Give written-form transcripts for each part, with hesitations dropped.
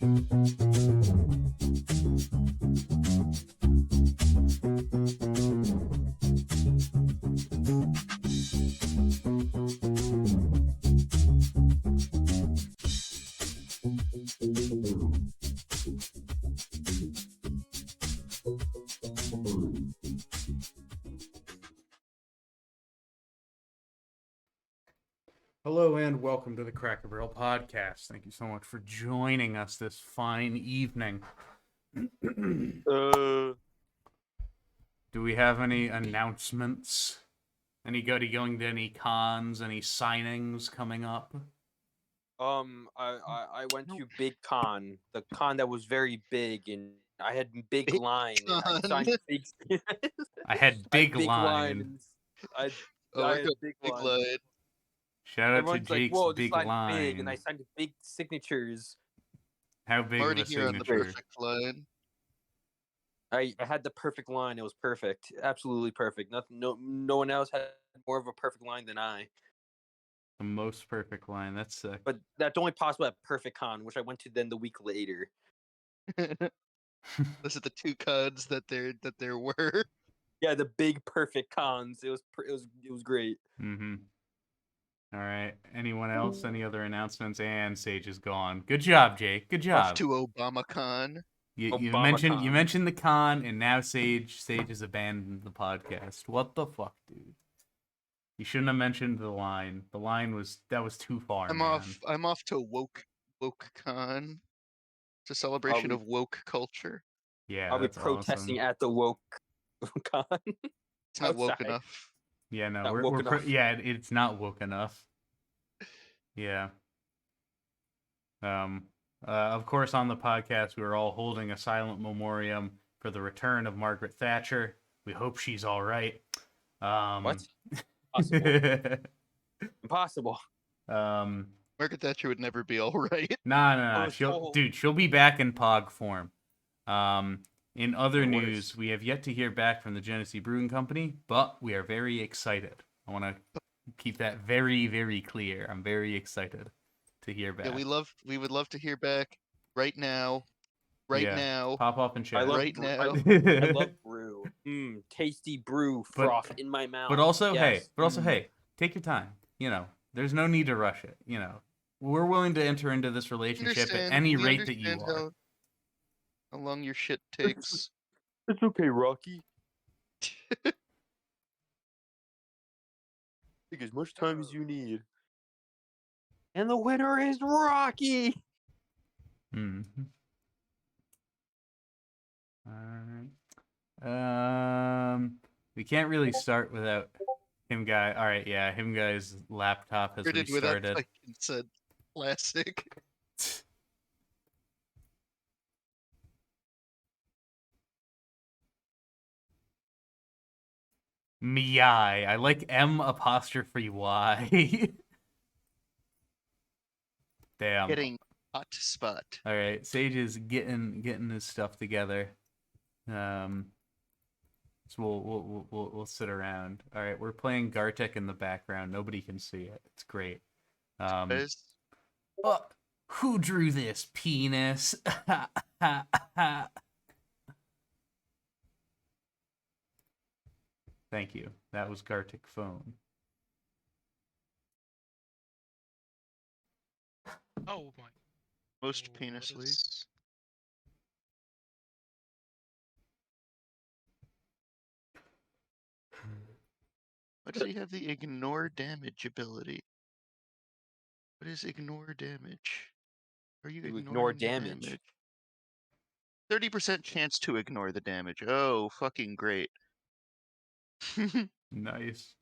Hello and welcome to the Cracker Barrel Podcast. Thank you so much for joining us this fine evening. Do we have any announcements? Anybody going to any cons, any signings coming up? I went to Big Con, the con that was very big, and I had big line. And I signed big. I had big big line. and I I had got big big line. line. Shout out Everyone's to like, Jake's "Whoa, this big line's line. big," and I signed big signatures. How big I'm already of a here on the signature? perfect line. I had the perfect line. It was perfect, absolutely perfect. Nothing, no one else had more of a perfect line than I. The most perfect line. That's sick. But that's only possible at Perfect Con, which I went to then the week later. Those are the two cons that there were. Yeah, the big perfect cons. It was great. Mm-hmm. All right. Anyone else? Any other announcements? And Sage is gone. Good job, Jake. Good job. Off to ObamaCon. You ObamaCon. mentioned the con, and now Sage has abandoned the podcast. What the fuck, dude? You shouldn't have mentioned the line. The line was too far. I'm off to WokeCon. It's a celebration of woke culture. Yeah, I'll be that's protesting awesome. at the woke con. It's not woke Outside. enough. Yeah, no, Not we're woke enough. yeah, it's not woke enough. Yeah. Of course, on the podcast, we were all holding a silent memoriam for the return of Margaret Thatcher. We hope she's all right. What? Impossible. Impossible. Margaret Thatcher would never be all right. Nah. She'll be back in Pog form. In other news, we have yet to hear back from the Genesee Brewing Company, but we are very excited. I want to keep that very, very clear. I'm very excited to hear back. Yeah, we would love to hear back right now. Now. Pop up and chat. Now. I love brew. Tasty brew froth in my mouth. But also, yes. hey, take your time. You know, there's no need to rush it. You know, we're willing to enter into this relationship at any rate that you are. How long your shit takes. It's okay, Rocky. Take as much time as you need. And the winner is Rocky. Mm-hmm. All right. We can't really start without him guy. All right, yeah, him guy's laptop has restarted. Like said, classic. Miai. I like M''Y. Damn. Getting hot spot. All right, Sage is getting his stuff together. So we'll sit around. All right, we're playing Gartic in the background. Nobody can see it. It's great. Who drew this penis? Thank you. That was Gartic phone. Oh my. Most penises. Why does he have the ignore damage ability? What is ignore damage? Are you ignore damage? 30% chance to ignore the damage. Oh, fucking great. Nice.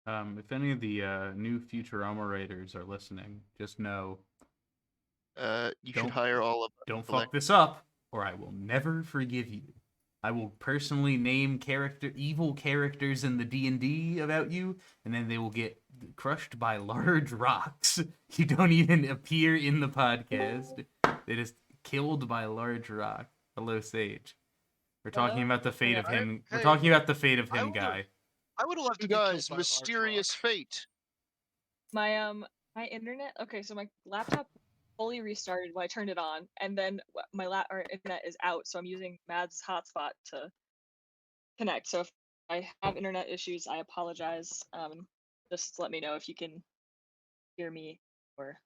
If any of the new Futurama writers are listening, just know. You should hire all of them. Don't fuck this up, or I will never forgive you. I will personally name evil characters in the D&D about you, and then they will get crushed by large rocks. You don't even appear in the podcast. They just killed by a large rock. Hello, Sage. We're talking about the fate of him. We're talking about the fate of him, guy. I would have loved to You be guys, killed by a large mysterious rock. fate. My internet. Okay, so my laptop fully restarted when I turned it on, and then my internet is out, so I'm using Mad's hotspot to connect. So if I have internet issues, I apologize. Just let me know if you can hear me, or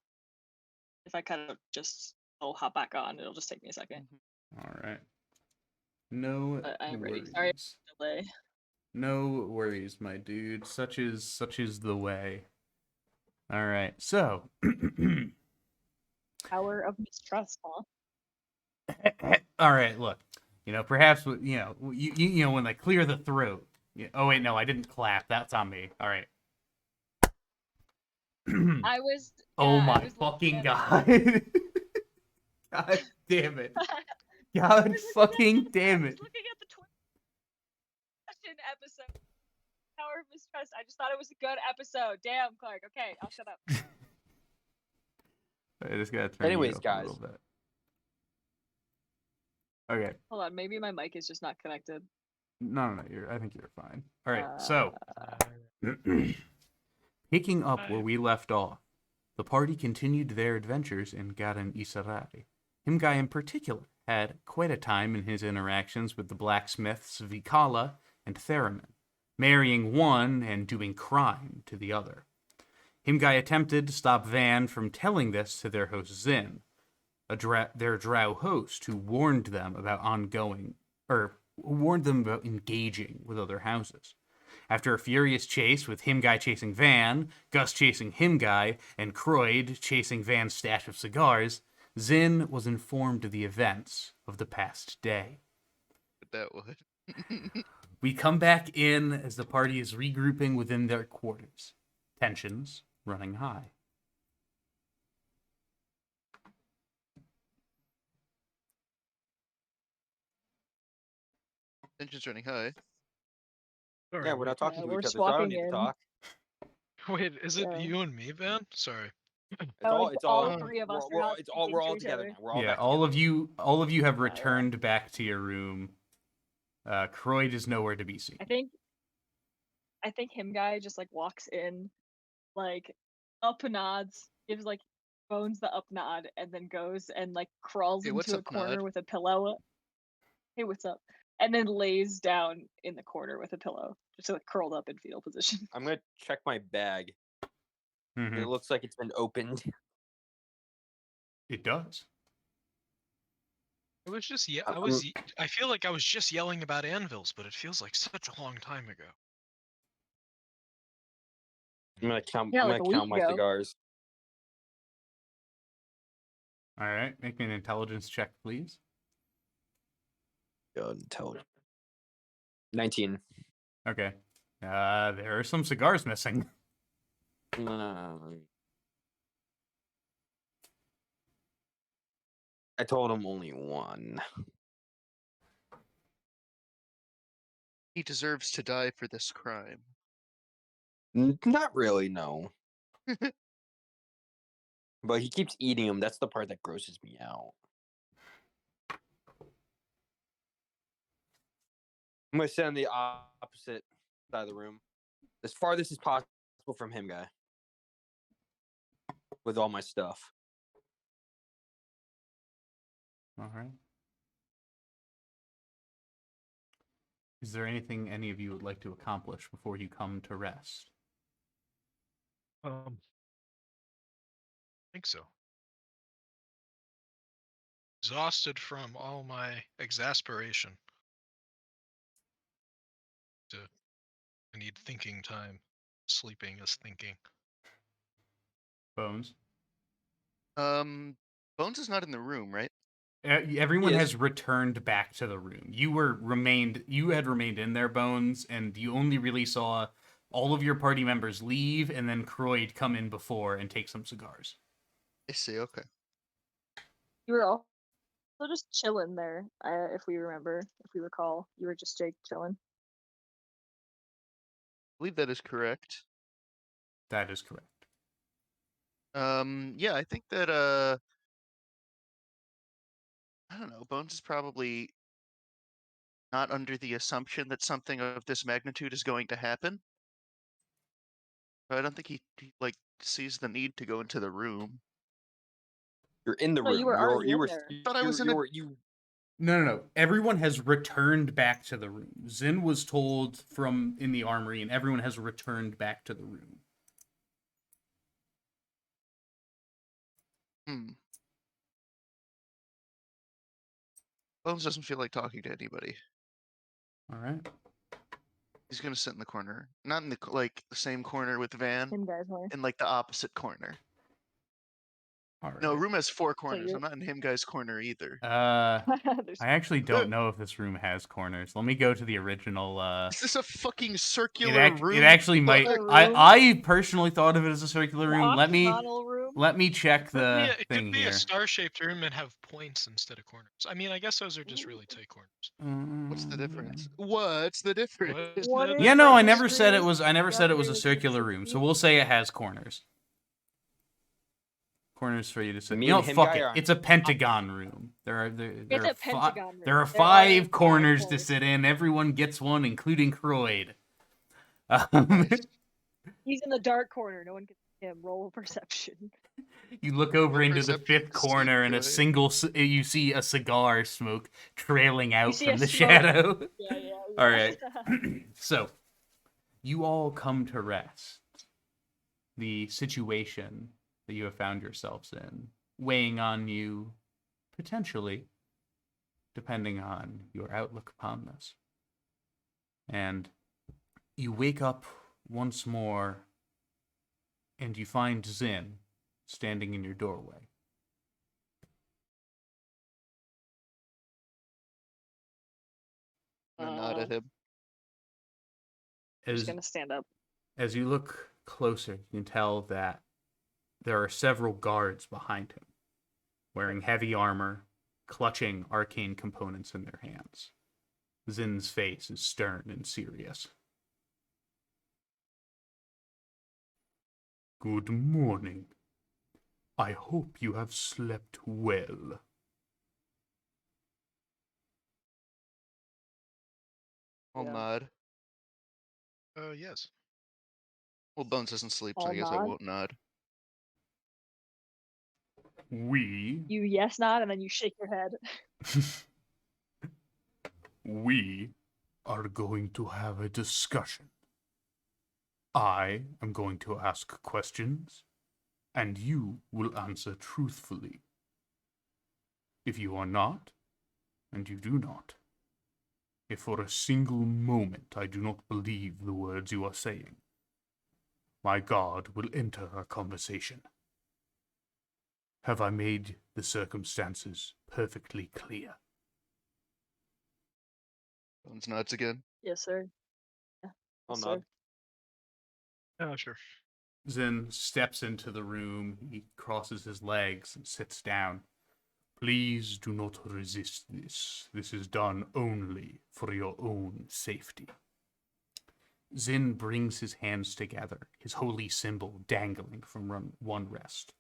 if I kind of I'll hop back on. It'll just take me a second. All right. No But I am ready. worries. Sorry for the delay. No worries, my dude. Such is the way. All right. So, Power of mistrust, huh? all right. Look, perhaps you when they clear the throat. Oh wait, no, I didn't clap. That's on me. All right. I was. Oh I my was fucking looking at god! God damn it! God fucking damn I was it! looking at the question episode. Power of mistrust. I just thought it was a good episode. Damn, Clark. Okay, I'll shut up. I just gotta turn Anyways, you up guys. a little bit. Okay. Hold on, maybe my mic is just not connected. No. I think you're fine. All right. So, picking up where we left off, the party continued their adventures in Garan Isarai. Himgai in particular had quite a time in his interactions with the blacksmiths Vikala and Theramin, marrying one and doing crime to the other. Himgai attempted to stop Van from telling this to their host Zin, their drow host, who warned them about engaging with other houses. After a furious chase with Himgai chasing Van, Gus chasing Himgai, and Croyd chasing Van's stash of cigars, Zin was informed of the events of the past day. That would. We come back in as the party is regrouping within their quarters. Tensions running high. Tension's running high. Sorry, Yeah, we're not talking Yeah, to we're each other, so I don't swapping need to in. talk. Wait, is it Yeah. you and me, Van? Sorry. It's all all three of us we're are all not it's all speaking we're to all each together other. now. We're all Yeah, back all together. of you have returned back to your room. Croyd is nowhere to be seen. I think Himgai just like walks in, like up nods, gives like Bones the up nod, and then goes and like crawls Hey, what's into a up, corner Nod? with a pillow. Hey, what's up? And then lays down in the corner with a pillow, just like curled up in fetal position. I'm gonna check my bag. Mhm. It looks like it's been opened. It does. It was just I'm- I feel like I was just yelling about anvils, but it feels like such a long time ago. I'm gonna count. Yeah, I'm like gonna a count week my ago. cigars. All right, make me an intelligence check, please. Good intelligence. 19. Okay. There are some cigars missing. I told him only one. He deserves to die for this crime. Not really, no. But he keeps eating them. That's the part that grosses me out. I'm gonna sit on the opposite side of the room, as farthest as possible from him, guy. With all my stuff. All right. Is there anything any of you would like to accomplish before you come to rest? I think so. Exhausted from all my exasperation. I need thinking time. Sleeping is thinking. Bones? Bones is not in the room, right? Everyone Yes. has returned back to the room. You had remained in there, Bones, and you only really saw all of your party members leave and then Croyd come in before and take some cigars. I see, okay. You were all So just chilling there, if we recall. You were just Jake chilling. I believe that is correct. That is correct. Yeah, I think that I don't know, Bones is probably not under the assumption that something of this magnitude is going to happen. But I don't think he like sees the need to go into the room. You're in the No, room. you were already you in were. there. You, Thought I was in you a- were. You. No. Everyone has returned back to the room. Zin was told from in the armory, and everyone has returned back to the room. Bones doesn't feel like talking to anybody. All right. He's gonna sit in the corner, not in the like the same corner with Van, Him guys more. in like the opposite corner. All right. No, room has 4 corners. you're- I'm not in him guy's corner either. There's I actually don't know if this room has corners. Let me go to the original. Is this a fucking It, circular room? it actually might. Circular room? I personally thought of it as a circular the room. octagonal room. Let me check the It thing could be here. a star-shaped room and have points instead of corners. I mean, I guess those are just really tight corners. What's the difference? What's the difference? What is Yeah, no, I the never said it difference? was. I never said it was a Got circular your room. So 60? we'll say it has corners. Corners for you to sit. Me You know, and him fuck guy it. are on It's a pentagon room. There are It's a pentagon room. there are There are 5 5 corners to corners. sit in. Everyone gets one, including Croyd. Nice. He's in the dark corner. No one can see him. Roll perception. You look over Roll into the perception 5th to see corner, and Croyd. you see a cigar smoke trailing out see from a the smoke. shadow. Yeah. All right. So, you all come to rest. The situation that you have found yourselves in, weighing on you, potentially, depending on your outlook upon this. And you wake up once more, and you find Zin standing in your doorway. I'm gonna nod at him. He's gonna stand up. As you look closer, you can tell that there are several guards behind him, wearing heavy armor, clutching arcane components in their hands. Zin's face is stern and serious. Good morning. I hope you have slept well. I'll Yeah. nod. Yes. Well, Bones doesn't sleep, so I'll I guess I nod. won't nod. We You yes nod and then you shake your head. we are going to have a discussion. I am going to ask questions, and you will answer truthfully. If you are not, and you do not, if for a single moment I do not believe the words you are saying, my God will enter our conversation. Have I made the circumstances perfectly clear? Bones nods again. Yes, sir. Yeah. I'll Yes, nod. sir. Oh, sure. Zen steps into the room, he crosses his legs and sits down. Please do not resist this. This is done only for your own safety. Zin brings his hands together, his holy symbol dangling from one wrist.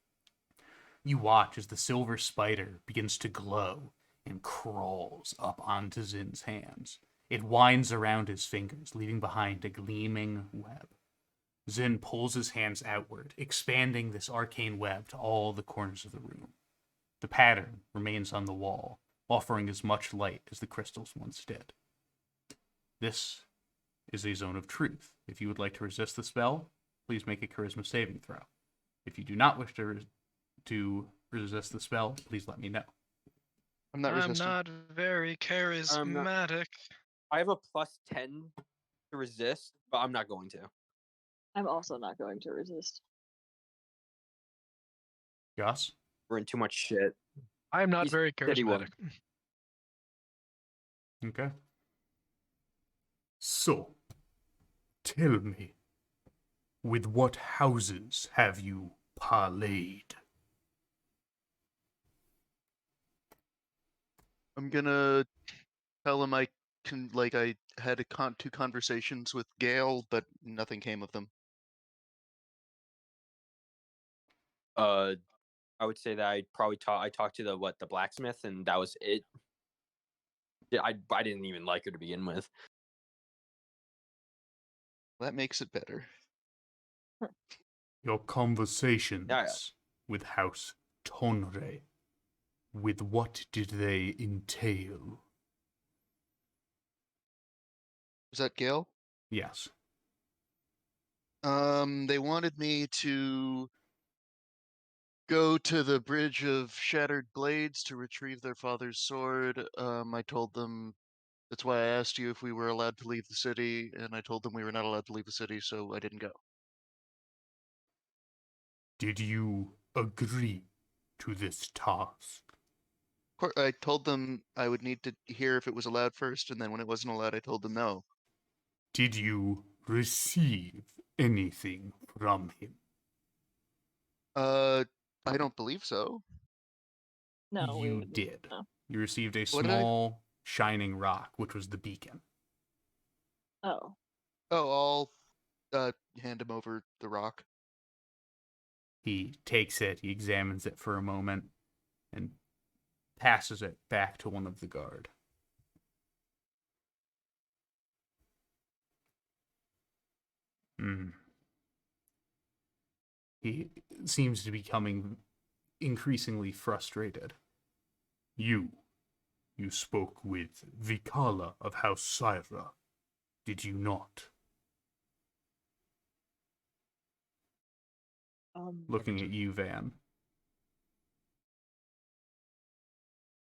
You watch as the silver spider begins to glow and crawls up onto Zin's hands. It winds around his fingers, leaving behind a gleaming web. Zin pulls his hands outward, expanding this arcane web to all the corners of the room. The pattern remains on the wall, offering as much light as the crystals once did. This is a zone of truth. If you would like to resist the spell, please make a charisma saving throw. If you do not wish to resist the spell, please let me know. I'm not resisting. I'm not very charismatic. I have a +10 to resist, but I'm not going to. I'm also not going to resist. Gus? We're in too much shit. I'm not He's very steady one. charismatic. Okay. So, tell me, with what houses have you parlayed? I'm gonna tell him I had two conversations with Gale, but nothing came of them. I would say that I talked to the blacksmith, and that was it. Yeah, I didn't even like her to begin with. That makes it better. Your conversations Yeah. with House Tonre, with what did they entail? Was that Gale? Yes. They wanted me to go to the Bridge of Shattered Blades to retrieve their father's sword. I told them that's why I asked you if we were allowed to leave the city, and I told them we were not allowed to leave the city, so I didn't go. Did you agree to this task? I told them I would need to hear if it was allowed first, and then when it wasn't allowed, I told them no. Did you receive anything from him? I don't believe so. No, we You wouldn't. did. No. You received a What did I- small shining rock, which was the beacon. Oh. Oh, I'll hand him over the rock. He takes it, he examines it for a moment, and passes it back to one of the guard. He seems to be becoming increasingly frustrated. You spoke with Vikala of House Syra, did you not? Looking at you, Van.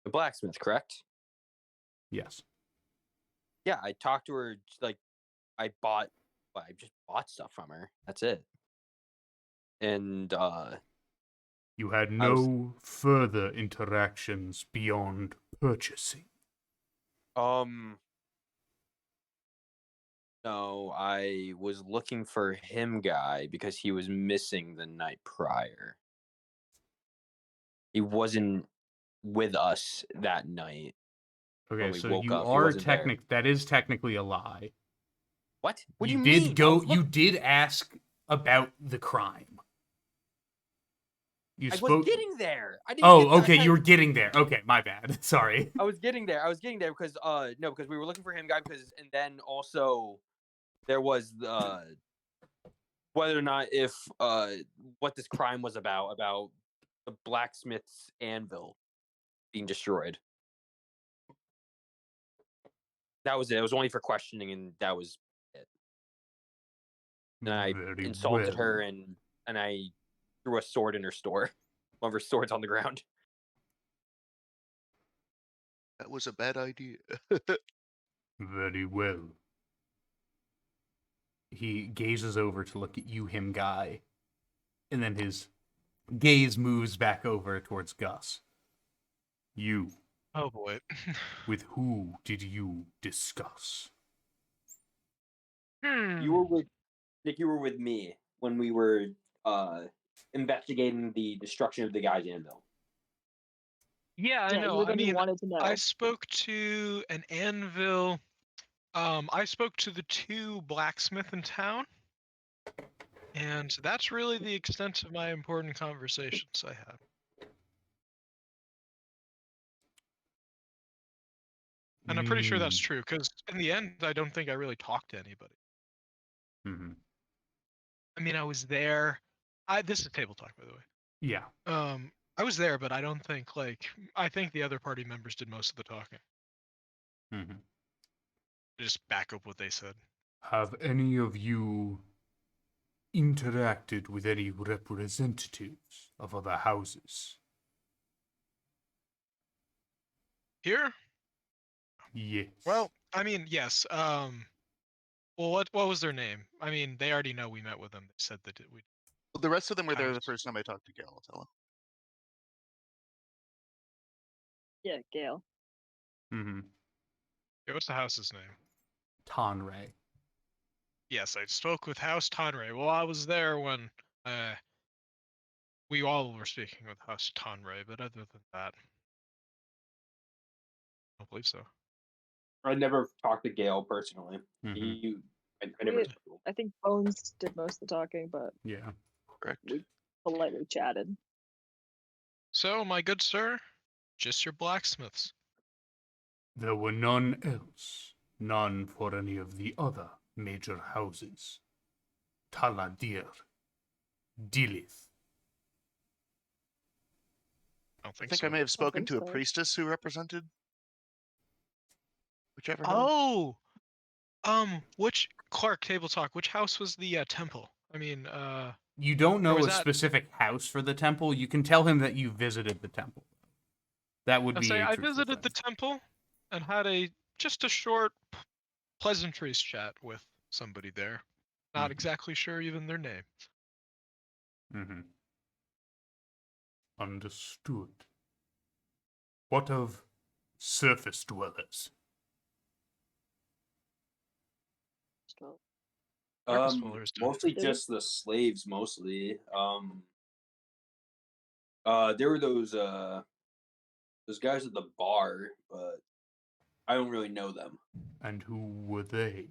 The blacksmith, correct? Yes. Yeah, I talked to her. Like, I just bought stuff from her. That's it. And You had no further interactions beyond purchasing. No, I was looking for him guy because he was missing the night prior. He wasn't with us that night. Okay, we so woke you up, he are wasn't there. that is technically a lie. What? What do You you did mean? go. You did ask about the crime. You I spoke. was getting there. I didn't. Oh, okay. You were getting there. Okay, my bad. Sorry. I was getting there. Because no, because we were looking for him guy and then also there was whether or not if what this crime was about the blacksmith's anvil being destroyed. That was it. It was only for questioning, and that was it. And I Very insulted well. her, and I threw a sword in her store. One of her swords on the ground. That was a bad idea. Very well. He gazes over to look at you, him guy, and then his gaze moves back over towards Gus. You. Oh boy. With who did you discuss? You were with Nick. You were with me when we were investigating the destruction of the guy's anvil. Yeah, I Yeah, know. you were the I one who mean, wanted to know. I spoke to an anvil. I spoke to the 2 blacksmith in town, and that's really the extent of my important conversations I had. And I'm pretty sure that's true, because in the end, I don't think I really talked to anybody. Mm-hmm. I mean, I was there. This is table talk, by the way. Yeah. I was there, but I don't think I think the other party members did most of the talking. Mm-hmm. Just back up what they said. Have any of you interacted with any representatives of other houses? Here? Yes. Well, I mean, yes. Well, what was their name? I mean, they already know we met with them. They said that we. Well, the rest of them were there the House. first time I talked to Gale, I'll tell him. Yeah, Gale. Mm-hmm. Yeah, what's the house's name? Tonre. Yes, I spoke with House Tonre. Well, I was there when we all were speaking with House Tonre, but other than that, don't believe so. I never talked to Gale personally. Mhm. I never. We- I think Bones did most of the talking, but Yeah. Correct. we politely chatted. So, my good sir, just your blacksmiths. There were none else. None for any of the other major houses. Taladir. Dilith. I don't I think think so. I may have spoken think to a so. priestess who represented whichever house. Oh, which Clark Table Talk? Which house was the temple? I mean, You don't know was a that- specific house for the temple. You can tell him that you visited the temple. That would I be say a I truthful visited the thing. temple and had just a short pleasantries chat with somebody there. Not Mhm. exactly sure even their name. Mm-hmm. Understood. What of surface dwellers? So, Surface dwellers do. Mostly Do we? just the slaves. Mostly. There were those guys at the bar, but I don't really know them. And who were they?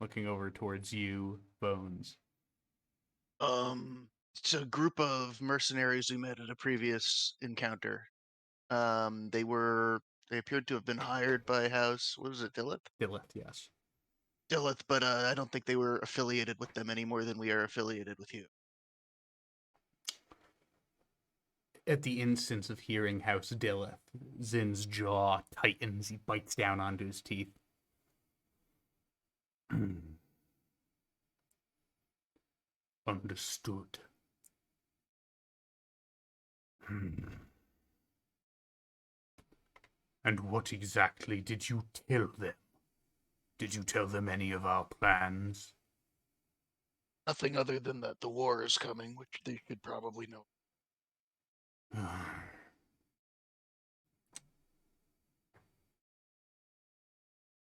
Looking over towards you, Bones. It's a group of mercenaries we met at a previous encounter. They appeared to have been hired by House. What was it, Dillith? Dilith, yes. Dillith, but I don't think they were affiliated with them any more than we are affiliated with you. At the instance of hearing House Dilith, Zin's jaw tightens. He bites down onto his teeth. Understood. And what exactly did you tell them? Did you tell them any of our plans? Nothing other than that the war is coming, which they should probably know.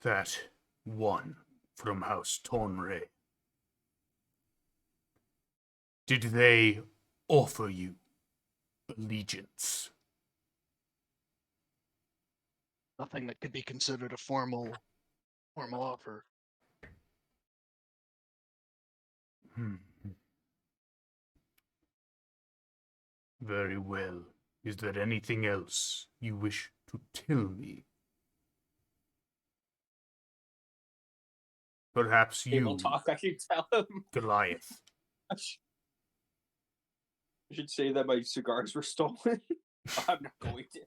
That one from House Tonre. Did they offer you allegiance? Nothing that could be considered a formal offer. Very well. Is there anything else you wish to tell me? Perhaps Table you, talk. I should tell him. Goliath. I should say that my cigars were stolen. I'm not going to.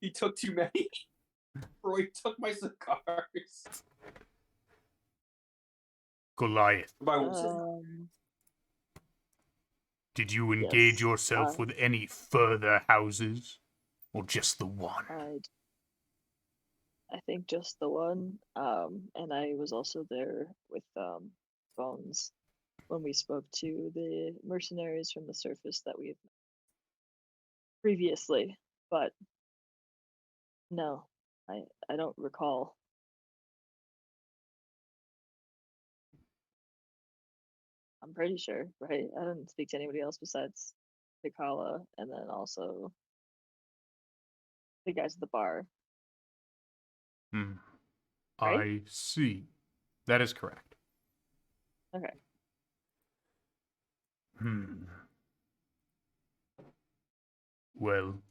He took too many. Roy took my cigars. Goliath, did you engage Yes, yourself with any further houses? Or just the one? I think just the one. And I was also there with Bones when we spoke to the mercenaries from the surface that we've met previously. But no, I don't recall. I'm pretty sure, right? I didn't speak to anybody else besides Tikala and then also the guys at the bar. Hmm. Right? I see. That is correct. Okay. Well,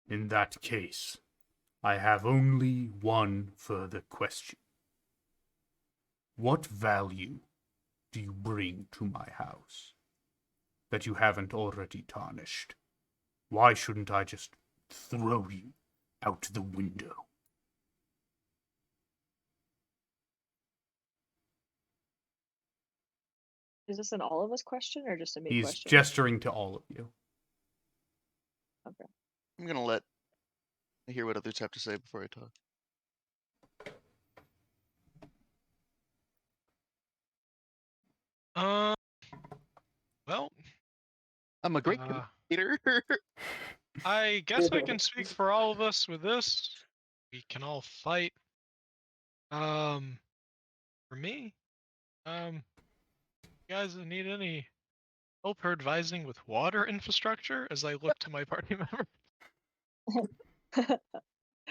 in that case, I have only one further question. What value do you bring to my house that you haven't already tarnished? Why shouldn't I just throw you out the window? Is this an all of us question or just a me He's question? gesturing to all of you. Okay. I'm gonna let hear what others have to say before I talk. Well, I'm a great communicator. I guess I can speak for all of us with this. We can all fight. For me, you guys need any help or advising with water infrastructure? As I look to my party member, I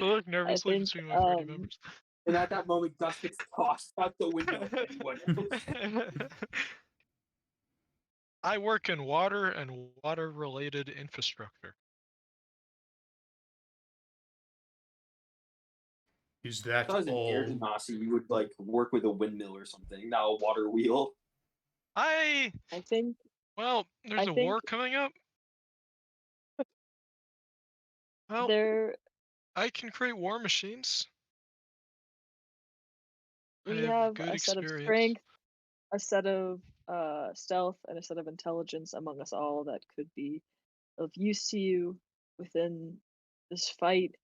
look I nervously think between my party members. And at that moment, Gus gets tossed out the window. I work in water and water-related infrastructure. Is If that I was in all? Genasi, you would like work with a windmill or something, not a water wheel. I think Well, there's I a think war coming up. Well, there I can create war machines. I we have have good a set of experience. strength, a set of stealth, and a set of intelligence among us all that could be of use to you within this fight.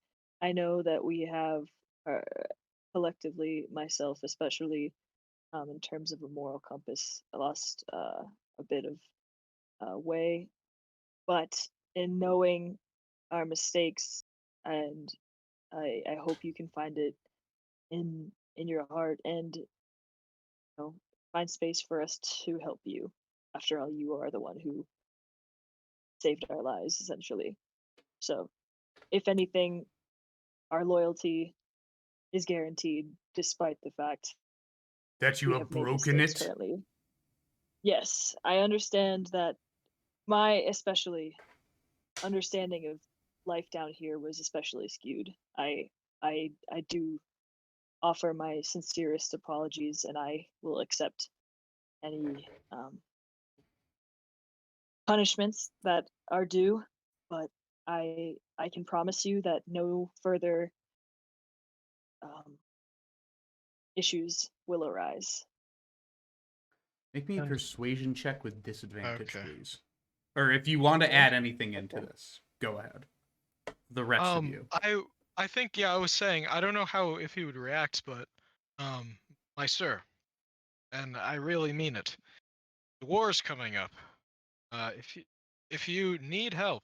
I know that we have uh, collectively, myself especially, in terms of a moral compass, lost a bit of way. But in knowing our mistakes, and I hope you can find it in your heart, and find space for us to help you. After all, you are the one who saved our lives, essentially. So, if anything, our loyalty is guaranteed, despite the fact That you we have have made broken mistakes it? currently. Yes, I understand that my especially understanding of life down here was especially skewed. I do offer my sincerest apologies, and I will accept any punishments that are due. But I can promise you that no further um, issues will arise. Make me a Um, persuasion check with disadvantage, Okay. please. Or if you want to Okay. add anything into Okay. this, go ahead. The rest of you. I think I was saying I don't know how if he would react, but my sir, and I really mean it. The war's coming up. If you need help,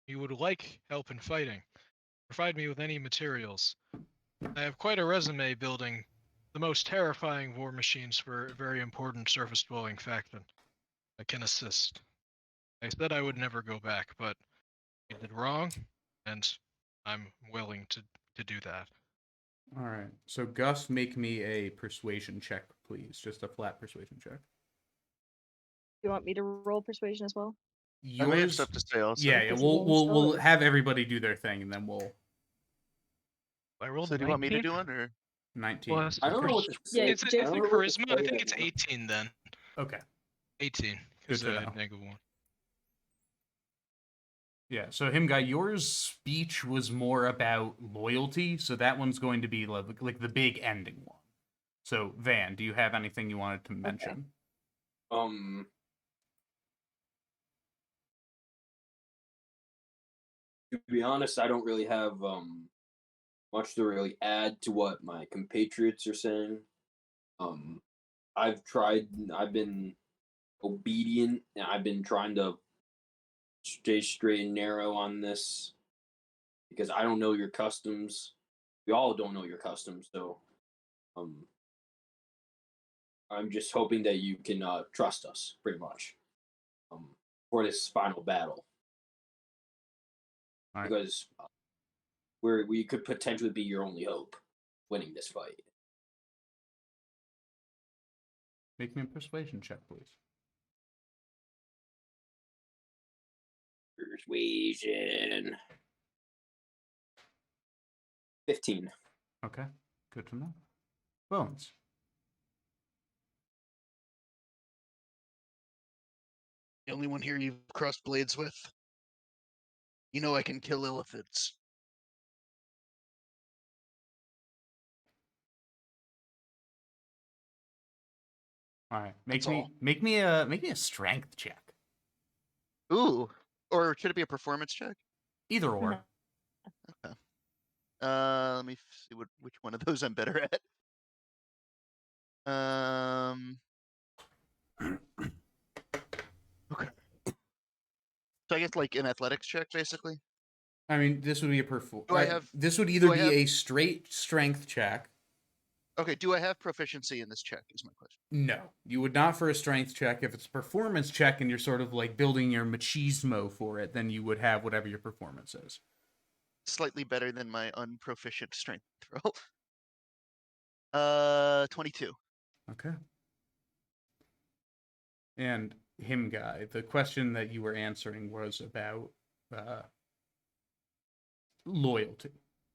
you would like help in fighting, provide me with any materials. I have quite a resume building the most terrifying war machines for a very important surface-dwelling faction. I can assist. I said I would never go back, but I did wrong, and I'm willing to do that. All right. So Gus, make me a persuasion check, please. Just a flat persuasion check. You want me to roll persuasion as well? I may have Yours. stuff to say also. Yeah. We'll have everybody do their thing, and then we'll I rolled So do you want me to 19? do one or? 19. Plus, I don't know what to Yeah, say. is it Jason- charisma? I think it's 18 then. Okay. 18 Good because to I know. had -1. Yeah. So him guy, yours speech was more about loyalty, so that one's going to be like the big ending one. So Van, do you have anything you wanted to mention? To be honest, I don't really have much to really add to what my compatriots are saying. I've been obedient, and I've been trying to stay straight and narrow on this because I don't know your customs. We all don't know your customs, so I'm just hoping that you can trust us, pretty much, for this final battle. All right. Because we could potentially be your only hope winning this fight. Make me a persuasion check, please. Persuasion. 15. Okay. Good to know. Bones. The only one here you've crossed blades with. You know I can kill elephants. All right. That's all. Make me a strength check. Ooh. Or should it be a performance check? Either or. Okay. Let me see which one of those I'm better at. Okay. So I guess like an athletics check, basically. I mean, this would be a Do I have- This would either do I be have- a straight strength check, Okay, do I have proficiency in this check is my question. No, you would not for a strength check. If it's a performance check and you're sort of like building your machismo for it, then you would have whatever your performance is. Slightly better than my unproficient strength roll. 22. Okay. And him guy, the question that you were answering was about loyalty.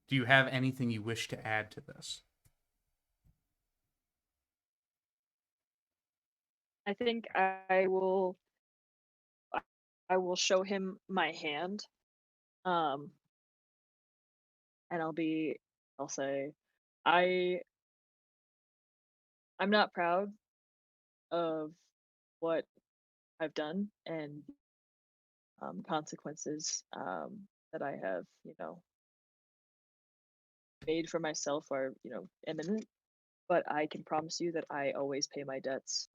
Do you have anything you wish to add to this? I think I will show him my hand. And I'll say I'm not proud of what I've done and consequences that I have, made for myself are, imminent. But I can promise you that I always pay my debts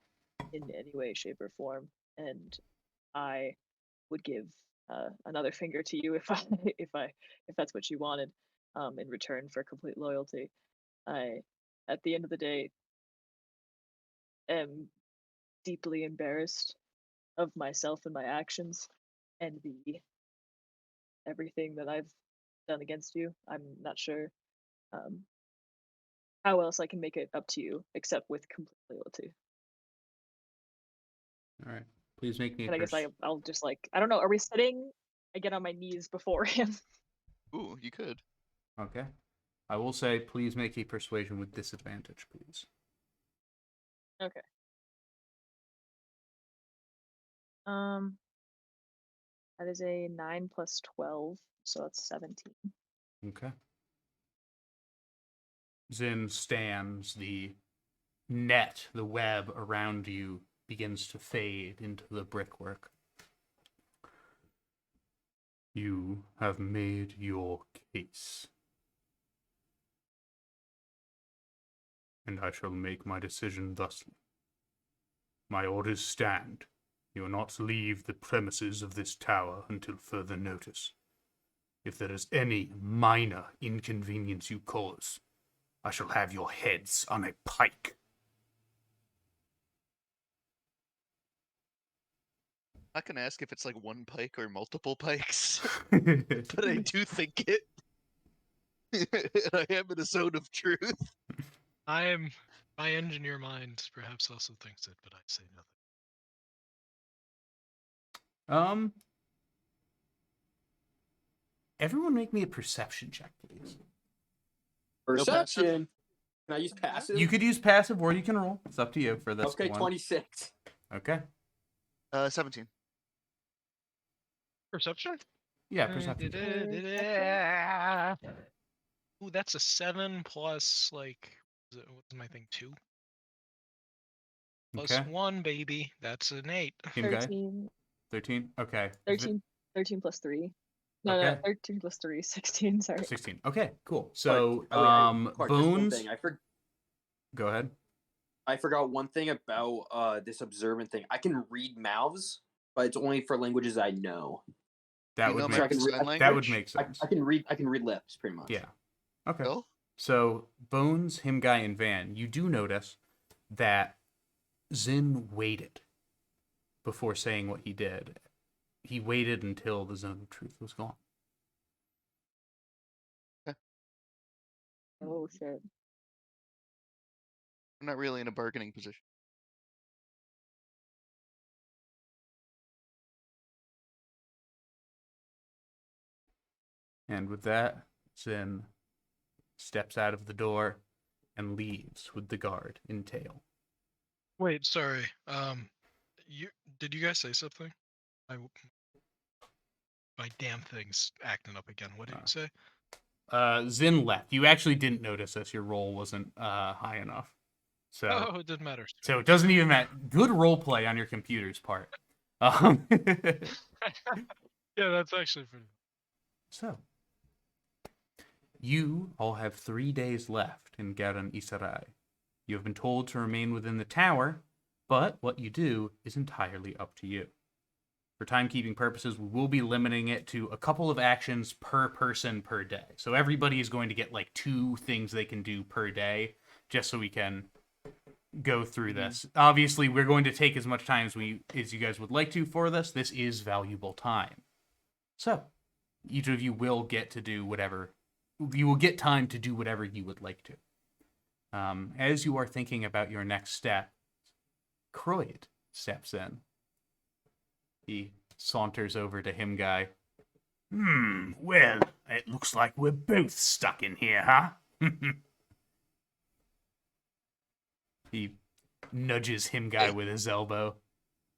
in any way, shape, or form, and I would give another finger to you if if that's what you wanted, in return for complete loyalty. I, at the end of the day, am deeply embarrassed of myself and my actions and everything that I've done against you. I'm not sure um, how else I can make it up to you except with complete loyalty. All right. Please make me a And I guess pers- I'll just like, I don't know. Are we sitting? I get on my knees before him. Ooh, you could. Okay. I will say, please make a persuasion with disadvantage, please. Okay. Um, that is a 9 plus 12, so that's 17. Okay. Zin stands, the net, the web around you begins to fade into the brickwork. You have made your case. And I shall make my decision thusly. My orders stand. You will not leave the premises of this tower until further notice. If there is any minor inconvenience you cause, I shall have your heads on a pike. I can ask if it's like one pike or multiple pikes, but I do think it. I am in a zone of truth. My engineer mind perhaps also thinks it, but I say nothing. Everyone make me a perception check, please. Perception. Can I use passive? You could use passive or you can roll. It's up to you for this Okay, one. 26. Okay. 17. Perception? Yeah, perception. Ooh, that's a 7 plus what's my thing? 2 plus Okay. 1, baby. That's an 8. Him guy? 13. 13? Okay. 13 plus 3. No, Okay. no, 13 plus 3, 16, sorry. 16. Okay, cool. So, Clark, just one Bones. thing. Go ahead. I forgot one thing about this observant thing. I can read mouths, but it's only for languages I know. That You would know make American So I can Sign re- that would Language? make sense. I can read lips pretty much. Yeah. Okay. Bill? So, Bones, him guy, and Van, you do notice that Zin waited before saying what he did. He waited until the zone of truth was gone. Oh, shit. I'm not really in a bargaining position. And with that, Zin steps out of the door and leaves with the guard in tail. Wait, sorry. Did you guys say something? My damn thing's acting up again. What did you say? Zin left. You actually didn't notice this. Your roll wasn't high enough. So, Oh, it didn't matter. So it doesn't even matter. Good role play on your computer's part. Yeah, that's actually pretty. So, you all have 3 days left in Garan Isarai. You have been told to remain within the tower, but what you do is entirely up to you. For timekeeping purposes, we will be limiting it to a couple of actions per person per day. So everybody is going to get like 2 things they can do per day, just so we can go through this. Obviously, we're going to take as much time as you guys would like to for this. This is valuable time. So, each of you will get to do whatever. You will get time to do whatever you would like to. As you are thinking about your next step, Croyd steps in. He saunters over to him guy. Well, it looks like we're both stuck in here, huh? He nudges him guy with his elbow.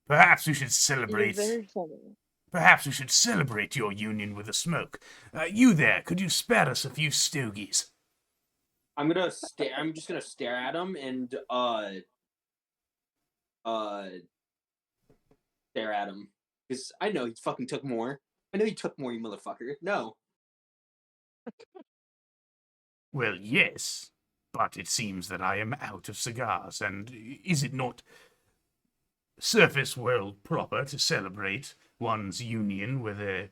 Perhaps we should You're celebrate. very funny. Perhaps we should celebrate your union with a smoke. You there, could you spare us a few stogies? I'm just gonna stare at him and stare at him because I know he fucking took more. I know you took more, you motherfucker. No. Well, yes, but it seems that I am out of cigars, and is it not surface world proper to celebrate one's union with a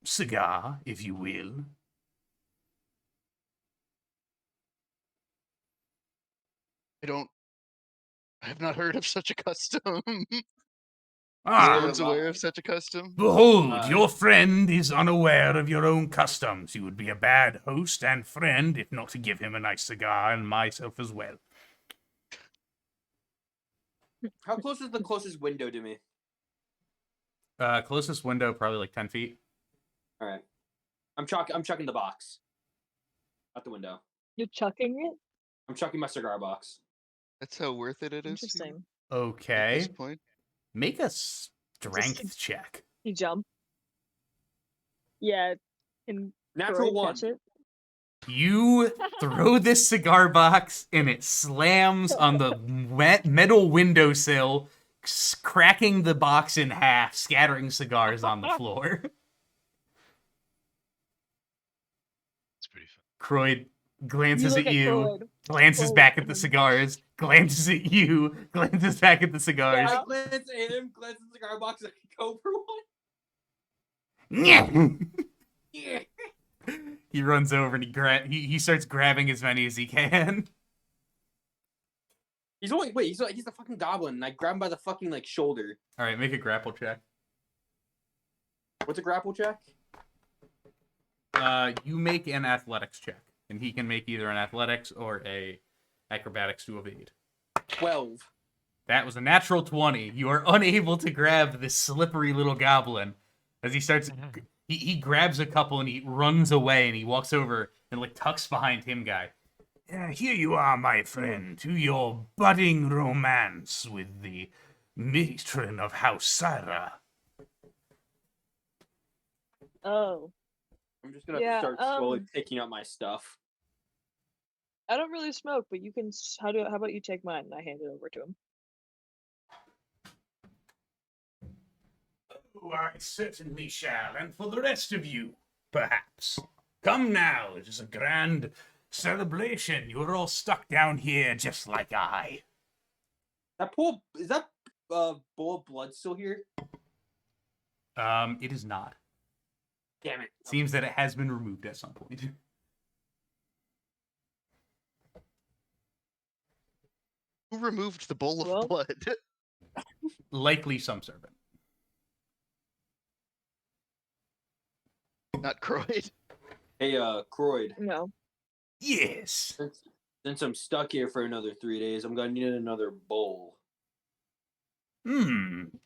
cigar, if you will? I have not heard of such a custom. Ah, No one's aware of such a custom. behold, your friend is unaware of your own customs. You would be a bad host and friend if not to give him a nice cigar, and myself as well. How close is the closest window to me? Closest window, probably like 10 feet. All right. I'm chucking the box out the window. You're chucking it? I'm chucking my cigar box. That's how worth it is. to you Interesting. At Okay. this point. Make a strength check. You jump. Yeah. Can Natural Croyd one. catch it? You throw this cigar box and it slams on the metal windowsill, cracking the box in half, scattering cigars on the floor. It's pretty fun. Croyd glances look at you, Croyd. glances Croyd back at the and- cigars, glances at you, glances back at the cigars. I glance at him, glance at the cigar box, and I go for Yeah. one. Yeah. He runs over and he starts grabbing as many as he can. He's the fucking goblin, and I grab him by the fucking like shoulder. All right, make a grapple check. What's a grapple check? You make an athletics check, and he can make either an athletics or a acrobatics to evade. 12. That was a natural 20. You are unable to grab this slippery little goblin as he starts. He grabs a couple and he runs away and he walks over and like tucks behind him guy. Here you are, my friend, to your budding romance with the matron of House Syra. Oh. I'm just gonna Yeah, start slowly picking up my stuff. I don't really smoke, but you can. How about you take mine and I hand it over to him? Oh, I certainly shall, and for the rest of you, perhaps. Come now, it is a grand celebration. You're all stuck down here just like I. Is that bowl of blood still here? It is not. Damn it. Seems that it has been removed at some point. Who removed the bowl of Well- blood? Likely some servant. Not Croyd. Hey, Croyd. No. Yes. Since I'm stuck here for another 3 days, I'm gonna need another bowl.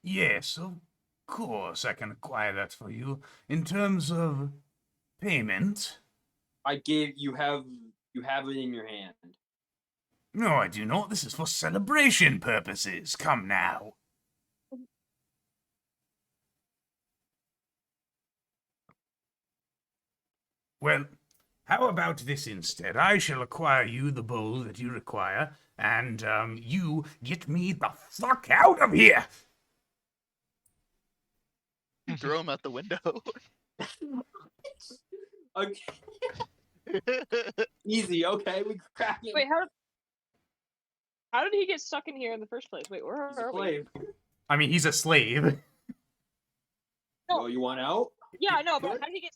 Yes, of course I can acquire that for you. In terms of payment... You have it in your hand. No, I do not. This is for celebration purposes. Come now. Well, how about this instead? I shall acquire you the bowl that you require, and you get me the fuck out of here! Throw him out the window. Okay. Easy, okay, we crack it. Wait, how did he get stuck in here in the first place? Wait, where He's a are we? slave. I mean, he's a slave. Oh, you want out? Yeah, I know, but how did he get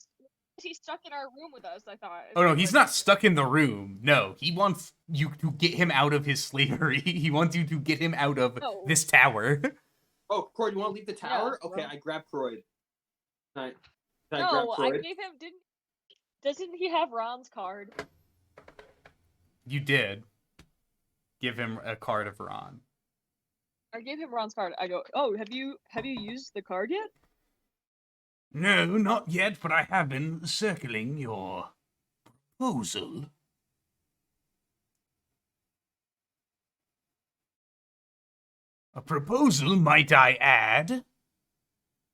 he's stuck in our room with us, I thought. Oh no, he's not stuck in the room. No, he wants you to get him out of his slavery. He wants you to get him out of No. this tower. Oh, Croyd, you want to leave the tower? Yeah, Okay, well. I grab Croyd. Can I grab No, I Croyd? gave him. Doesn't he have Ron's card? You did give him a card of Ron. I gave him Ron's card. I go, oh, have you used the card yet? No, not yet, but I have been circling your proposal. A proposal, might I add,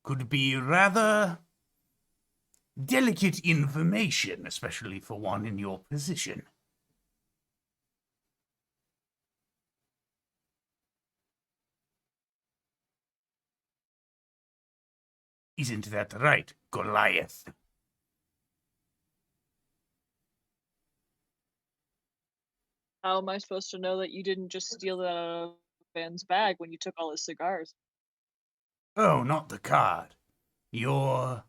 could be rather delicate information, especially for one in your position. Isn't that right, Goliath? How am I supposed to know that you didn't just steal that out of Ben's bag when you took all his cigars? Oh, not the card. Your...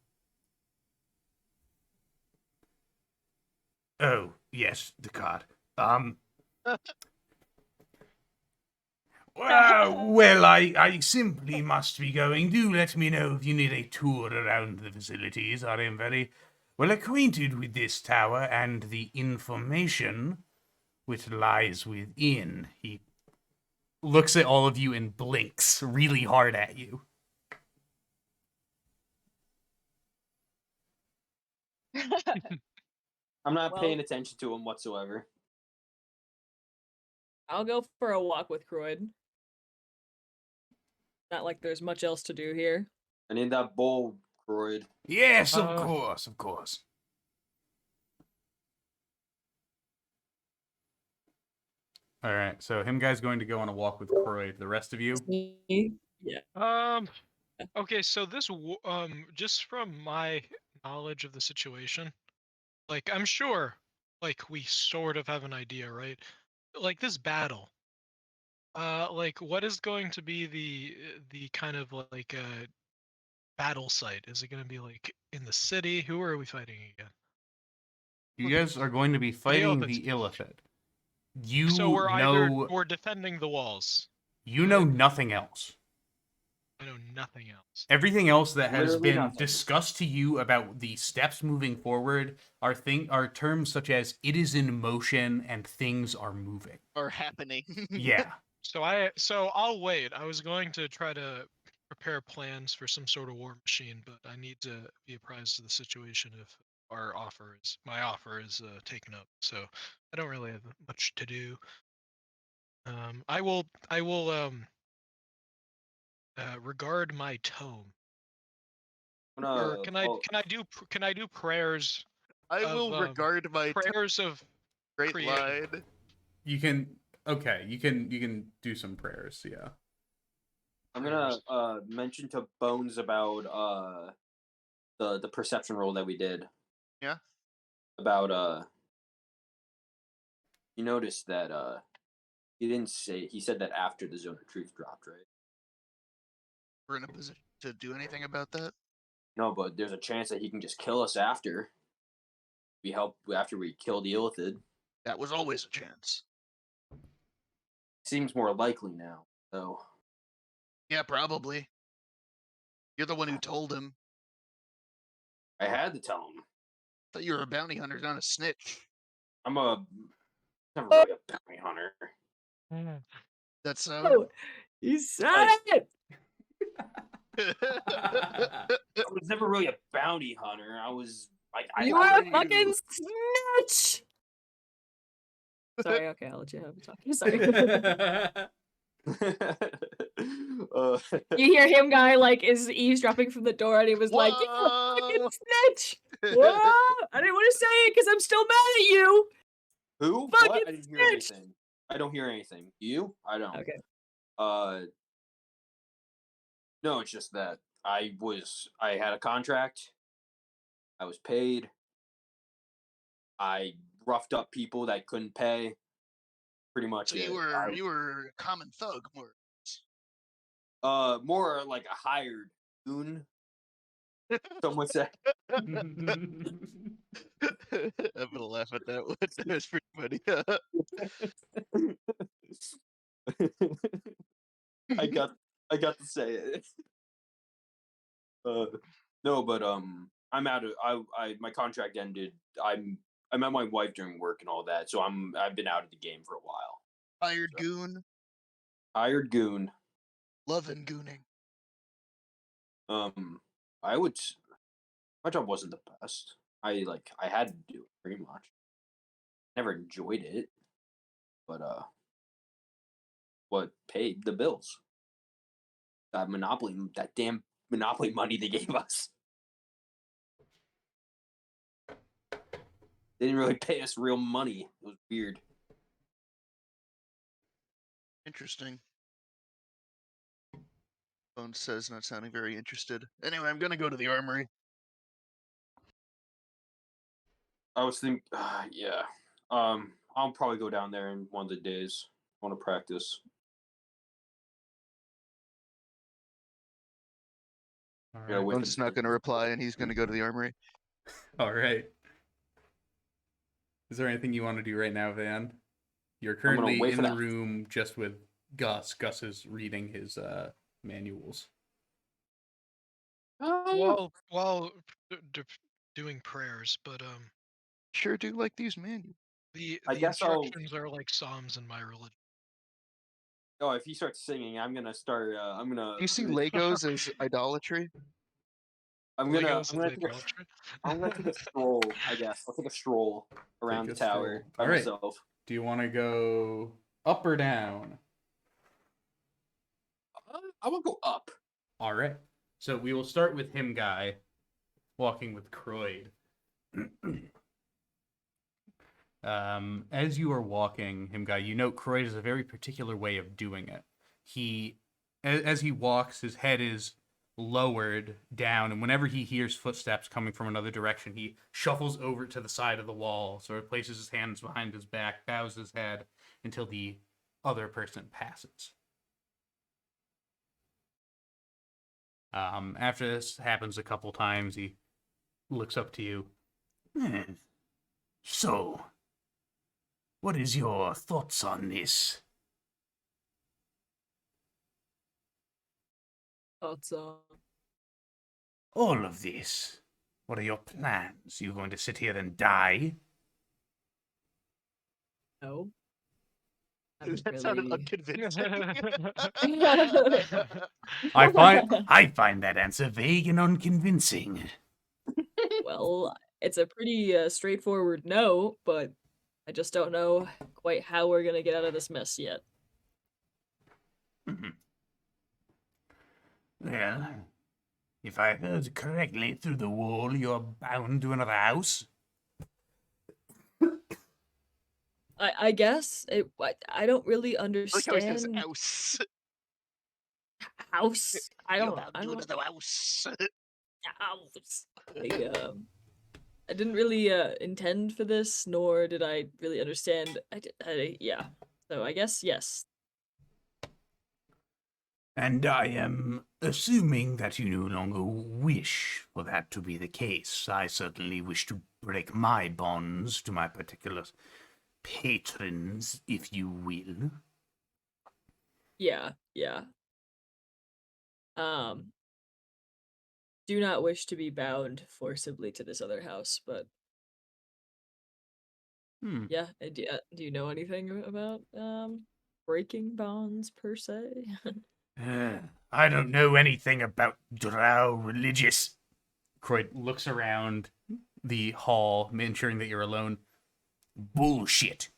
Oh, yes, the card. Well, I simply must be going. Do let me know if you need a tour around the facilities. I am very well acquainted with this tower and the information which lies within. He looks at all of you and blinks really hard at you. I'm not Well- paying attention to him whatsoever. I'll go for a walk with Croyd. Not like there's much else to do here. I need that bowl, Croyd. Yes, of course, of course. All right, so him guy's going to go on a walk with Croyd. The rest of you, Yeah. Okay, so this just from my knowledge of the situation, like I'm sure like we sort of have an idea, right? Like this battle. Like what is going to be the kind of like battle site? Is it going to be like in the city? Who are we fighting again? you guys are going to be fighting Illithid. the Illithid. You So we're know, we're defending the walls. you know nothing else. I know nothing else. Everything else that has Literally been nothing. discussed to you about the steps moving forward are terms such as "it is in motion" and "things are moving." Are happening. Yeah. So I'll wait. I was going to try to prepare plans for some sort of war machine, but I need to be apprised of the situation if my offer is taken up. So I don't really have much to do. I will regard my tome. I'm Or gonna, can I do prayers? I Of, will regard my Prayers of great creation. line. You can you can do some prayers, yeah. I'm gonna mention to Bones about the perception roll that we did. Yeah. About you noticed that he said that after the zone of truth dropped, right? We're in a position to do anything about that. No, but there's a chance that he can just kill us after after we kill the Illithid. That was always a chance. Seems more likely now, though. Yeah, probably. You're the one who told him. I had to tell him. Thought you were a bounty hunter, not a snitch. I'm never really a bounty hunter. That's Oh, you said it! I was never really a bounty hunter. I was like, You I are a fucking snitch! Sorry, okay, I'll let you have a talk. Sorry. You hear him, guy, like, is eavesdropping from the door, and he was like, "You're a fucking Whoa! snitch!" Whoa! I didn't want to say it because I'm still mad at you. Who? Fucking What? I didn't hear snitch! anything. I don't hear anything. You? I don't. Okay. No, it's just that I had a contract. I was paid. I roughed up people that couldn't pay. Pretty much. So you were a common thug, more. More like a hired goon. Someone said. I'm gonna laugh at that one. That was pretty funny. I got to say it. No, but I'm out of my contract ended. I met my wife during work and all that, so I've been out of the game for a while. Hired goon. Hired goon. Loving gooning. I would. My job wasn't the best. I had to do it pretty much. Never enjoyed it, but what paid the bills? That damn Monopoly money they gave us. They didn't really pay us real money. It was weird. Interesting. Bones says not sounding very interested. Anyway, I'm gonna go to the armory. I was thinking, yeah. I'll probably go down there in one of the days. I want to practice. All Yeah, right. with Bones is not gonna reply, and he's gonna go to the armory. All right. Is there anything you want to do right now, Van? You're gonna currently wait in for the that. room just with Gus. Gus is reading his manuals. While doing prayers, but Sure do like these manuals. the I guess I'll- instructions are like psalms in my religion. Oh, if he starts singing, I'm gonna start. I'm gonna. Do you see Legos as idolatry? I'm gonna. Legos I'm is gonna take a. idolatry. I'm gonna take a stroll. I guess I'll take a stroll around Take the a tower stroll. by All right. myself. Do you want to go up or down? I will go up. All right. So we will start with him, guy, walking with Croyd. As you are walking, him, guy, you note Croyd has a very particular way of doing it. As he walks, his head is lowered down, and whenever he hears footsteps coming from another direction, he shuffles over to the side of the wall, so he places his hands behind his back, bows his head until the other person passes. After this happens a couple times, he looks up to you. So, what is your thoughts on this? Thoughts on. All of this. What are your plans? You going to sit here and die? No. That sounded unconvincing. I find that answer vague and unconvincing. Well, it's a pretty straightforward no, but I just don't know quite how we're gonna get out of this mess yet. Well, if I heard correctly, through the wall you're bound to another house? I guess I don't really Like how he says understand house. house. I You're don't. bound I to don't. another house. House. I didn't really intend for this, nor did I really understand. Yeah. So I guess yes. And I am assuming that you no longer wish for that to be the case. I certainly wish to break my bonds to my particular patrons, if you will. Yeah. Do not wish to be bound forcibly to this other house, but yeah. Do you know anything about breaking bonds per se? I don't know anything about drow religious. Croyd looks around the hall, ensuring that you're alone. Bullshit.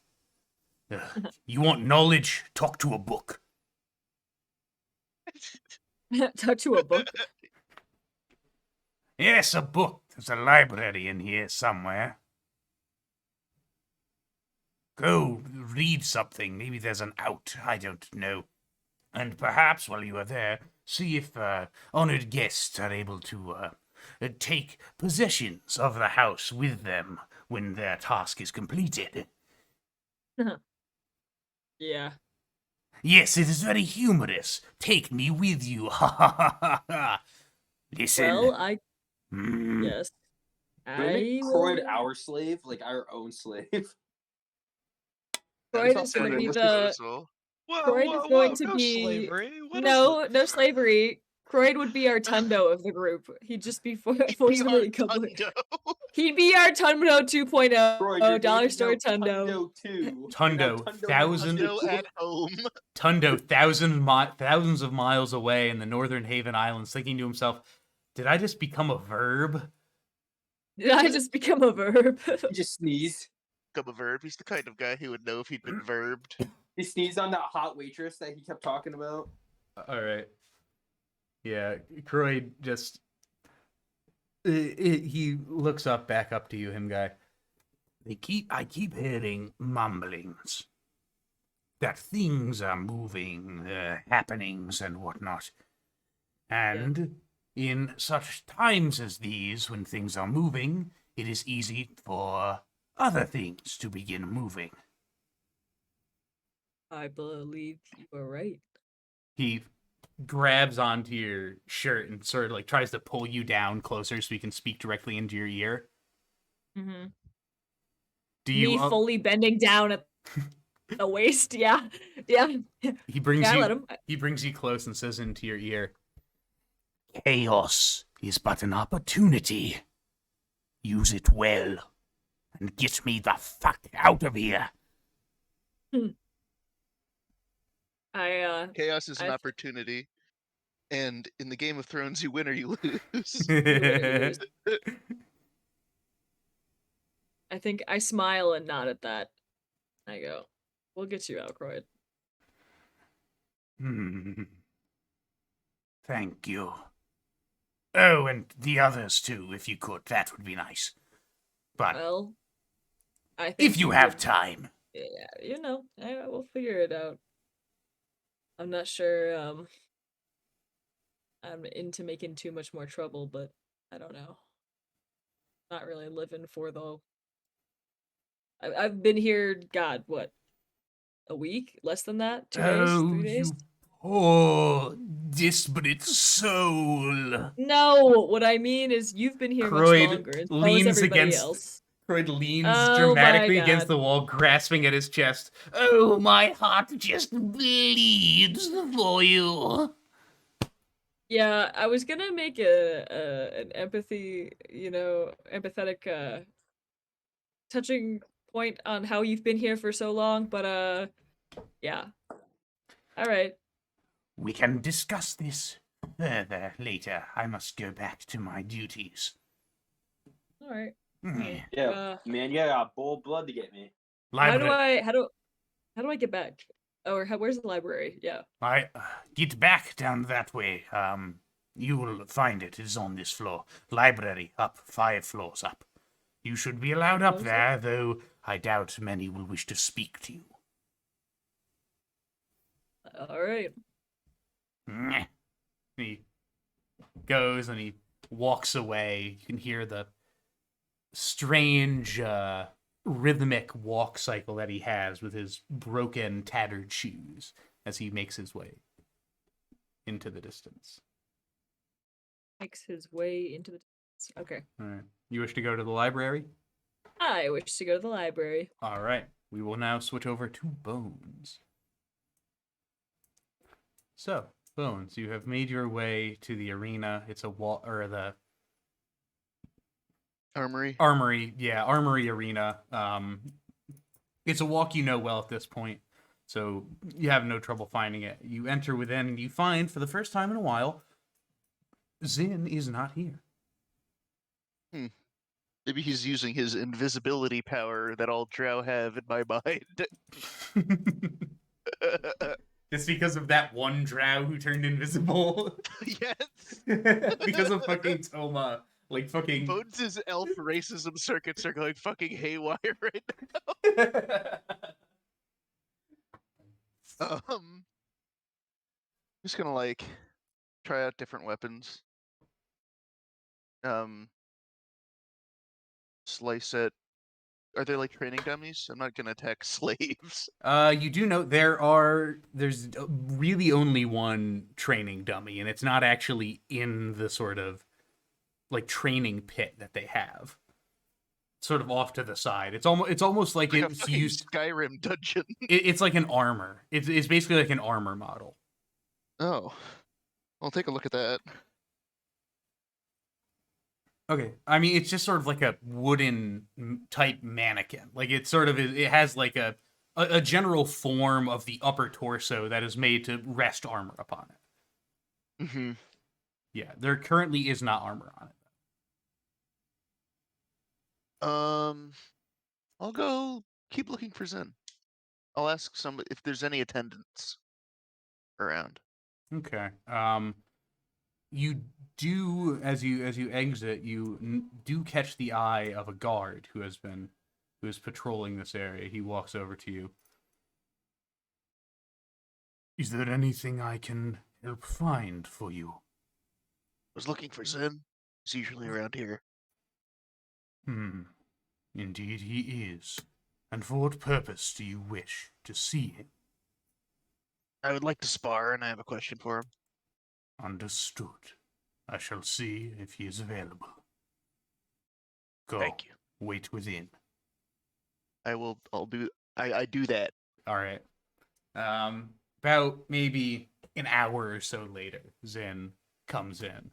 You want knowledge? Talk to a book. Talk to a book. Yes, a book. There's a library in here somewhere. Go read something. Maybe there's an out. I don't know. And perhaps while you are there, see if honored guests are able to take possessions of the house with them when their task is completed. Yeah. Yes, it is very humorous. Take me with you. Ha ha ha ha ha. Listen. Well, Hmm. Yes. Do we make Croyd will- our slave, like our own slave? Croyd That's is going to a be nice the. proposal. Whoa, Croyd whoa, is going whoa! to No be slavery. What is no slavery. Croyd would be our Tundo of the group. He'd just be forcibly equivalent. Tundo. He'd be our Tundo 2.0. Croyd, your Dollar name is store now Tundo. Tundo 2. Tundo, thousand- Tundo at home. Tundo, thousands of miles away in the Northern Haven Islands, thinking to himself, "Did I just become a verb?" Did I just become a verb? He just sneezed. Become a verb. He's the kind of guy who would know if he'd been verbed. He sneezed on that hot waitress that he kept talking about. All right. Yeah, Croyd just he looks back up to you, him guy. I keep hearing mumblings that things are moving, happenings and whatnot. And in such times as these, when things are moving, it is easy for other things to begin moving. I believe you are right. He grabs onto your shirt and sort of like tries to pull you down closer so he can speak directly into your ear. Mm-hmm. Do you Me fully bending down at the waist? Yeah. He brings Yeah, I you. let him. He brings you close and says into your ear, Chaos is but an opportunity. Use it well, and get me the fuck out of here. Chaos is an I- opportunity. And in the Game of Thrones, you win or you lose. I think I smile and nod at that. I go, "We'll get you out, Croyd." Thank you. Oh, and the others too, if you could. That would be nice. But Well, I think if you have would- time. Yeah, we'll figure it out. I'm not sure. I'm into making too much more trouble, but I don't know. Not really living for the. I've been here. God, what? A week? Less than that? 2 days? 3 days? You poor, desperate soul. No, what I mean is you've been here much Croyd longer, and so has leans everybody against- else. Croyd leans Oh dramatically my against God. the wall, grasping at his chest. Oh, my heart just bleeds for you. Yeah, I was gonna make an empathy, empathetic touching point on how you've been here for so long, but yeah. All right. We can discuss this further later. I must go back to my duties. All right. Hmm. Yeah, man, you got bold blood to get me. How do Library. I get back? Where's the library? Yeah. I get back down that way. You will find it. It is on this floor. Library up 5 floors up. You should be allowed up Floors there, though I doubt many will wish to speak to you. All right. Meh. He goes and he walks away. You can hear the strange rhythmic walk cycle that he has with his broken, tattered shoes as he makes his way into the distance. Makes his way into the. Okay. All right. You wish to go to the library? I wish to go to the library. All right. We will now switch over to Bones. So, Bones, you have made your way to the arena. It's a wall or the Armory. Armory, yeah, Armory Arena. It's a walk you know well at this point, so you have no trouble finding it. You enter within and you find, for the first time in a while, Zin is not here. Maybe he's using his invisibility power that all Drow have in my mind. It's because of that one drow who turned invisible. Yes. Because of fucking Toma. Like fucking... Bones' elf racism circuits are going fucking haywire right now. Just gonna like try out different weapons. Slice it. Are they like training dummies? I'm not gonna attack slaves. You do know there's really only one training dummy, and it's not actually in the sort of like training pit that they have, sort of off to the side. It's almost like Like a it's fucking used. Skyrim dungeon. It's like an armor. It's basically like an armor model. Oh, I'll take a look at that. Okay, I mean it's just sort of like a wooden type mannequin. Like it has like a general form of the upper torso that is made to rest armor upon it. Mm-hmm. Yeah, there currently is not armor on it. I'll go keep looking for Zen. I'll ask somebody if there's any attendants around. Okay. You do as you exit, you do catch the eye of a guard who is patrolling this area. He walks over to you. Is there anything I can help find for you? I was looking for Zen. He's usually around here. Indeed he is. And for what purpose do you wish to see him? I would like to spar, and I have a question for him. Understood. I shall see if he is available. Go. Thank you. Wait within. I'll do. I do that. All right. About maybe an hour or so later, Zen comes in.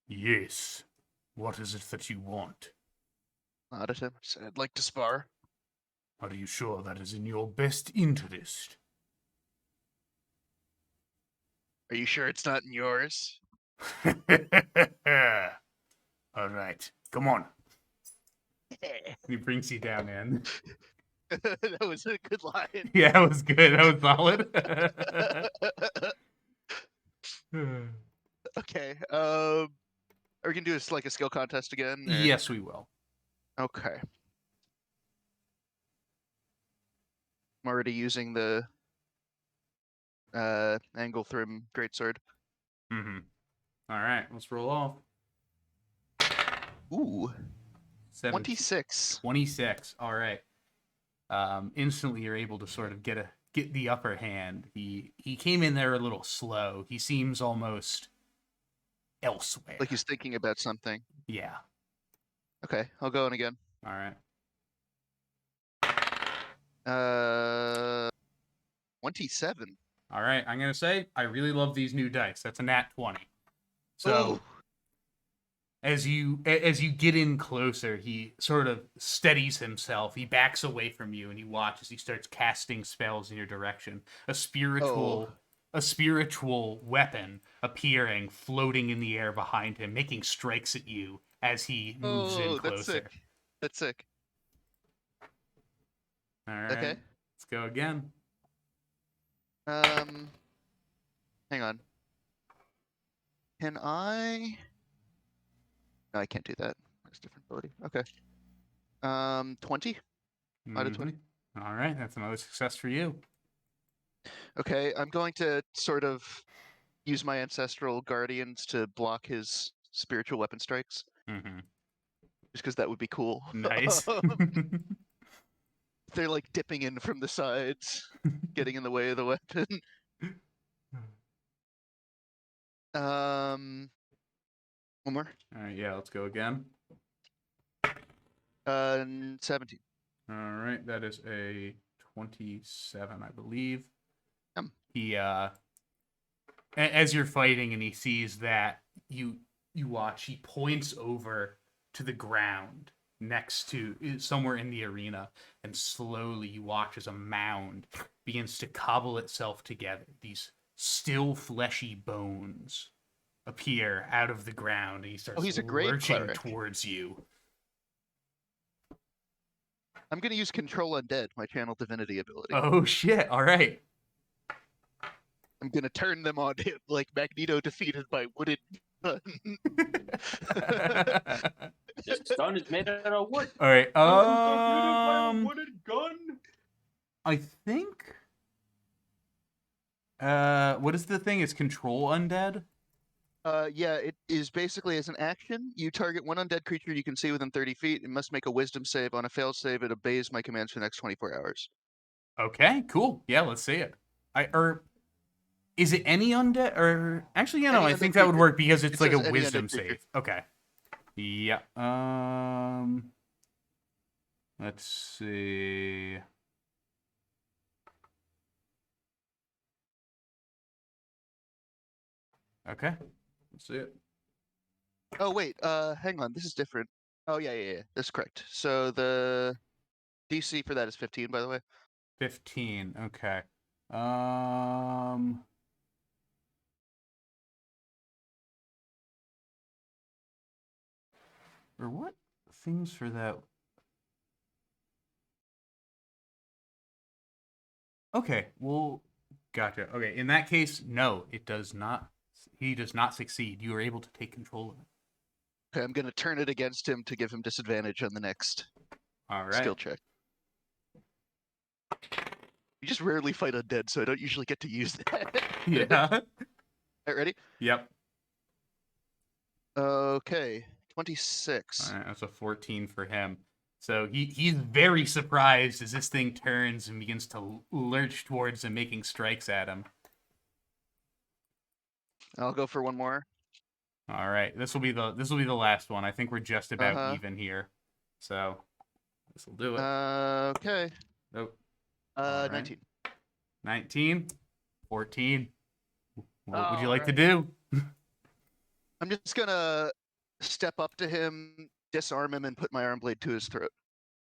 Yes. What is it that you want? Nod at him. Said I'd like to spar. Are you sure that is in your best interest? Are you sure it's not in yours? All right. Come on. He brings you down, man. That was a good line. Yeah, that was good. That was solid. Okay. Are we gonna do this like a skill contest again? Or? Yes, we will. Okay. I'm already using the angle thrim greatsword. Mm-hmm. All right, let's roll off. Ooh. 17. 26. 26. All right. Instantly, you're able to sort of get the upper hand. He came in there a little slow. He seems almost elsewhere. Like he's thinking about something. Yeah. Okay, I'll go in again. All right. 27. All right. I'm gonna say I really love these new dice. That's a nat 20. So. Ooh. As you get in closer, he sort of steadies himself. He backs away from you, and you watch as he starts casting spells in your direction. A spiritual weapon appearing, floating in the air behind him, making strikes at you as he moves in closer. That's sick. That's sick. All right. Okay. Let's go again. Hang on. Can I? No, I can't do that. That's a different ability. Okay. 20 out of 20. All right, that's another success for you. Okay, I'm going to sort of use my ancestral guardians to block his spiritual weapon strikes. Mm-hmm. Just because that would be cool. Nice. They're like dipping in from the sides, getting in the way of the weapon. One more. All right, yeah, let's go again. 17. All right, that is a 27, I believe. He as you're fighting and he sees that you watch, he points over to the ground next to somewhere in the arena, and slowly you watch as a mound begins to cobble itself together. These still fleshy bones appear out of the ground, and he starts he's a grave lurching cleric. towards you. I'm going to use Control Undead, my channel divinity ability. Oh shit! All right. I'm going to turn them on him like Magneto defeated by wooden gun. This gun is made out of wood. All right. Wooden gun. I think. What is the thing? It's Control Undead. Yeah, it is basically as an action, you target one undead creature you can see within 30 feet. It must make a wisdom save. On a failed save, it obeys my commands for the next 24 hours. Okay, cool. Yeah, let's see it. Is it any undead? Or actually, I think that would work because it's like a any wisdom undead creature. save. Okay. Yeah. Let's see. Okay. Let's see it. Oh wait, hang on. This is different. Oh yeah. That's correct. So the DC for that is 15, by the way. 15. Okay. Um. Or what things for that? Okay. Well, gotcha. Okay. In that case, no, it does not. He does not succeed. You are able to take control of it. Okay, I'm gonna turn it against him to give him disadvantage on the next All right. skill check. You just rarely fight undead, so I don't usually get to use that. Yeah. All right, ready? Yep. Okay, 26. All right, that's a 14 for him. So he's very surprised as this thing turns and begins to lurch towards him, making strikes at him. I'll go for one more. All right, this will be the last one. I think we're just about Uh-huh. even here, so this will do it. Okay. Nope. All right. 19. 19, 14. What would you like to Alright. do? I'm just gonna step up to him, disarm him, and put my arm blade to his throat.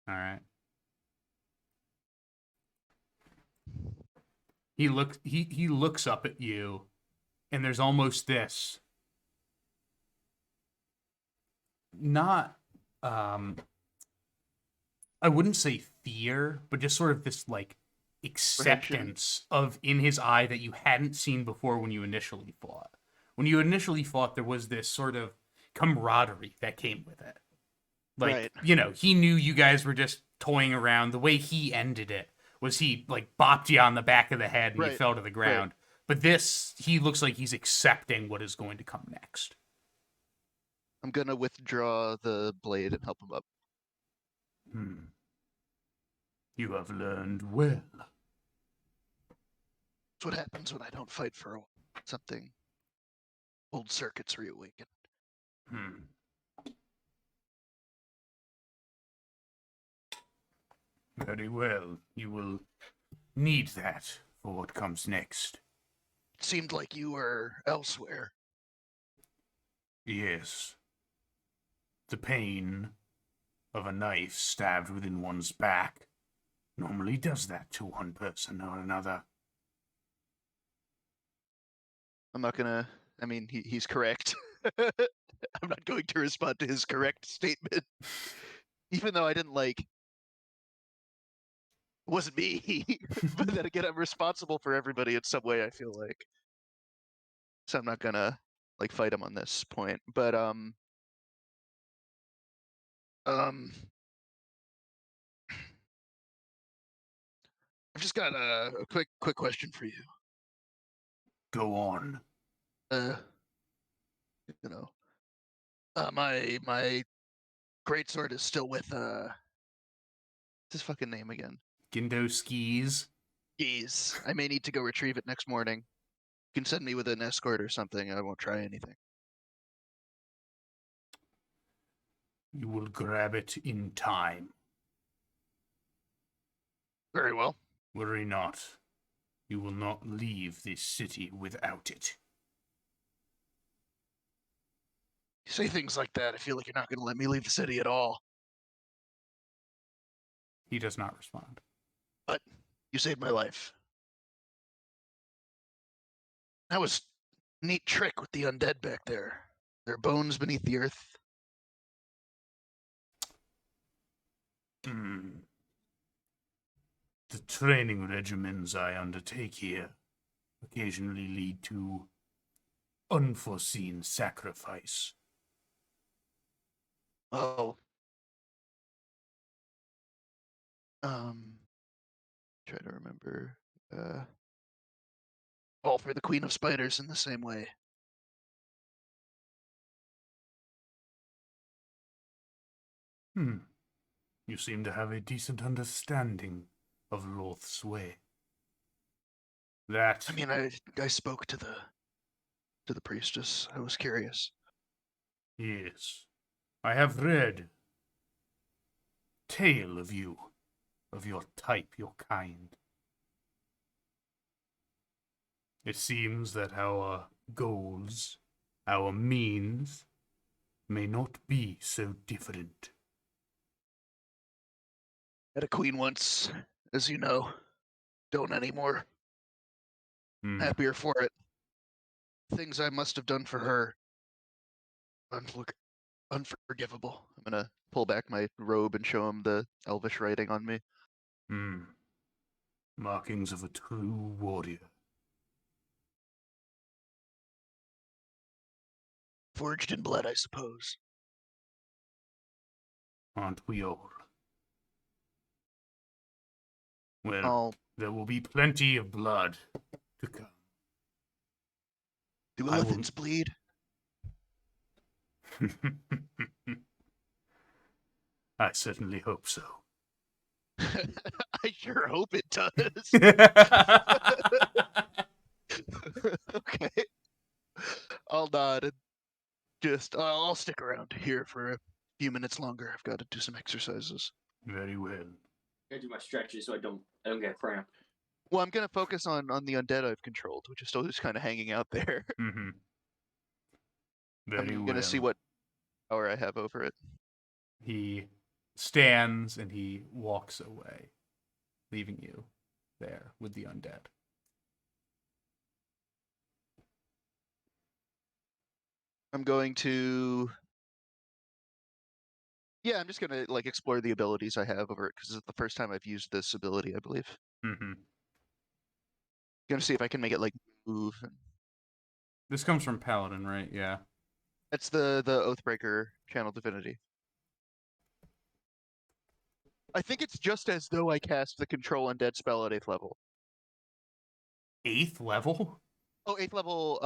All right. He looks up at you, and there's almost this. Not I wouldn't say fear, but just sort of this like acceptance of in his eye that you hadn't seen before when you initially fought. When you initially fought, there was this sort of camaraderie that came with it. Like, Right. you know, he knew you guys were just toying around. The way he ended it was he like bopped you on the back of the head and you Right. fell to the ground. But this, he looks like he's accepting what is going to come next. I'm gonna withdraw the blade and help him up. You have learned well. That's what happens when I don't fight for a while. Something. Old circuits reawaken. Very well. You will need that for what comes next. It seemed like you were elsewhere. Yes. The pain of a knife stabbed within one's back normally does that to one person or another. I'm not gonna. I mean, he's correct. I'm not going to respond to his correct statement, even though I didn't like. It wasn't me, but then again, I'm responsible for everybody in some way. I feel like, so I'm not gonna like fight him on this point. But I've just got a quick question for you. Go on. You know, my greatsword is still with what's his fucking name again? Gindo skis. Geez, I may need to go retrieve it next morning. You can send me with an escort or something. I won't try anything. You will grab it in time. Very well. Worry not. You will not leave this city without it. You say things like that, I feel like you're not going to let me leave the city at all. He does not respond. But you saved my life. That was a neat trick with the undead back there. Their bones beneath the earth. The training regimens I undertake here occasionally lead to unforeseen sacrifice. Oh. Try to remember. All for the Queen of Spiders in the same way. You seem to have a decent understanding of Loth's way. That... I mean, I spoke to the priestess. I was curious. Yes. I have read tale of you, of your type, your kind. It seems that our goals, our means, may not be so different. Had a queen once, as you know. Don't anymore. Hmm. Happier for it. Things I must have done for her. Unforgivable. I'm gonna pull back my robe and show him the elvish writing on me. Hmm. Markings of a true warrior. Forged in blood, I suppose. Aren't we all? Well, I'll there will be plenty of blood to come. do I will- elephants bleed? I certainly hope so. I sure hope it does. Okay. I'll nod and I'll stick around here for a few minutes longer. I've got to do some exercises. Very well. I gotta do my stretches so I don't get cramp. Well, I'm gonna focus on the undead I've controlled, which is still just kind of hanging out there. Mm-hmm. Very I'm well. gonna see what power I have over it. He stands and he walks away, leaving you there with the undead. I'm going to. Yeah, I'm just gonna like explore the abilities I have over it because it's the first time I've used this ability, I believe. Mm-hmm. Gonna see if I can make it like move. This comes from Paladin, right? Yeah. That's the Oathbreaker channel divinity. I think it's just as though I cast the control undead spell at 8th level. 8th level? Oh, 8th level,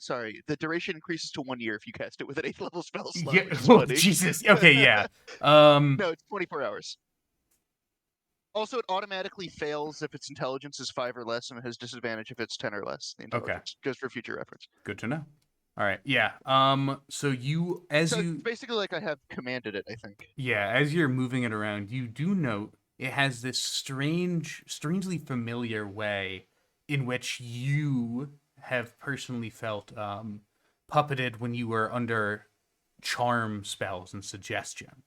sorry. The duration increases to 1 year if you cast it with an 8th level spell slot, Yeah. which is Oh, funny. Jesus. Okay, yeah. No, it's 24 hours. Also, it automatically fails if its intelligence is 5 or less, and it has disadvantage if it's 10 or less, the intelligence, just for future reference. Good to know. All right. Yeah. So you, So it's basically like I have commanded it, I think. Yeah, as you're moving it around, you do note it has this strangely familiar way in which you have personally felt puppeted when you were under charm spells and suggestion,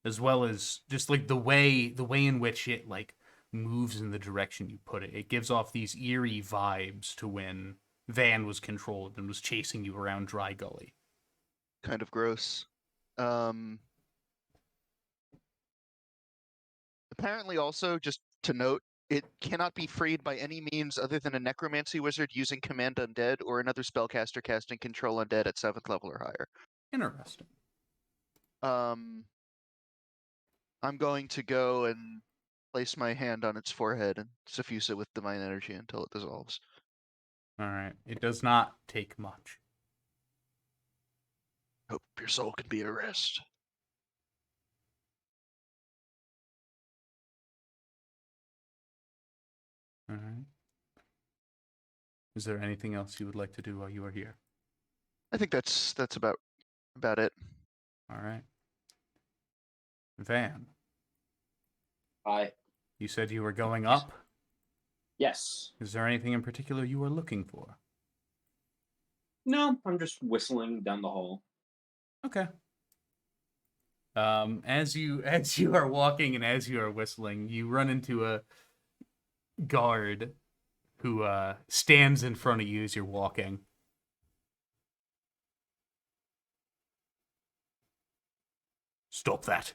as well as just like the way in which it like moves in the direction you put it. It gives off these eerie vibes to when Van was controlled and was chasing you around Dry Gully. Kind of gross. Apparently also, just to note, it cannot be freed by any means other than a necromancy wizard using command undead or another spellcaster casting control undead at 7th level or higher. Interesting. I'm going to go and place my hand on its forehead and suffuse it with divine energy until it dissolves. All right. It does not take much. Hope your soul can be at rest. All right. Is there anything else you would like to do while you are here? I think that's about it. All right. Van, Hi. you said you were going up. Yes. Is there anything in particular you are looking for? No, I'm just whistling down the hall. Okay. As you are walking and as you are whistling, you run into a guard who stands in front of you as you're walking. Stop that.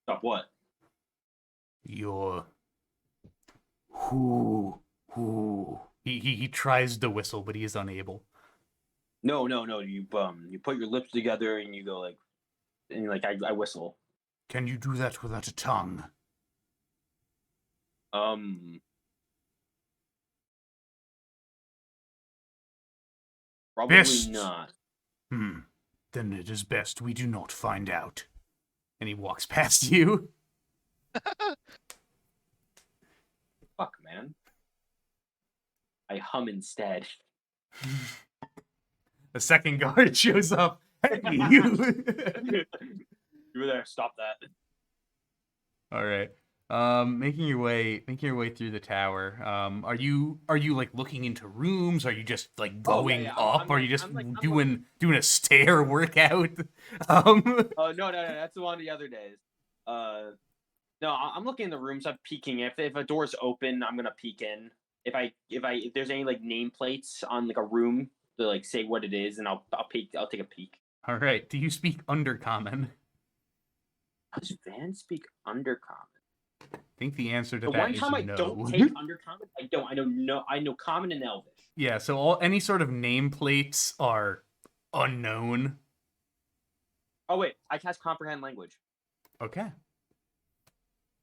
Stop what? You're... He tries to whistle, but he is unable. No. You put your lips together and you go like, and like I whistle. Can you do that without a tongue? Probably Best. not. Then it is best we do not find out. And he walks past you. Fuck, man. I hum instead. a second guard shows up. Hey, you. You were there. Stop that. All right. Making your way through the tower. Are you like looking into rooms? Are you just like going up? Are you just doing a stair workout? Oh no, that's the one of the other days. No, I'm looking in the rooms. I'm peeking. If a door's open, I'm gonna peek in. If there's any like nameplates on like a room to like say what it is, and I'll peek. I'll take a peek. All right. Do you speak Undercommon? Does Van speak Undercommon? I think the answer to The that one is time I no. don't take Undercommon, I don't. I know Common and Elvish. Yeah. So any sort of nameplates are unknown. Oh wait, I cast Comprehend Language. Okay.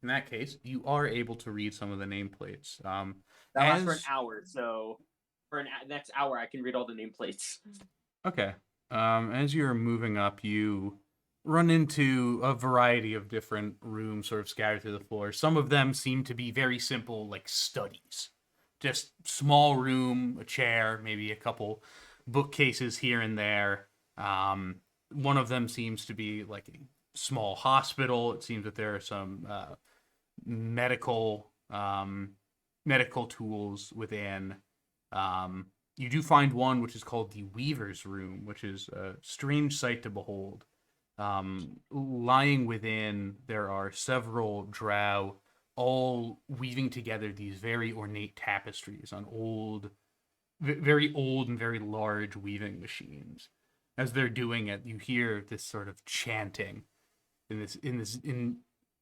In that case, you are able to read some of the nameplates. That lasts for an hour, so for the next hour, I can read all the nameplates. Okay. As you're moving up, you run into a variety of different rooms sort of scattered through the floor. Some of them seem to be very simple, like studies. Just small room, a chair, maybe a couple bookcases here and there. One of them seems to be like a small hospital. It seems that there are some medical tools within. You do find one which is called the Weaver's Room, which is a strange sight to behold. Lying within, there are several drow, all weaving together these very ornate tapestries on very old and very large weaving machines. As they're doing it, you hear this sort of chanting in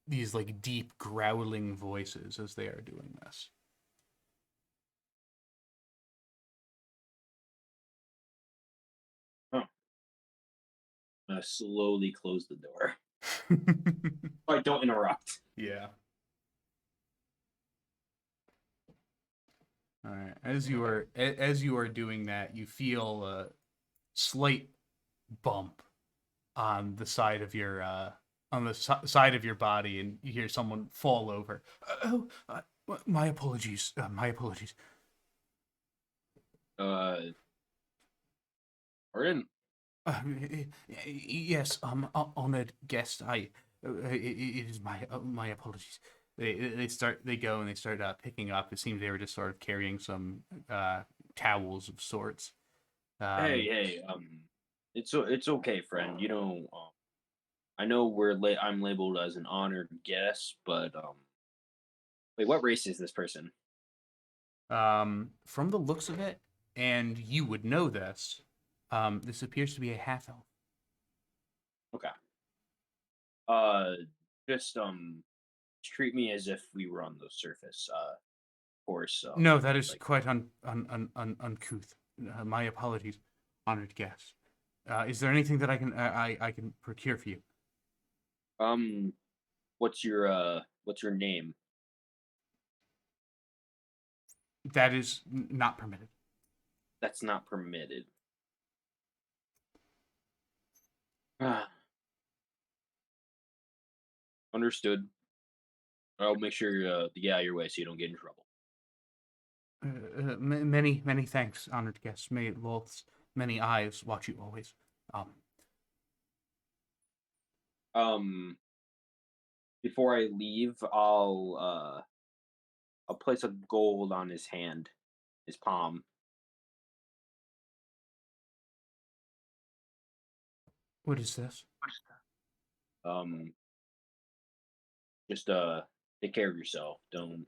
these like deep growling voices as they are doing this. I'm gonna slowly close the door. Like, don't interrupt. Yeah. All right. As you are doing that, you feel a slight bump on the side of your side of your body, and you hear someone fall over. My apologies. My apologies. Pardon? Yes, honored guest. It is my apologies. They go and they start picking up. It seems they were just sort of carrying some towels of sorts. Hey, it's okay, friend. You know, I know I'm labeled as an honored guest, but wait, what race is this person? From the looks of it, and you would know this. This appears to be a half elf. Okay. Just treat me as if we were on the surface. Of course. No, that is quite uncouth. My apologies, honored guest. Is there anything that I can procure for you? What's your name? That is not permitted. That's not permitted. Understood. I'll make sure to get out of your way so you don't get in trouble. Many thanks, honored guests. May Lolth's many eyes watch you always. Before I leave, I'll place a gold on his hand, his palm. What is this? Just take care of yourself. Don't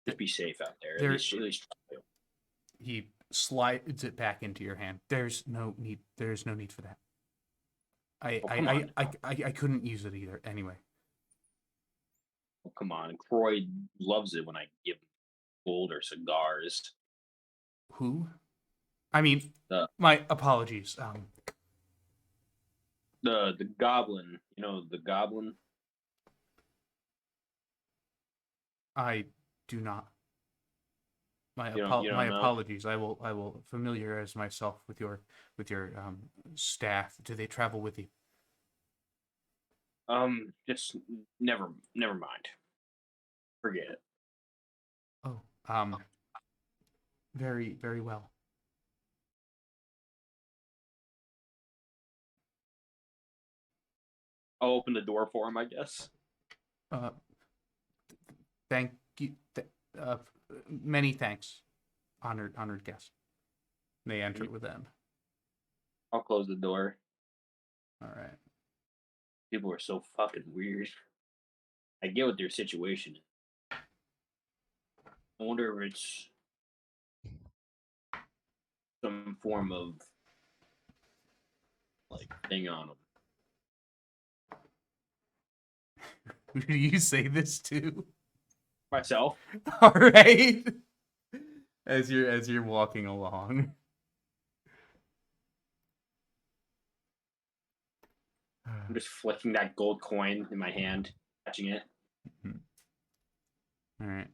just be safe out there. At least. He slides it back into your hand. There's no need for that. I couldn't use it either. Anyway. Oh, come on, Croy loves it when I give him gold or cigars. Who? I mean, my apologies. The goblin. You know the goblin. I do not. My my apologies. I will familiarize myself with your staff. Do they travel with you? Just never mind. Forget it. Oh, very well. I'll open the door for him, I guess. Thank you. Many thanks, honored guest. They enter with them. I'll close the door. All right. People are so fucking weird. I get what their situation is. I wonder if it's some form of like thing on them. Who do you say this to? Myself. All right. As you're walking along. I'm just flicking that gold coin in my hand, catching it. All right.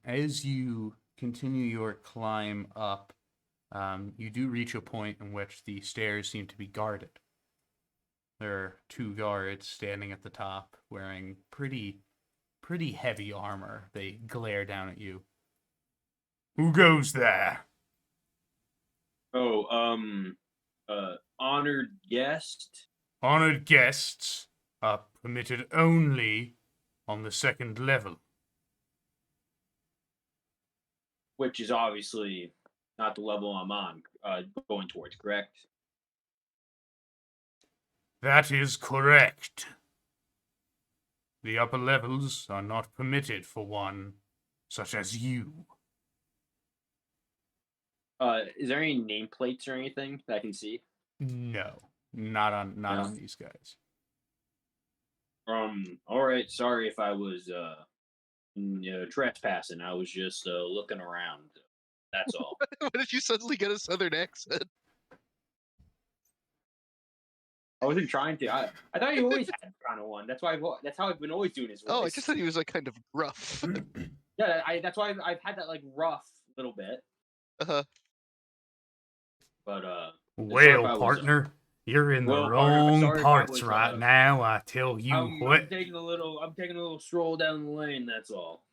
As you continue your climb up, you do reach a point in which the stairs seem to be guarded. There are 2 guards standing at the top, wearing pretty heavy armor. They glare down at you. Who goes there? Oh, honored guest. Honored guests are permitted only on the 2nd level. Which is obviously not the level I'm on, going towards, correct? That is correct. The upper levels are not permitted for one such as you. Is there any nameplates or anything that I can see? No, not on these guys. All right. Sorry if I was trespassing. I was just looking around. That's all. Why did you suddenly get a southern accent? I wasn't trying to. I thought you always had kind of one. That's how I've been always doing his voice. Oh, I just thought he was like kind of rough. Yeah, that's why I've had that like rough little bit. Uh-huh. But Well, partner, you're in the wrong parts right now. I tell you what. I'm taking a little stroll down the lane. That's all.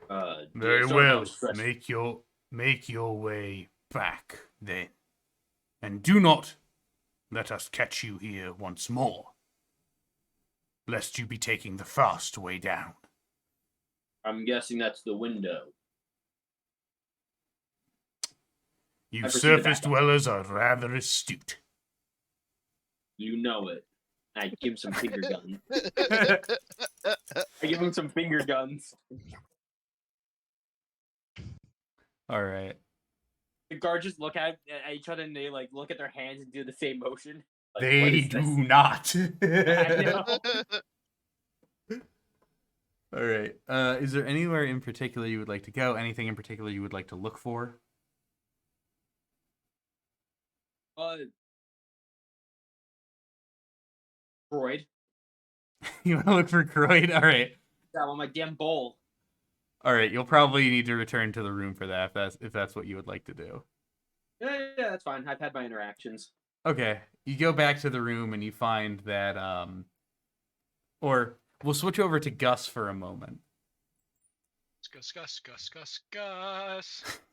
Very sorry if I well. was stressed. Make your way back then, and do not let us catch you here once more, lest you be taking the fast way down. I'm guessing that's the window. You surface dwellers are rather astute. You know it. I give him some finger guns. I give him some finger guns. All right. The guards just look at each other and they like look at their hands and do the same motion. Like, They do not. I know. All right. Is there anywhere in particular you would like to go? Anything in particular you would like to look for? Freud. You want to look for Croyd? All right. I want my damn bowl. All right. You'll probably need to return to the room for that if that's what you would like to do. Yeah, that's fine. I've had my interactions. Okay. You go back to the room and you find that or we'll switch over to Gus for a moment. Gus.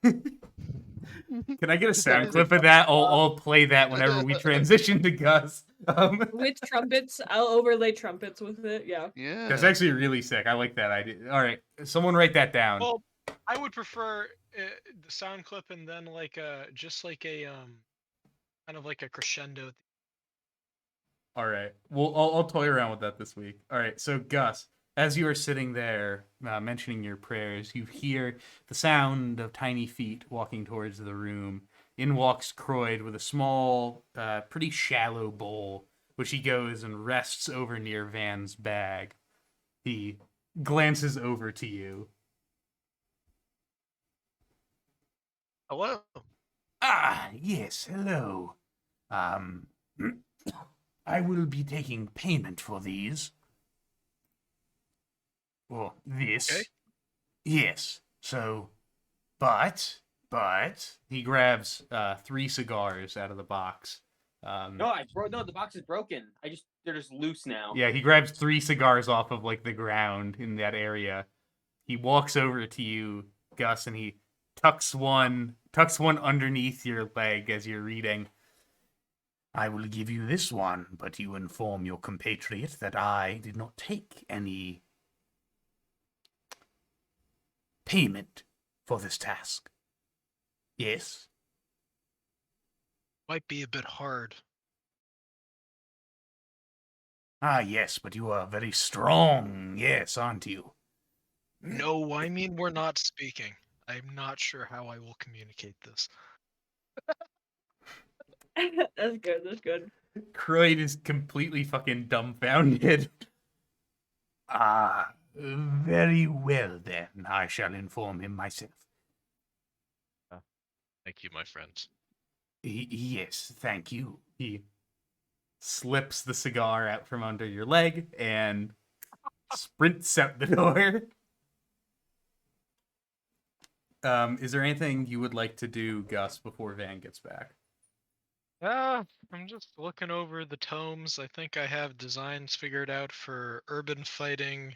Can I get a sound clip of that? I'll play that whenever we transition to Gus. With trumpets, I'll overlay trumpets with it. Yeah. Yeah. That's actually really sick. I like that idea. All right, someone write that down. Well, I would prefer the sound clip and then like just like a kind of like a crescendo. All right. Well, I'll toy around with that this week. All right. So Gus, as you are sitting there mentioning your prayers, you hear the sound of tiny feet walking towards the room. In walks Croyd with a small, pretty shallow bowl, which he goes and rests over near Van's bag. He glances over to you. Hello. Ah, yes, hello. I will be taking payment for these. Or this. Okay. Yes, so, but... He grabs 3 cigars out of the box. No, the box is broken. They're just loose now. Yeah, he grabs 3 cigars off of like the ground in that area. He walks over to you, Gus, and he tucks one underneath your leg as you're reading. I will give you this one, but you inform your compatriot that I did not take any payment for this task. Yes? Might be a bit hard. Ah, yes, but you are very strong, yes, aren't you? No, I mean we're not speaking. I'm not sure how I will communicate this. That's good. That's good. Croyd is completely fucking dumbfounded. Ah, very well then. I shall inform him myself. Thank you, my friends. Yes, thank you. He slips the cigar out from under your leg and sprints out the door. Is there anything you would like to do, Gus, before Van gets back? I'm just looking over the tomes. I think I have designs figured out for urban fighting,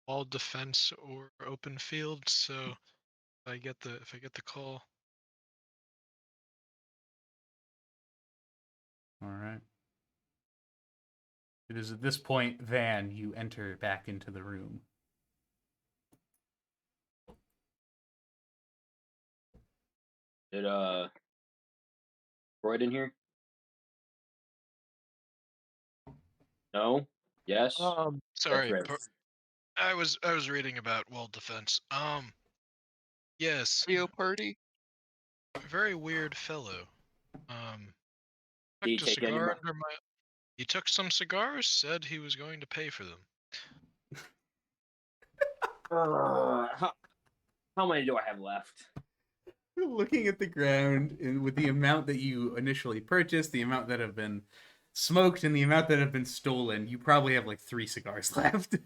wall defense, or open field. So if I get the call. All right. It is at this point, Van, you enter back into the room. Did Freud in here? No. Yes. Sorry, That's right. I was reading about wall defense. Yes, Mario Party? very weird fellow. Did he Tucked a take any cigar money? under my. He took some cigars. Said he was going to pay for them. How many do I have left? Looking at the ground, and with the amount that you initially purchased, the amount that have been smoked, and the amount that have been stolen, you probably have like 3 cigars left.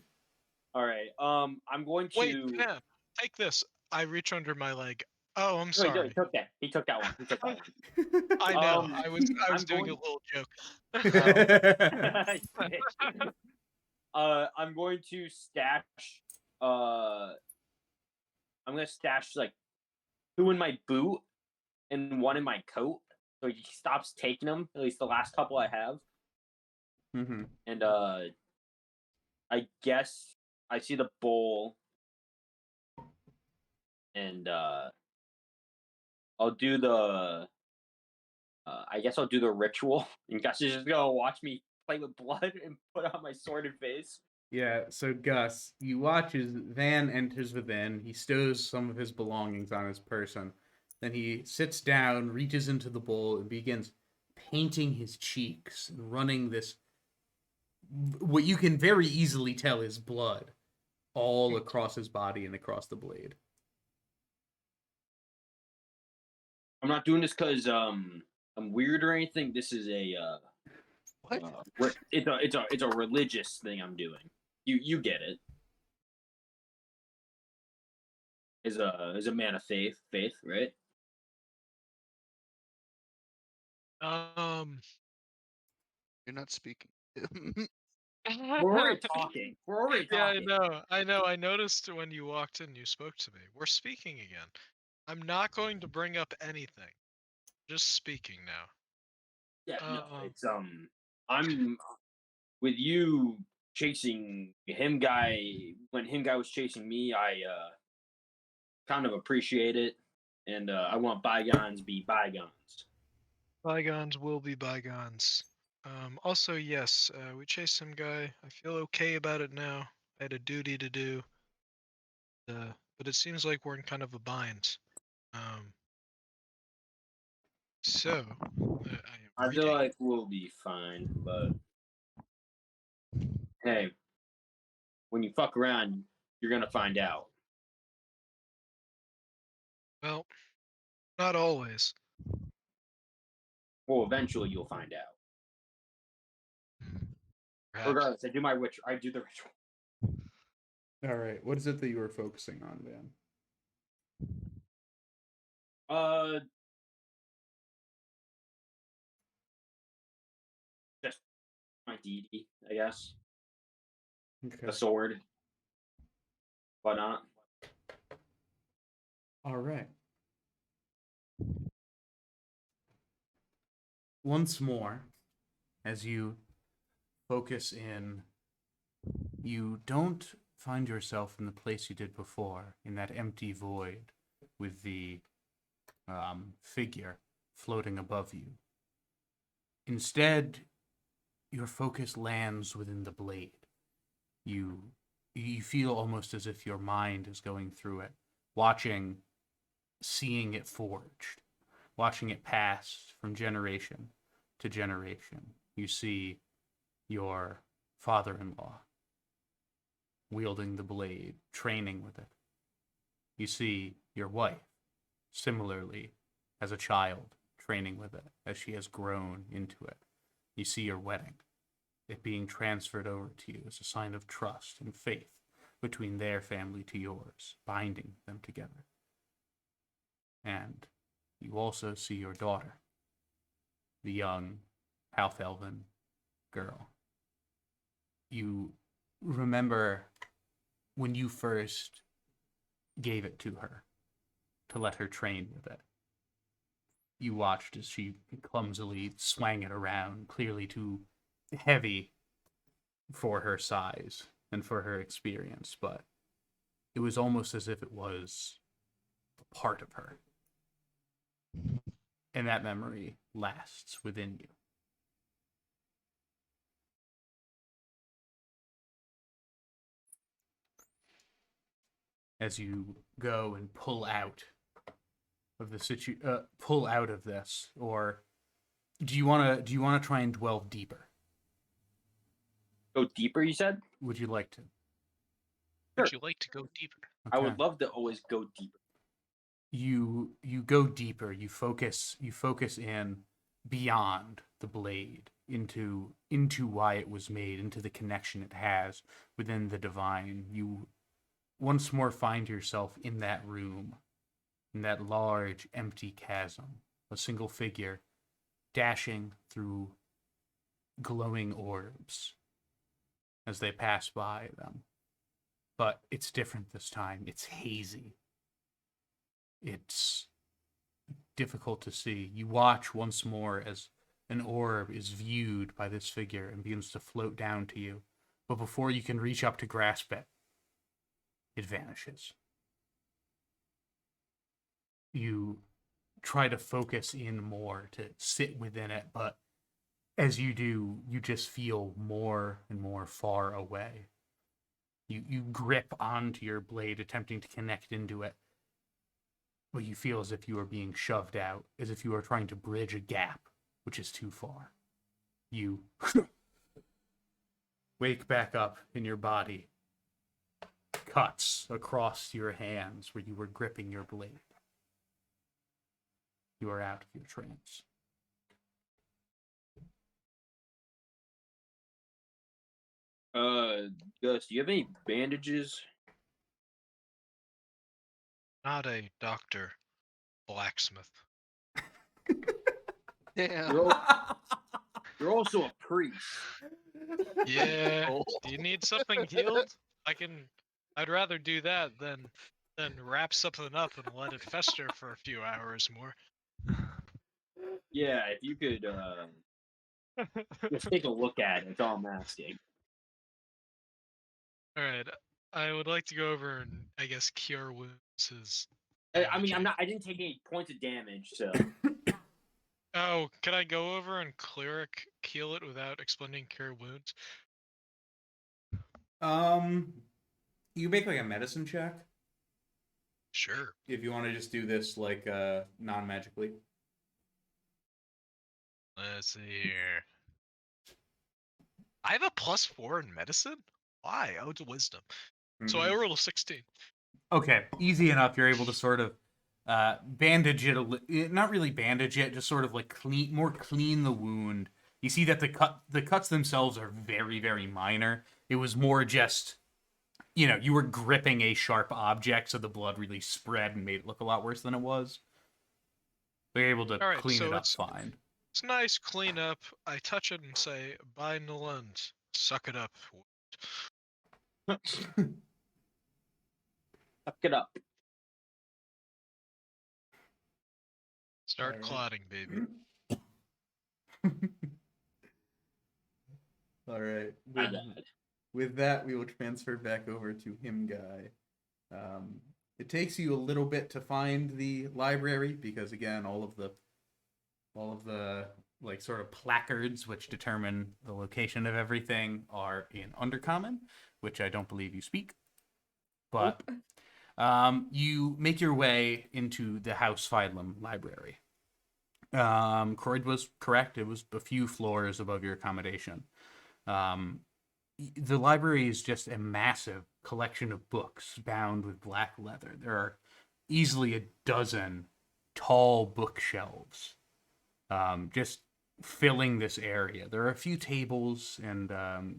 All right. I'm going to. Wait, Pam, take this. I reach under my leg. Oh, I'm No, sorry. he took that. He took that one. He took that one. I know. I was I'm doing going- a little joke. I'm going to stash. I'm gonna stash like 2 in my boot and 1 in my coat, so he stops taking them. At least the last couple I have. Mm-hmm. And I guess I see the bowl, and I'll do the. I guess I'll do the ritual. And Gus is just gonna watch me play with blood and put on my sword and face. Yeah, so Gus, you watch as Van enters within. He stows some of his belongings on his person. Then he sits down, reaches into the bowl, and begins painting his cheeks and running this, what you can very easily tell is blood, all across his body and across the blade. I'm not doing this because I'm weird or anything. This is a What? it's a religious thing I'm doing. You get it. Is a man of faith, right? You're not speaking. We're already talking. We're already Yeah, talking. I know. I noticed when you walked in, you spoke to me. We're speaking again. I'm not going to bring up anything. Just speaking now. Yeah, no, it's I'm with you chasing him guy when him guy was chasing me. I kind of appreciate it, and I want bygones be bygones. Bygones will be bygones. Also, yes, we chased some guy. I feel okay about it now. I had a duty to do. But it seems like we're in kind of a bind. So, I am I feel reading. like we'll be fine, but hey, when you fuck around, you're gonna find out. Well, not always. Well, eventually you'll find out. Perhaps. Regardless, I do my ritual. I do the ritual. All right, what is it that you were focusing on, Van? Just my deity, I guess. Okay. A sword. Why not? All right. Once more, As you focus in, you don't find yourself in the place you did before, in that empty void with the figure floating above you. Instead, your focus lands within the blade. You feel almost as if your mind is going through it, seeing it forged, watching it pass from generation to generation. You see your father-in-law wielding the blade, training with it. You see your wife, similarly, as a child, training with it, as she has grown into it. You see your wedding, it being transferred over to you as a sign of trust and faith between their family to yours, binding them together. And you also see your daughter, the young half-elven girl. You remember when you first gave it to her to let her train with it. You watched as she clumsily swang it around, clearly too heavy for her size and for her experience, but it was almost as if it was a part of her. And that memory lasts within you. As you go and pull out of the pull out of this, or do you want to try and dwell deeper? Go deeper, you said? Would you like to? Would you like to go deeper? I Okay. would love to always go deeper. You go deeper. You focus in beyond the blade into why it was made, into the connection it has within the divine. You once more find yourself in that room, in that large empty chasm, a single figure dashing through glowing orbs as they pass by them. But it's different this time. It's hazy. It's difficult to see. You watch once more as an orb is viewed by this figure and begins to float down to you. But before you can reach up to grasp it, it vanishes. You try to focus in more, to sit within it, but as you do, you just feel more and more far away. You grip onto your blade, attempting to connect into it, but you feel as if you are being shoved out, as if you are trying to bridge a gap, which is too far. You wake back up in your body, cuts across your hands where you were gripping your blade. You are out of your trance. Gus, do you have any bandages? Not a doctor, blacksmith. Damn. You're also a priest. Yeah. Oh. Do you need something healed? I'd rather do that than wrap something up and let it fester for a few hours more. Yeah, if you could just take a look at it, that's all I'm asking. Alright. I would like to go over and I guess cure wounds is I mean, damaging. I didn't take any points of damage, so Oh, can I go over and cleric heal it without expending cure wounds? You make like a medicine check Sure. if you want to just do this like non-magically. Let's see here. I have a +4 in medicine? Why? Oh, it's wisdom. So I rolled a 16. Okay, easy enough. You're able to sort of bandage it, not really bandage it, just sort of like clean the wound. You see that the cuts themselves are very, very minor. It was more just, you were gripping a sharp object, so the blood really spread and made it look a lot worse than it was. But you're able to All right, clean so it up it's fine. It's nice clean up. I touch it and say, "Bye, Nalund. Suck it up." suck it up. Start Alright. clotting, baby. All right. My bad. With that, we will transfer back over to him guy. It takes you a little bit to find the library because again, all of the like sort of placards which determine the location of everything are in Undercommon, which I don't believe you speak. But you make your way into the House Feidlim library. Croyd was correct. It was a few floors above your accommodation. The library is just a massive collection of books bound with black leather. There are easily a dozen tall bookshelves just filling this area. There are a few tables and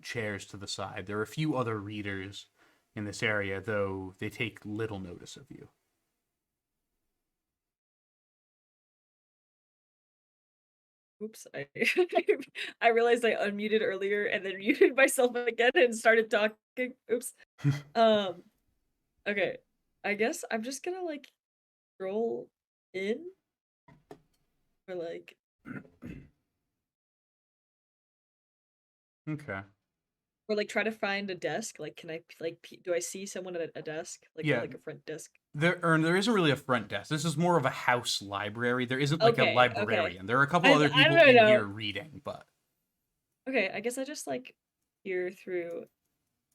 chairs to the side. There are a few other readers in this area, though they take little notice of you. Oops, I realized I unmuted earlier and then muted myself again and started talking. Oops. Okay. I guess I'm just gonna like scroll in or like Okay. or like try to find a desk. Like, can I like do I see someone at a desk? Like Yeah. like a front desk? There isn't really a front desk. This is more of a house library. There isn't like a Okay, librarian. There are a couple I other people don't in know. here reading, but Okay, I guess I just like peer through,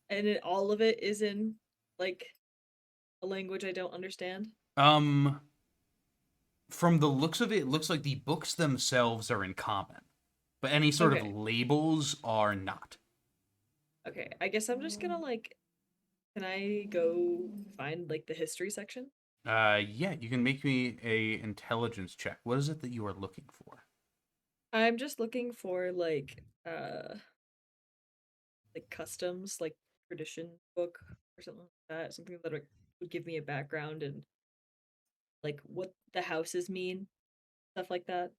and all of it is in like a language I don't understand. from the looks of it, it looks like the books themselves are in common, but any sort Okay. of labels are not. Okay, I guess I'm just gonna like, can I go find like the history section? Yeah, you can make me a intelligence check. What is it that you are looking for? I'm just looking for like customs, like tradition book or something like that. Something that would give me a background and like what the houses mean, stuff like that.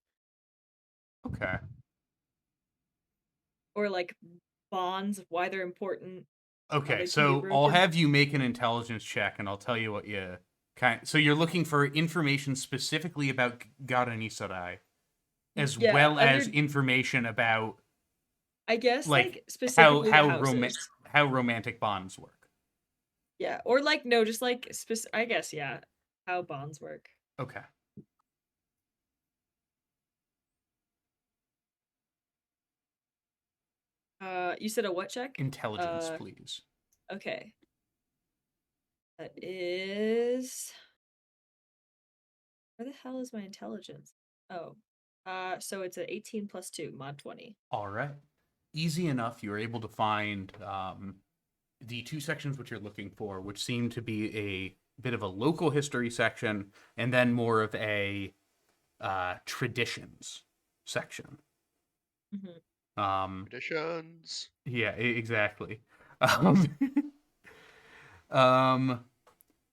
Okay. Or like bonds, why they're important. Okay, they can be so I'll broken. have you make an intelligence check, and I'll tell you what you So you're looking for information specifically about Garani Sarai, as Yeah, well as under- information about I guess like like specifically the houses. how romantic bonds work. Yeah, or like no, just like I guess yeah, how bonds work. Okay. You said a what check? Intelligence, please. Okay. That is. Where the hell is my intelligence? Oh. So it's an 18 plus 2, mod 20. All right. Easy enough. You were able to find the two sections which you're looking for, which seem to be a bit of a local history section and then more of a traditions section. Mm-hmm. Traditions. Yeah, exactly.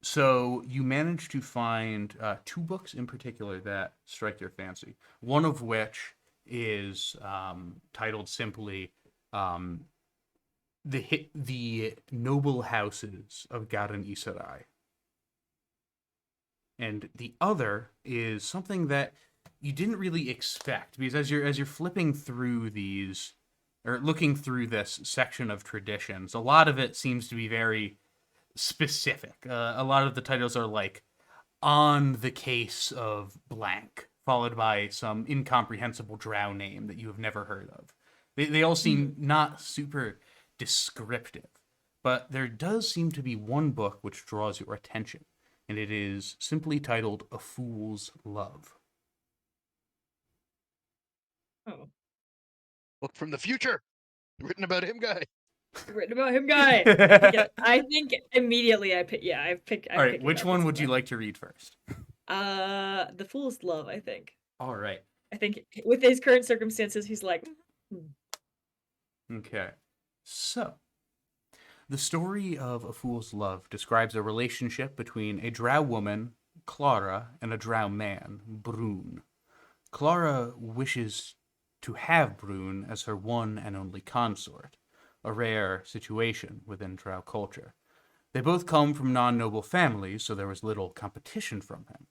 So you managed to find two books in particular that strike your fancy. One of which is titled simply "The Noble Houses of Garan Isarai," and the other is something that you didn't really expect, because as you're flipping through these or looking through this section of traditions, a lot of it seems to be very specific. A lot of the titles are like "On the Case of Blank," followed by some incomprehensible drow name that you have never heard of. They all seem not super descriptive, but there does seem to be one book which draws your attention, and it is simply titled "A Fool's Love." Oh. Book from the future, written about him guy. Written about him guy. I think immediately I pick. Yeah, I pick. All right, which one would you like to read first? The Fool's Love. I think. All right. I think with his current circumstances, he's like. Okay, so the story of A Fool's Love describes a relationship between a drow woman, Clara, and a drow man, Brune. Clara wishes to have Brune as her one and only consort, a rare situation within drow culture. They both come from non-noble families, so there was little competition from him.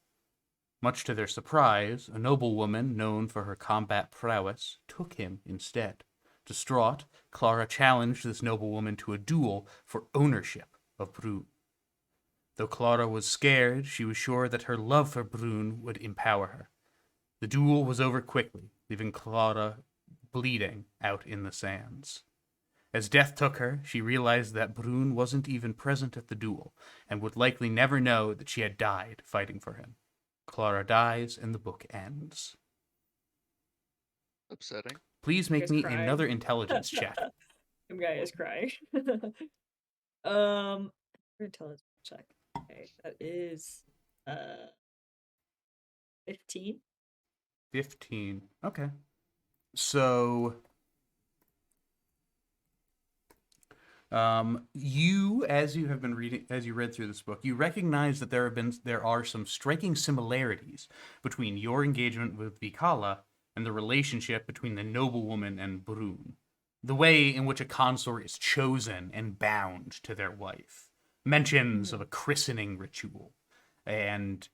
Much to their surprise, a noblewoman known for her combat prowess took him instead, Distraught, Clara challenged this noblewoman to a duel for ownership of Brune. Though Clara was scared, she was sure that her love for Brune would empower her. The duel was over quickly, leaving Clara bleeding out in the sands. As death took her, she realized that Brune wasn't even present at the duel, and would likely never know that she had died fighting for him. Clara dies, and the book ends. Upsetting. Please make Guys me crying. another intelligence check. Some guy is crying. Intelligence check. Okay, that is 15. 15. Okay. So you, as you have been reading, as you read through this book, you recognize that there are some striking similarities between your engagement with Vikala and the relationship between the noblewoman and Brune. The way in which a consort is chosen and bound to their wife. Mentions of a christening ritual, and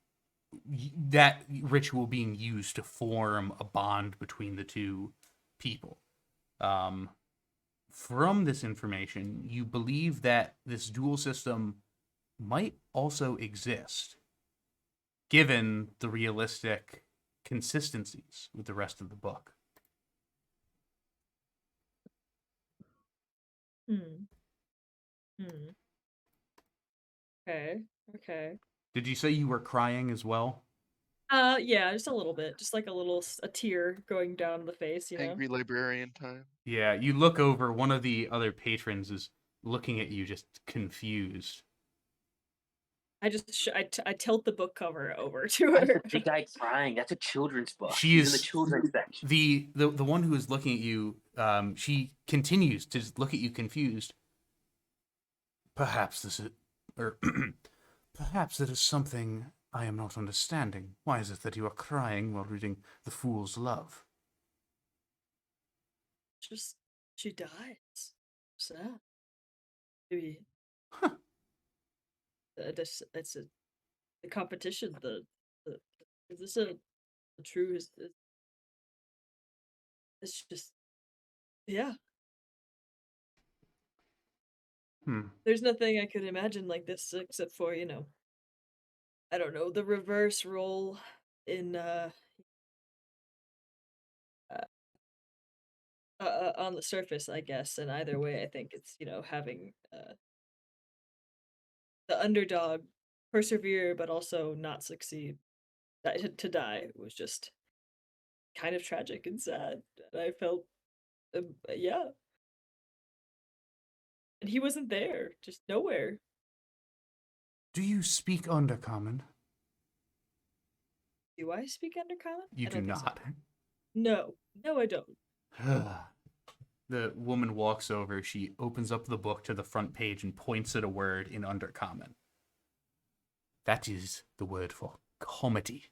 that ritual being used to form a bond between the two people. From this information, you believe that this dual system might also exist, given the realistic consistencies with the rest of the book. Okay. Did you say you were crying as well? Yeah, just a little bit. Just like a tear going down the face, you know? Angry librarian time. Yeah, you look over, one of the other patrons is looking at you just confused. I just I tilt the book cover over to her. Big guy crying. That's a children's book. She She's in the is children's section. the one who is looking at you. She continues to just look at you confused. Perhaps this is, or perhaps it is something I am not understanding. Why is it that you are crying while reading The Fool's Love? Just she dies. Sad. Maybe. Huh. It's the competition. Is this a true? It's just yeah. There's nothing I could imagine like this except for I don't know, the reverse role in on the surface, I guess. And either way, I think it's having the underdog persevere but also not succeed. To die was just kind of tragic and sad, and I felt yeah. And he wasn't there, just nowhere. Do you speak Undercommon? Do I speak Undercommon? You do not. So. No, I don't. The woman walks over, she opens up the book to the front page and points at a word in Undercommon. That is the word for comedy.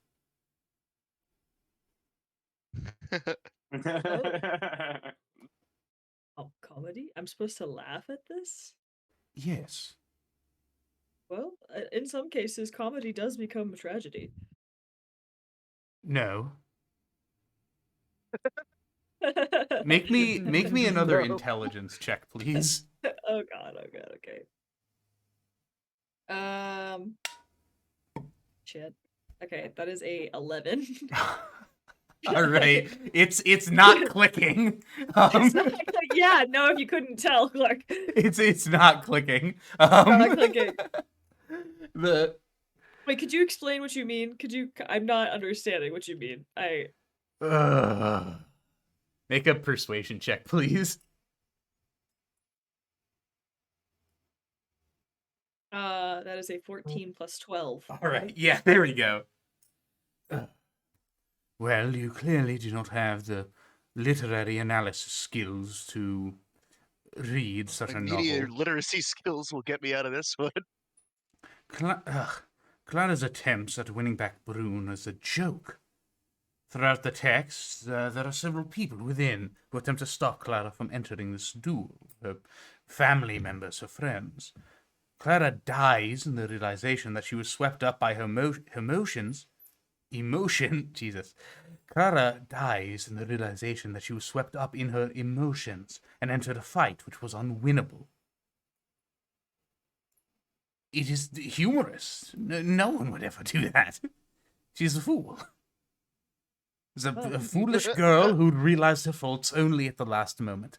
Oh, comedy? I'm supposed to laugh at this? Yes. Well, in some cases, comedy does become a tragedy. No. Make me another intelligence check, please. Oh god, okay. Shit. Okay, that is a 11. All right, it's not clicking. Yeah, no, if you couldn't tell, Clark. It's not clicking. Not clicking. Wait, could you explain what you mean? I'm not understanding what you mean. Make a persuasion check, please. That is a 14 plus 12. All right, yeah, there we go. Well, you clearly do not have the literary analysis skills to read such a novel. Media literacy skills will get me out of this one. Clara's attempts at winning back Brune is a joke. Throughout the text, there are several people within who attempt to stop Clara from entering this duel. Her family members, her friends. Clara dies in the realization that she was swept up by her emotions emotion, Jesus. Clara dies in the realization that she was swept up in her emotions and entered a fight which was unwinnable. It is humorous. No one would ever do that. She's a fool. She's a foolish girl who realized her faults only at the last moment.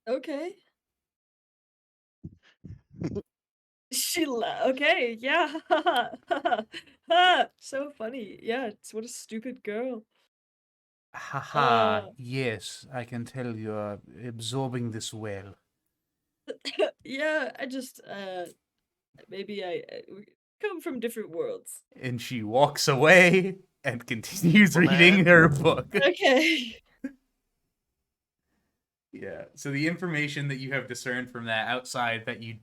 Okay. Okay, yeah. So funny. Yeah, what a stupid girl. Haha, yes, I can tell you are absorbing this well. Yeah, I just maybe we come from different worlds. And she walks away and continues Well, reading man. her book. Okay. Yeah. So the information that you have discerned from that outside that you